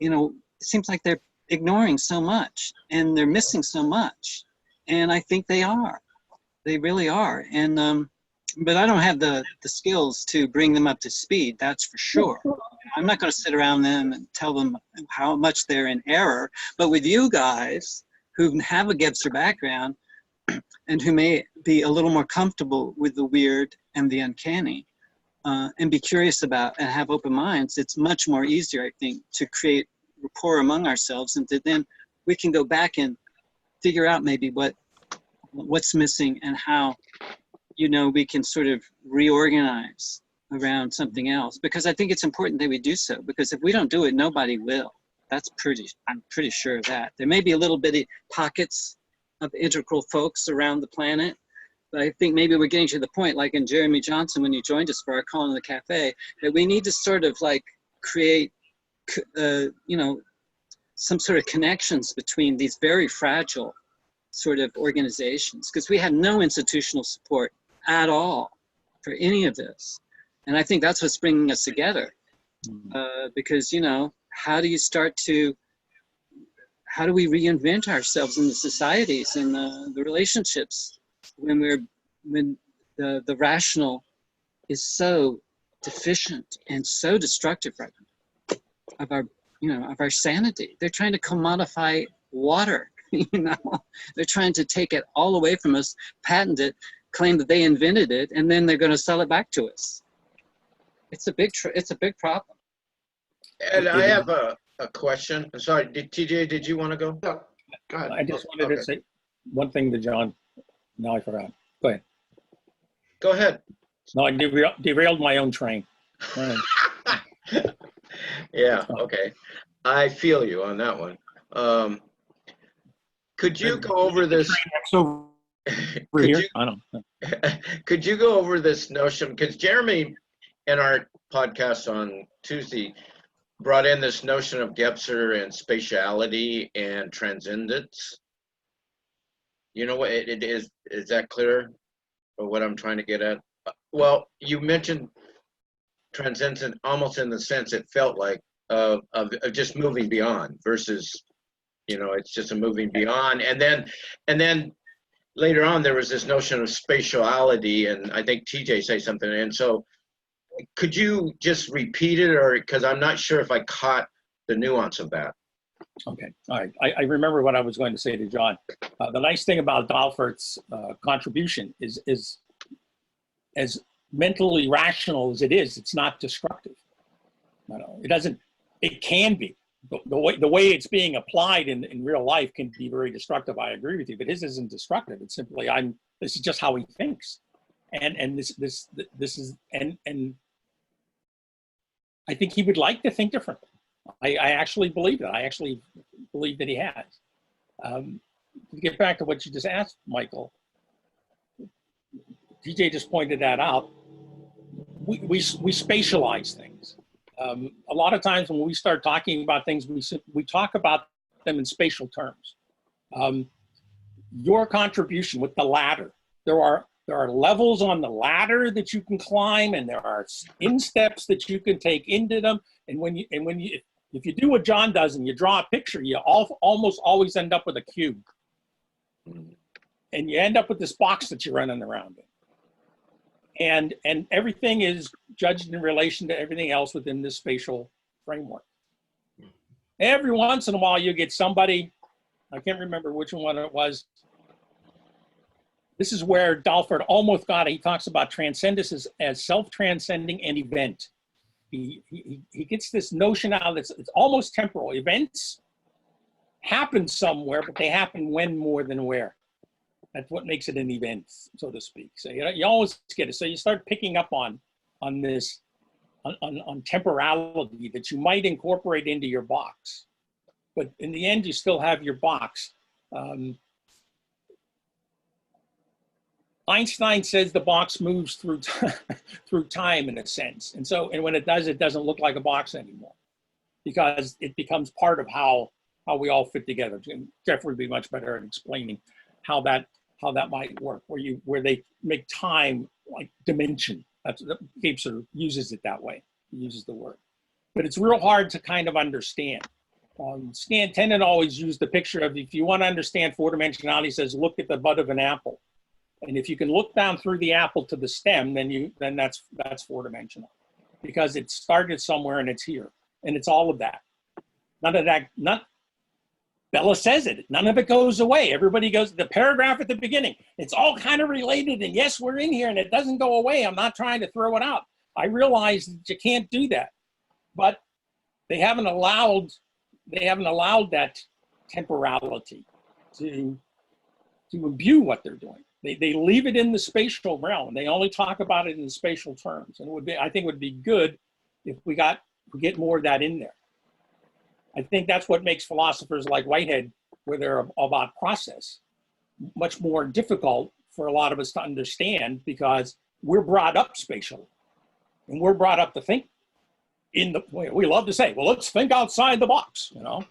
it seems like they're ignoring so much and they're missing so much. And I think they are. They really are. And, but I don't have the skills to bring them up to speed, that's for sure. I'm not going to sit around them and tell them how much they're in error. But with you guys who have a Gebser background and who may be a little more comfortable with the weird and the uncanny and be curious about and have open minds, it's much more easier, I think, to create rapport among ourselves, and then we can go back and figure out maybe what's missing and how we can sort of reorganize around something else, because I think it's important that we do so, because if we don't do it, nobody will. I'm pretty sure of that. There may be a little bitty pockets of integral folks around the planet, but I think maybe we're getting to the point, like in Jeremy Johnson, when you joined us for our call in the cafe, that we need to sort of like create, some sort of connections between these very fragile sort of organizations, because we have no institutional support at all for any of this. And I think that's what's bringing us together. Because, how do we reinvent ourselves in the societies and the relationships when the rational is so deficient and so destructive right now of our sanity? They're trying to commodify water. They're trying to take it all away from us, patent it, claim that they invented it, and then they're going to sell it back to us. It's a big problem. And I have a question. I'm sorry, TJ, did you want to go? No, go ahead. I just wanted to say one thing to John. Now I forgot. Go ahead. Go ahead. No, I derailed my own train. Right. Yeah, okay. I feel you on that one. Could you go over this? Over here? I don't know. Could you go over this notion? Because Jeremy, in our podcast on Tuesday, brought in this notion of Gebser and spatiality and transcendence. You know what it is? Is that clear? Or what I'm trying to get at? Well, you mentioned transcendent almost in the sense it felt like of just moving beyond versus, you know, it's just a moving beyond. And then later on there was this notion of spatiality, and I think TJ said something. And so could you just repeat it, or because I'm not sure if I caught the nuance of that. Okay, all right. I remember what I was going to say to John. The nice thing about Dalfort's contribution is as mentally rational as it is, it's not destructive. You know, it doesn't. It can be. The way it's being applied in real life can be very destructive. I agree with you, but his isn't destructive. It's simply this is just how he thinks, and this is and I think he would like to think differently. I actually believe that. I actually believe that he has. To get back to what you just asked, Michael, DJ just pointed that out. We spatialize things. A lot of times when we start talking about things, we talk about them in spatial terms. Your contribution with the ladder, there are levels on the ladder that you can climb, and there are insteps that you can take into them. And if you do what John does and you draw a picture, you almost always end up with a cube, and you end up with this box that you're running around in. And everything is judged in relation to everything else within this spatial framework. Every once in a while, you get somebody, I can't remember which one it was. This is where Dalford almost got it. He talks about transcendence as self-transcending an event. He gets this notion out that it's almost temporal. Events happen somewhere, but they happen when more than where. That's what makes it an event, so to speak. So you always get it. So you start picking up on this, on temporality that you might incorporate into your box. But in the end, you still have your box. Einstein says the box moves through through time in a sense. And when it does, it doesn't look like a box anymore because it becomes part of how we all fit together. Geoffrey would be much better at explaining how that might work, where they make time like dimension. Gebser uses it that way. He uses the word. But it's real hard to kind of understand. Stan Tenen always used the picture of, if you want to understand four dimensionality, he says, look at the bud of an apple. And if you can look down through the apple to the stem, then that's four-dimensional, because it started somewhere and it's here, and it's all of that. None of that. Bella says it. None of it goes away. Everybody goes. The paragraph at the beginning. It's all kind of related, and yes, we're in here, and it doesn't go away. I'm not trying to throw it out. I realize that you can't do that, but they haven't allowed that temporality to imbue what they're doing. They leave it in the spatial realm. They only talk about it in the spatial terms. And I think it would be good if we get more of that in there. I think that's what makes philosophers like Whitehead, where they're about process, much more difficult for a lot of us to understand, because we're brought up spatially, and we're brought up to think in the way we love to say, well, let's think outside the box, you know.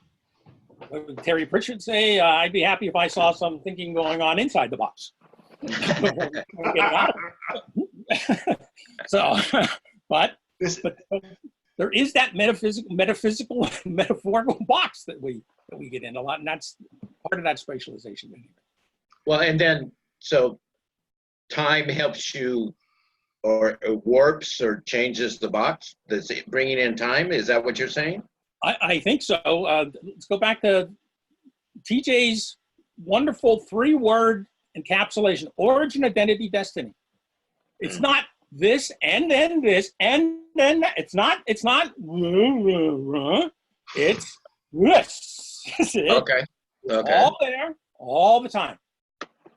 What would Terry Pritchard say? I'd be happy if I saw some thinking going on inside the box. So, but there is that metaphysical, metaphorical box that we get in a lot, and that's part of that spatialization. Well, and then so time helps you, or warps or changes the box. That's bringing in time. Is that what you're saying? I think so. Let's go back to TJ's wonderful 3-word encapsulation: origin, identity, destiny. It's not this and then this and then that. It's not it's this. Okay. It's all there all the time.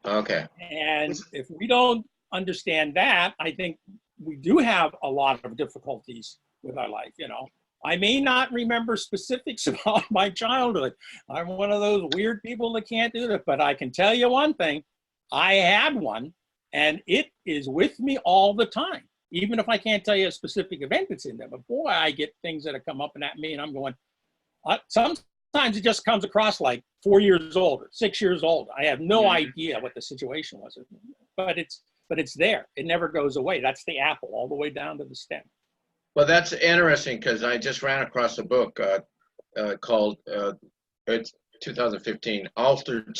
Okay. And if we don't understand that, I think we do have a lot of difficulties with our life. You know, I may not remember specifics about my childhood. I'm one of those weird people that can't do that, but I can tell you one thing. I had one, and it is with me all the time. even if I can't tell you a specific event that's in there. But boy, I get things that have come up and at me, and I'm going, sometimes it just comes across like 4 years old or 6 years old. I have no idea what the situation was, but it's there. It never goes away. That's the apple all the way down to the stem. Well, that's interesting because I just ran across a book called it's 2015 Altered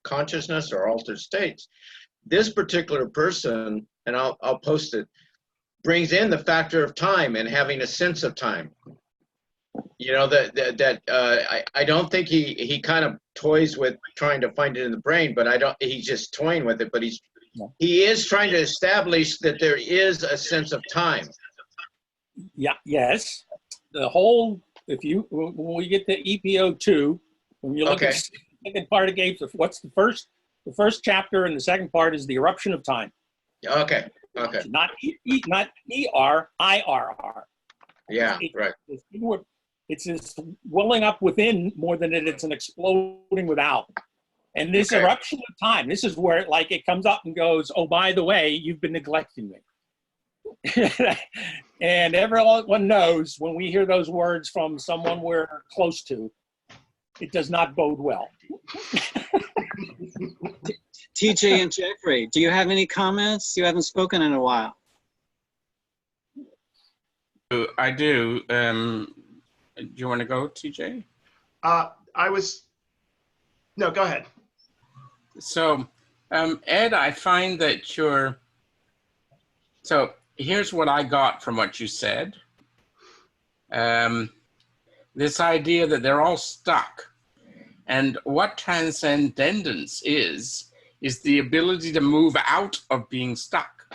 Consciousness or Altered States. This particular person, and I'll post it, brings in the factor of time and having a sense of time. You know, I don't think he kind of toys with trying to find it in the brain, but he's just toying with it, but he is trying to establish that there is a sense of time. Yeah, yes. The whole, when we get to EPO2, when you look at the second part of Gates, what's the first chapter and the second part is the eruption of time. Okay. Not ER, IRR. Yeah, right. It's this welling up within more than it's an exploding without. And this eruption of time, this is where it comes up and goes, oh, by the way, you've been neglecting me. And everyone knows when we hear those words from someone we're close to, it does not bode well. TJ and Geoffrey, do you have any comments? You haven't spoken in a while. I do. Do you want to go, TJ? No, go ahead. So, Ed, I find that so here's what I got from what you said. This idea that they're all stuck. And what transcendence is the ability to move out of being stuck.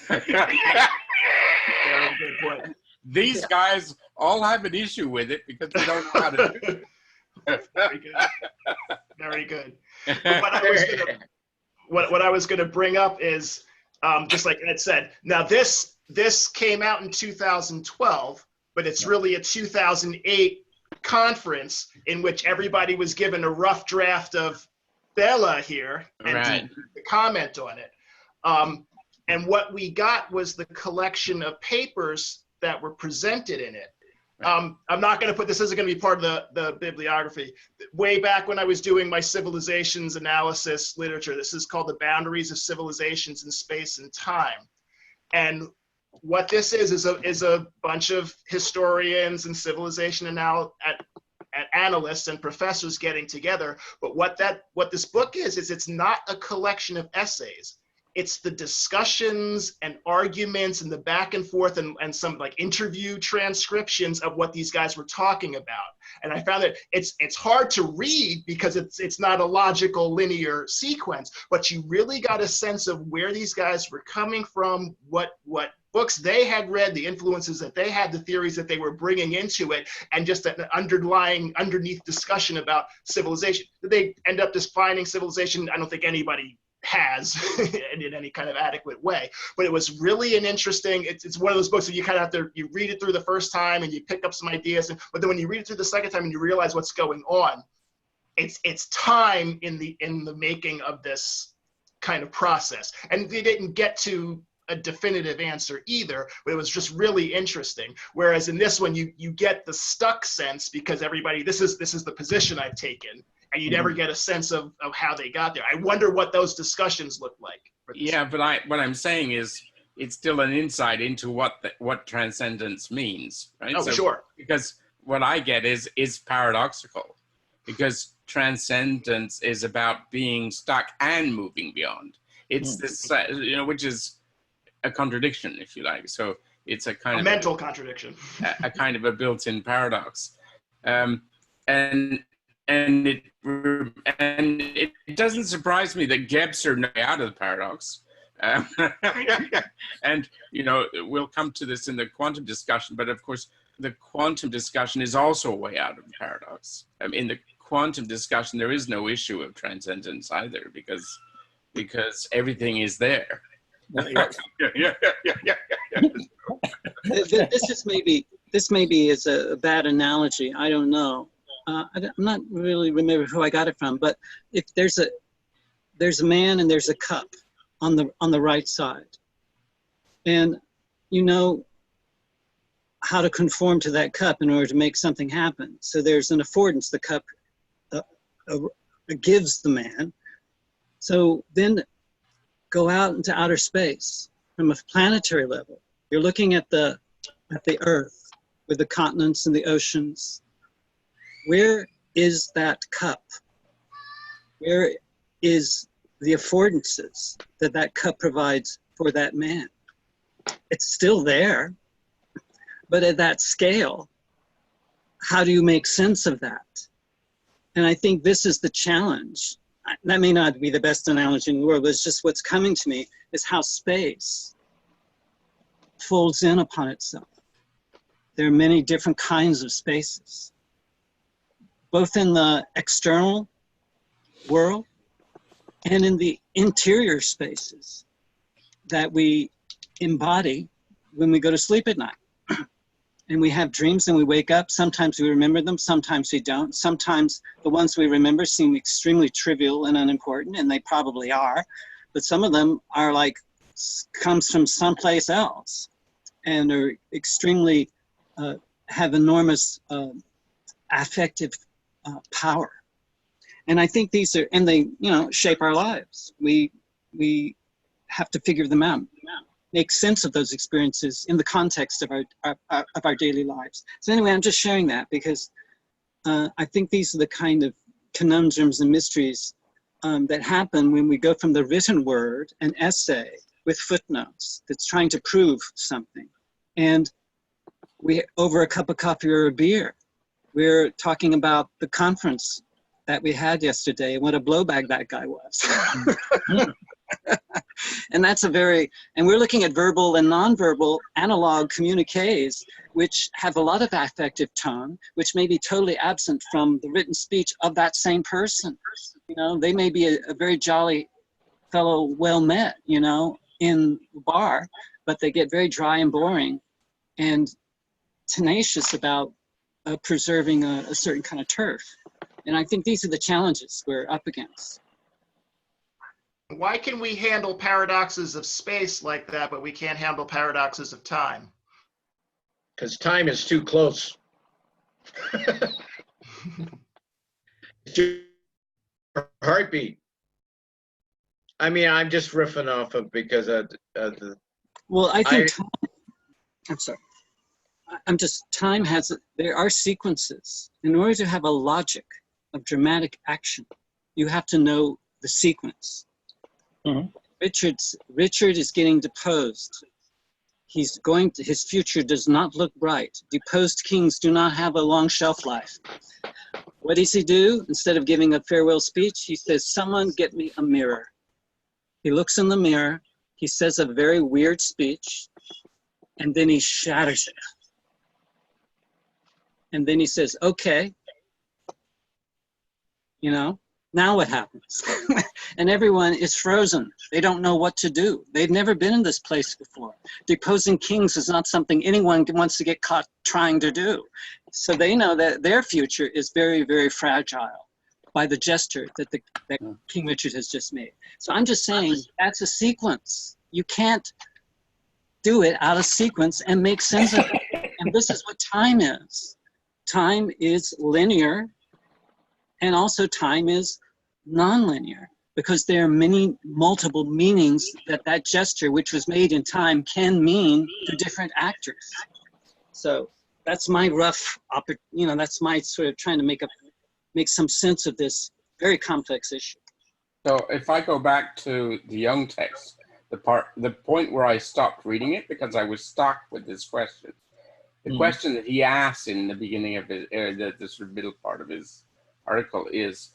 Very good point. These guys all have an issue with it because they don't know how to do it. Very good. Very good. What I was gonna bring up is just like Ed said. Now this came out in 2012, but it's really a 2008 conference in which everybody was given a rough draft of Bella here and to comment on it. And what we got was the collection of papers that were presented in it. I'm not going to put, this isn't going to be part of the bibliography. Way back when I was doing my civilizations analysis literature, this is called The Boundaries of Civilizations in Space and Time. And what this is a bunch of historians and civilization analysts and professors getting together. But what this book is it's not a collection of essays. It's the discussions and arguments and the back and forth and some like interview transcriptions of what these guys were talking about. And I found that it's hard to read because it's not a logical linear sequence, but you really got a sense of where these guys were coming from, what books they had read, the influences that they had, the theories that they were bringing into it, and just an underneath discussion about civilization. Did they end up defining civilization? I don't think anybody has in any kind of adequate way, but it was really an interesting, it's one of those books that you kind of have to, you read it through the first time and you pick up some ideas, but then when you read it through the second time and you realize what's going on, it's time in the making of this kind of process. And they didn't get to a definitive answer either, but it was just really interesting. Whereas in this one, you get the stuck sense because everybody, this is the position I've taken, and you never get a sense of how they got there. I wonder what those discussions look like. Yeah, but what I'm saying is it's still an insight into what transcendence means, right? Oh, sure. Because what I get is paradoxical, because transcendence is about being stuck and moving beyond. It's this, which is a contradiction, if you like. So it's a kind of mental contradiction, a kind of a built-in paradox, and it doesn't surprise me that Gebs are out of the paradox. And we'll come to this in the quantum discussion, but of course the quantum discussion is also a way out of the paradox. In the quantum discussion there is no issue of transcendence either, because everything is there. This maybe is a bad analogy. I don't know. I'm not really remember who I got it from, but if there's a man and there's a cup on the right side. And you know how to conform to that cup in order to make something happen. So there's an affordance the cup gives the man. So then go out into outer space from a planetary level. You're looking at the Earth with the continents and the oceans. Where is that cup? Where is the affordances that that cup provides for that man? It's still there, but at that scale, how do you make sense of that? And I think this is the challenge. That may not be the best analogy in the world, but it's just what's coming to me is how space folds in upon itself. There are many different kinds of spaces, both in the external world and in the interior spaces that we embody when we go to sleep at night. And we have dreams and we wake up. Sometimes we remember them, sometimes we don't. Sometimes the ones we remember seem extremely trivial and unimportant, and they probably are. But some of them are like, comes from someplace else and are extremely, have enormous affective power. And I think these are, and they, you know, shape our lives. We have to figure them out, make sense of those experiences in the context of our daily lives. So anyway, I'm just sharing that because I think these are the kind of conundrums and mysteries that happen when we go from the written word, an essay with footnotes that's trying to prove something. And we, over a cup of coffee or a beer, we're talking about the conference that we had yesterday and what a blowbag that guy was. And that's a very, and we're looking at verbal and nonverbal analog communiques, which have a lot of affective tone, which may be totally absent from the written speech of that same person. You know, they may be a very jolly fellow, well met, you know, in the bar, but they get very dry and boring and tenacious about preserving a certain kind of turf. And I think these are the challenges we're up against. Why can we handle paradoxes of space like that, but we can't handle paradoxes of time? Because time is too close. It's your heartbeat. I mean, I'm just riffing off of because of the. Well, I think time, I'm sorry. I'm just, time has, there are sequences. In order to have a logic of dramatic action, you have to know the sequence. Mhm. Richard is getting deposed. He's going to, his future does not look bright. Deposed kings do not have a long shelf life. What does he do? Instead of giving a farewell speech, he says, "Someone get me a mirror." He looks in the mirror, he says a very weird speech, and then he shatters it. And then he says, "Okay, you know, now what happens?" And everyone is frozen. They don't know what to do. They've never been in this place before. Deposing kings is not something anyone wants to get caught trying to do. So they know that their future is very, very fragile by the gesture that King Richard has just made. So I'm just saying that's a sequence. You can't do it out of sequence and make sense of it. And this is what time is. Time is linear, and also time is nonlinear, because there are many multiple meanings that gesture, which was made in time, can mean to different actors. So that's my rough, you know, that's my sort of trying to make some sense of this very complex issue. So if I go back to the Young text, the point where I stopped reading it because I was stuck with this question. The question that he asks in the beginning of his, the sort of middle part of his article is,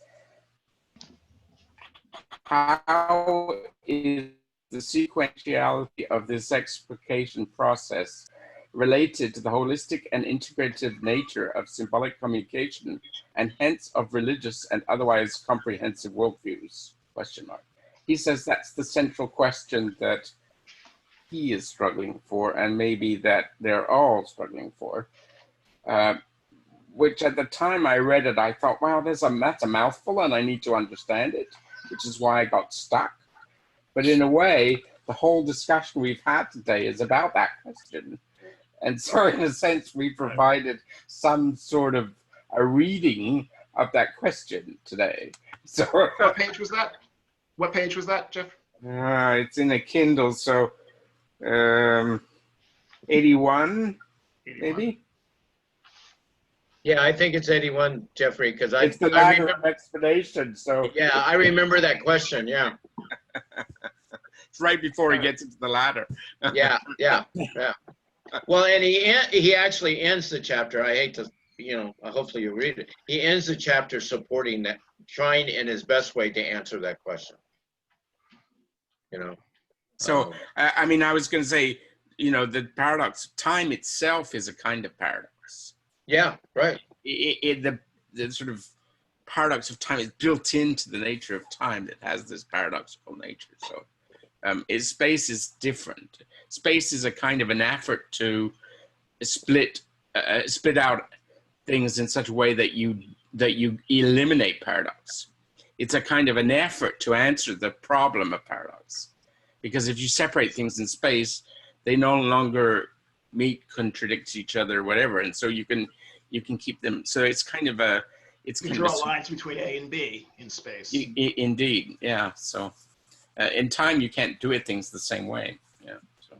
how is the sequentiality of this explication process related to the holistic and integrative nature of symbolic communication and hence of religious and otherwise comprehensive worldviews? Question mark. He says that's the central question that he is struggling for, and maybe that they're all struggling for. Which at the time I read it, I thought, wow, that's a mouthful and I need to understand it, which is why I got stuck. But in a way, the whole discussion we've had today is about that question. And so in a sense, we provided some sort of a reading of that question today. So what page was that? What page was that, Jeff? it's in a Kindle, so 81, maybe? Yeah, I think it's 81, Geoffrey, because It's the ladder of explanation, so. Yeah, I remember that question, yeah. It's right before he gets into the ladder. Yeah. Well, and he actually ends the chapter. I hate to, hopefully you read it. He ends the chapter supporting that, trying in his best way to answer that question. So, I mean, I was going to say, the paradox of time itself is a kind of paradox. Yeah, right. The sort of paradox of time is built into the nature of time that has this paradoxical nature. So, space is different. Space is a kind of an effort to split out things in such a way that you eliminate paradox. It's a kind of an effort to answer the problem of paradox, because if you separate things in space, they no longer contradict each other, or whatever, and so you can keep them. So it's kind of a you draw lines between A and B in space. Indeed, yeah. So in time, you can't do things the same way. Yeah. So.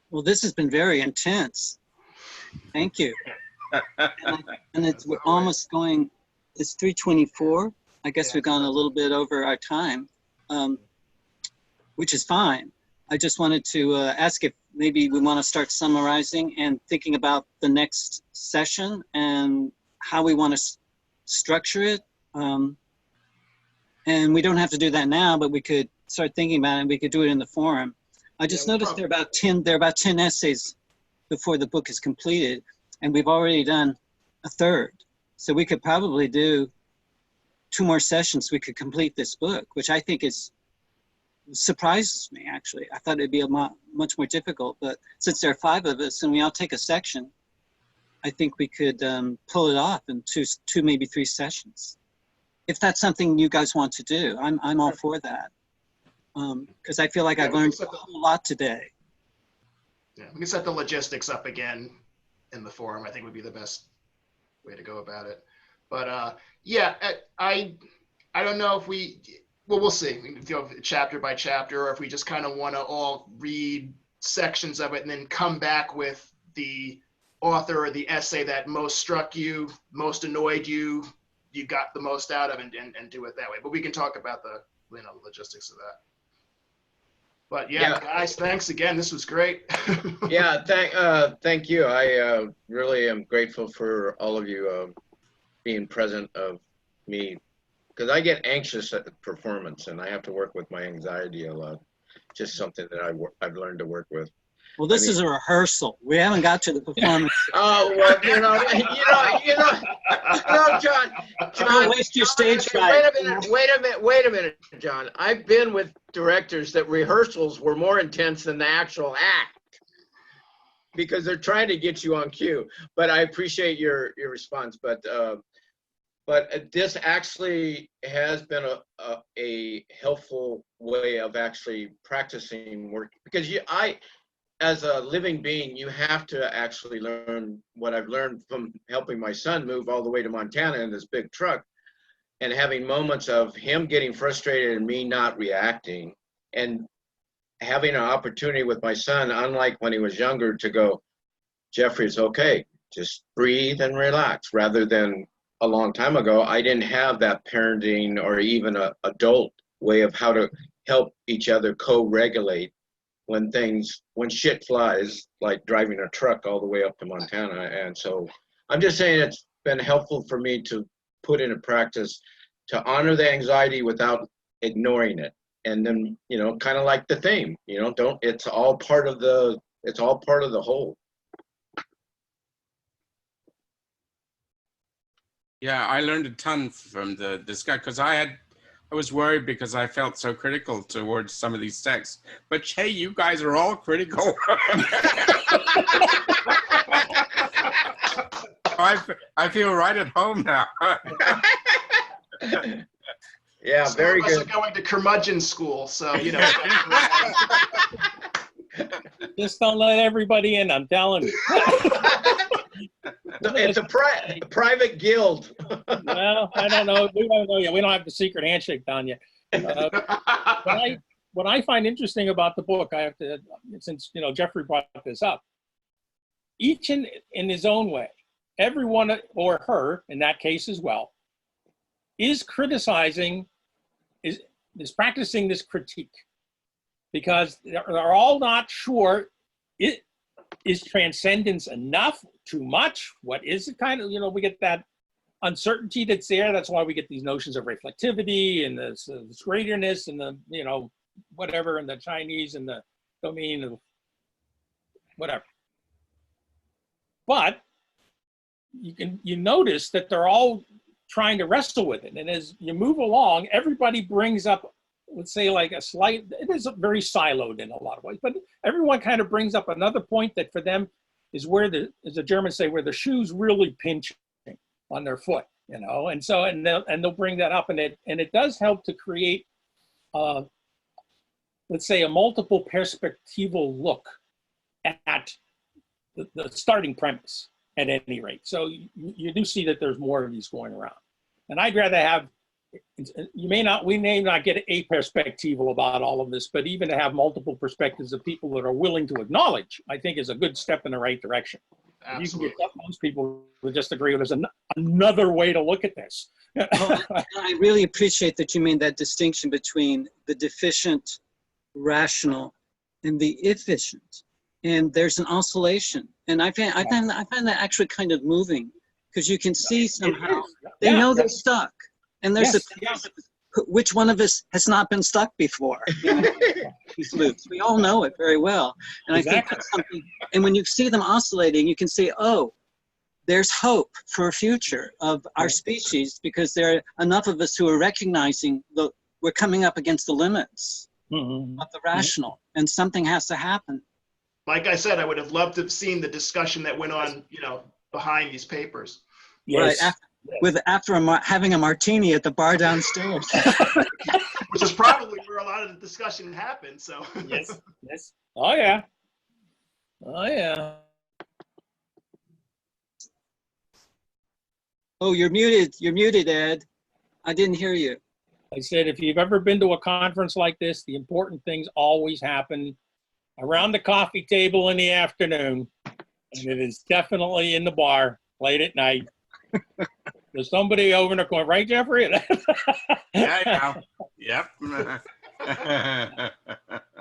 Well, this has been very intense. Thank you. And we're almost going. It's 3:24. I guess we've gone a little bit over our time, which is fine. I just wanted to ask if maybe we want to start summarizing and thinking about the next session and how we want to structure it. And we don't have to do that now, but we could start thinking about it, and we could do it in the forum. I just noticed there are about 10 essays before the book is completed, and we've already done a third. So we could probably do 2 more sessions. We could complete this book, which I think surprises me, actually. I thought it'd be much more difficult, but since there are 5 of us and we all take a section, I think we could pull it off in 2, maybe 3 sessions. If that's something you guys want to do, I'm all for that. Because I feel like I've learned a whole lot today. Yeah, we can set the logistics up again in the forum. I think would be the best way to go about it. But yeah, I don't know if we'll see. We can go chapter by chapter, or if we just kind of want to all read sections of it and then come back with the author or the essay that most struck you, most annoyed you, you got the most out of, and do it that way. But we can talk about the logistics of that. But yeah, guys, thanks again. This was great. Yeah, thank you. I really am grateful for all of you being present of me, because I get anxious at the performance and I have to work with my anxiety a lot. Just something that I've learned to work with. Well, this is a rehearsal. We haven't got to the performance. Oh, well, John. Don't waste your stage fright. Wait a minute, John. I've been with directors that rehearsals were more intense than the actual act, because they're trying to get you on cue. But I appreciate your response. But this actually has been a helpful way of actually practicing work, because as a living being, you have to actually learn what I've learned from helping my son move all the way to Montana in this big truck, and having moments of him getting frustrated and me not reacting, and having an opportunity with my son, unlike when he was younger, to go, Geoffrey, it's okay, just breathe and relax, rather than a long time ago, I didn't have that parenting or even an adult way of how to help each other co-regulate when shit flies, like driving a truck all the way up to Montana. And so I'm just saying it's been helpful for me to put into practice to honor the anxiety without ignoring it. And then, kind of like the theme, it's all part of the whole. Yeah, I learned a ton from this guy, because I was worried because I felt so critical towards some of these texts. But hey, you guys are all critical. I feel right at home now. Yeah, Some very of us good. are going to curmudgeon school, so you know. Just don't let everybody in, I'm telling you. It's a private guild. Well, I don't know. We don't know yet. We don't have the secret handshake done yet. What I find interesting about the book, I have to, since Geoffrey brought this up, each in his own way, everyone or her in that case as well, is criticizing, is practicing this critique, because they're all not sure. Is transcendence enough? Too much? What is it? Kind of, we get that uncertainty that's there. That's why we get these notions of reflectivity and this greaterness and the, whatever, and the Chinese and the domain of whatever. But you notice that they're all trying to wrestle with it. And as you move along, everybody brings up, let's say, like it is very siloed in a lot of ways, but everyone kind of brings up another point that for them is where as the Germans say, where the shoe's really pinching on their foot, and so, and they'll bring that up, and it does help to create, let's say, a multiple perspectival look at the starting premise at any rate. So you do see that there's more of these going around, and I'd rather have, we may not get a perspectival about all of this, but even to have multiple perspectives of people that are willing to acknowledge, I think is a good step in the right direction. Absolutely. You can get most people to just agree there's another way to look at this. I really appreciate that you made that distinction between the deficient rational and the efficient. And there's an oscillation. And I find that actually kind of moving, because you can see somehow they know they're stuck. And there's which one of us has not been stuck before? These loops. We all know it very well. And I think that's something, and when you see them oscillating, you can see, oh, there's hope for a future of our species, because there are enough of us who are recognizing we're coming up against the limits of the rational, and something has to happen. Like I said, I would have loved to have seen the discussion that went on, behind these papers. Yes. Right. After having a martini at the bar downstairs. Which is probably where a lot of the discussion happened. So Yes. Oh yeah. Oh, you're muted, Ed. I didn't hear you. I said, if you've ever been to a conference like this, the important things always happen around the coffee table in the afternoon, and it is definitely in the bar late at night. There's somebody over in the corner, right, Geoffrey? Yeah. Yep.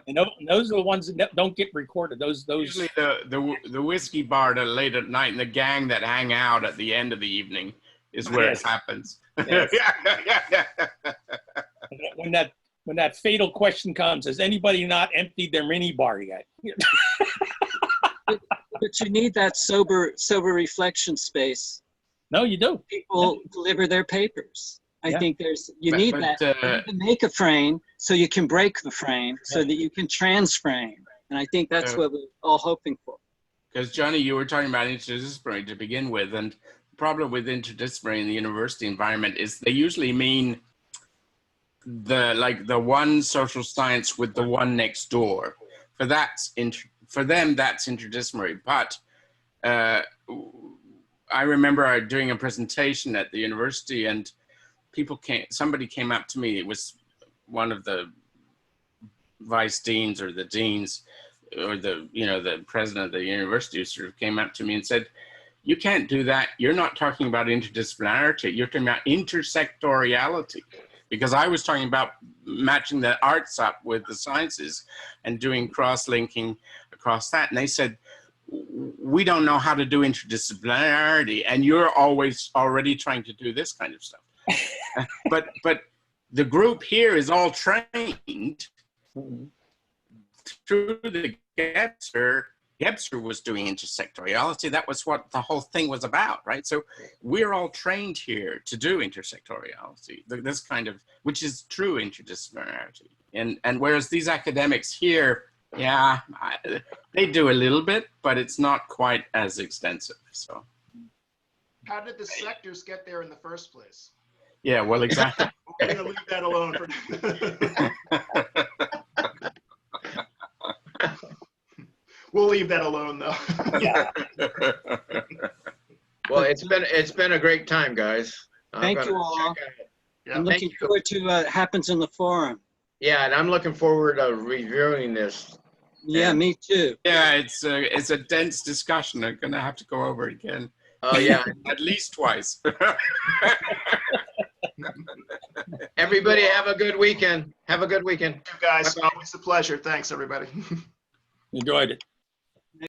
And those are the ones that don't get recorded. Those Usually the whiskey bar that late at night and the gang that hang out at the end of the evening is where it happens. Yes. When that fatal question comes, has anybody not emptied their mini bar yet? But you need that sober reflection space. No, you do. People deliver their papers. I think you need that. You need to make a frame so you can break the frame, so that you can transframe. And I think that's what we're all hoping for. Because Johnny, you were talking about interdisciplinary to begin with, and the problem with interdisciplinary in the university environment is they usually mean the one social science with the one next door. For them, that's interdisciplinary. But I remember doing a presentation at the university, and somebody came up to me. It was one of the vice deans or the deans or the president of the university, who sort of came up to me and said, "You can't do that. You're not talking about interdisciplinarity. You're talking about intersectoriality." Because I was talking about matching the arts up with the sciences and doing cross-linking across that. And they said, "We don't know how to do interdisciplinarity, and you're already trying to do this kind of stuff." but the group here is all trained through the Gebser. Gebser was doing intersectoriality. That was what the whole thing was about, right? So we're all trained here to do intersectoriality, this kind of, which is true interdisciplinarity. And whereas these academics here, they do a little bit, but it's not quite as extensive. So how did the sectors get there in the first place? Yeah, well, exactly. We're gonna leave that alone. We'll leave that alone, though. Yeah. Well, it's been a great time, guys. Thank gonna you all. check out- Yeah. I'm Thank looking you. forward to what happens in the forum. Yeah, and I'm looking forward to reviewing this. Yeah, And- me too. Yeah, it's a dense discussion. I'm gonna have to go over it again Oh yeah, at least twice. everybody have a good weekend. Have a good weekend. You guys, Bye-bye. always a pleasure. Thanks, everybody. Enjoyed it.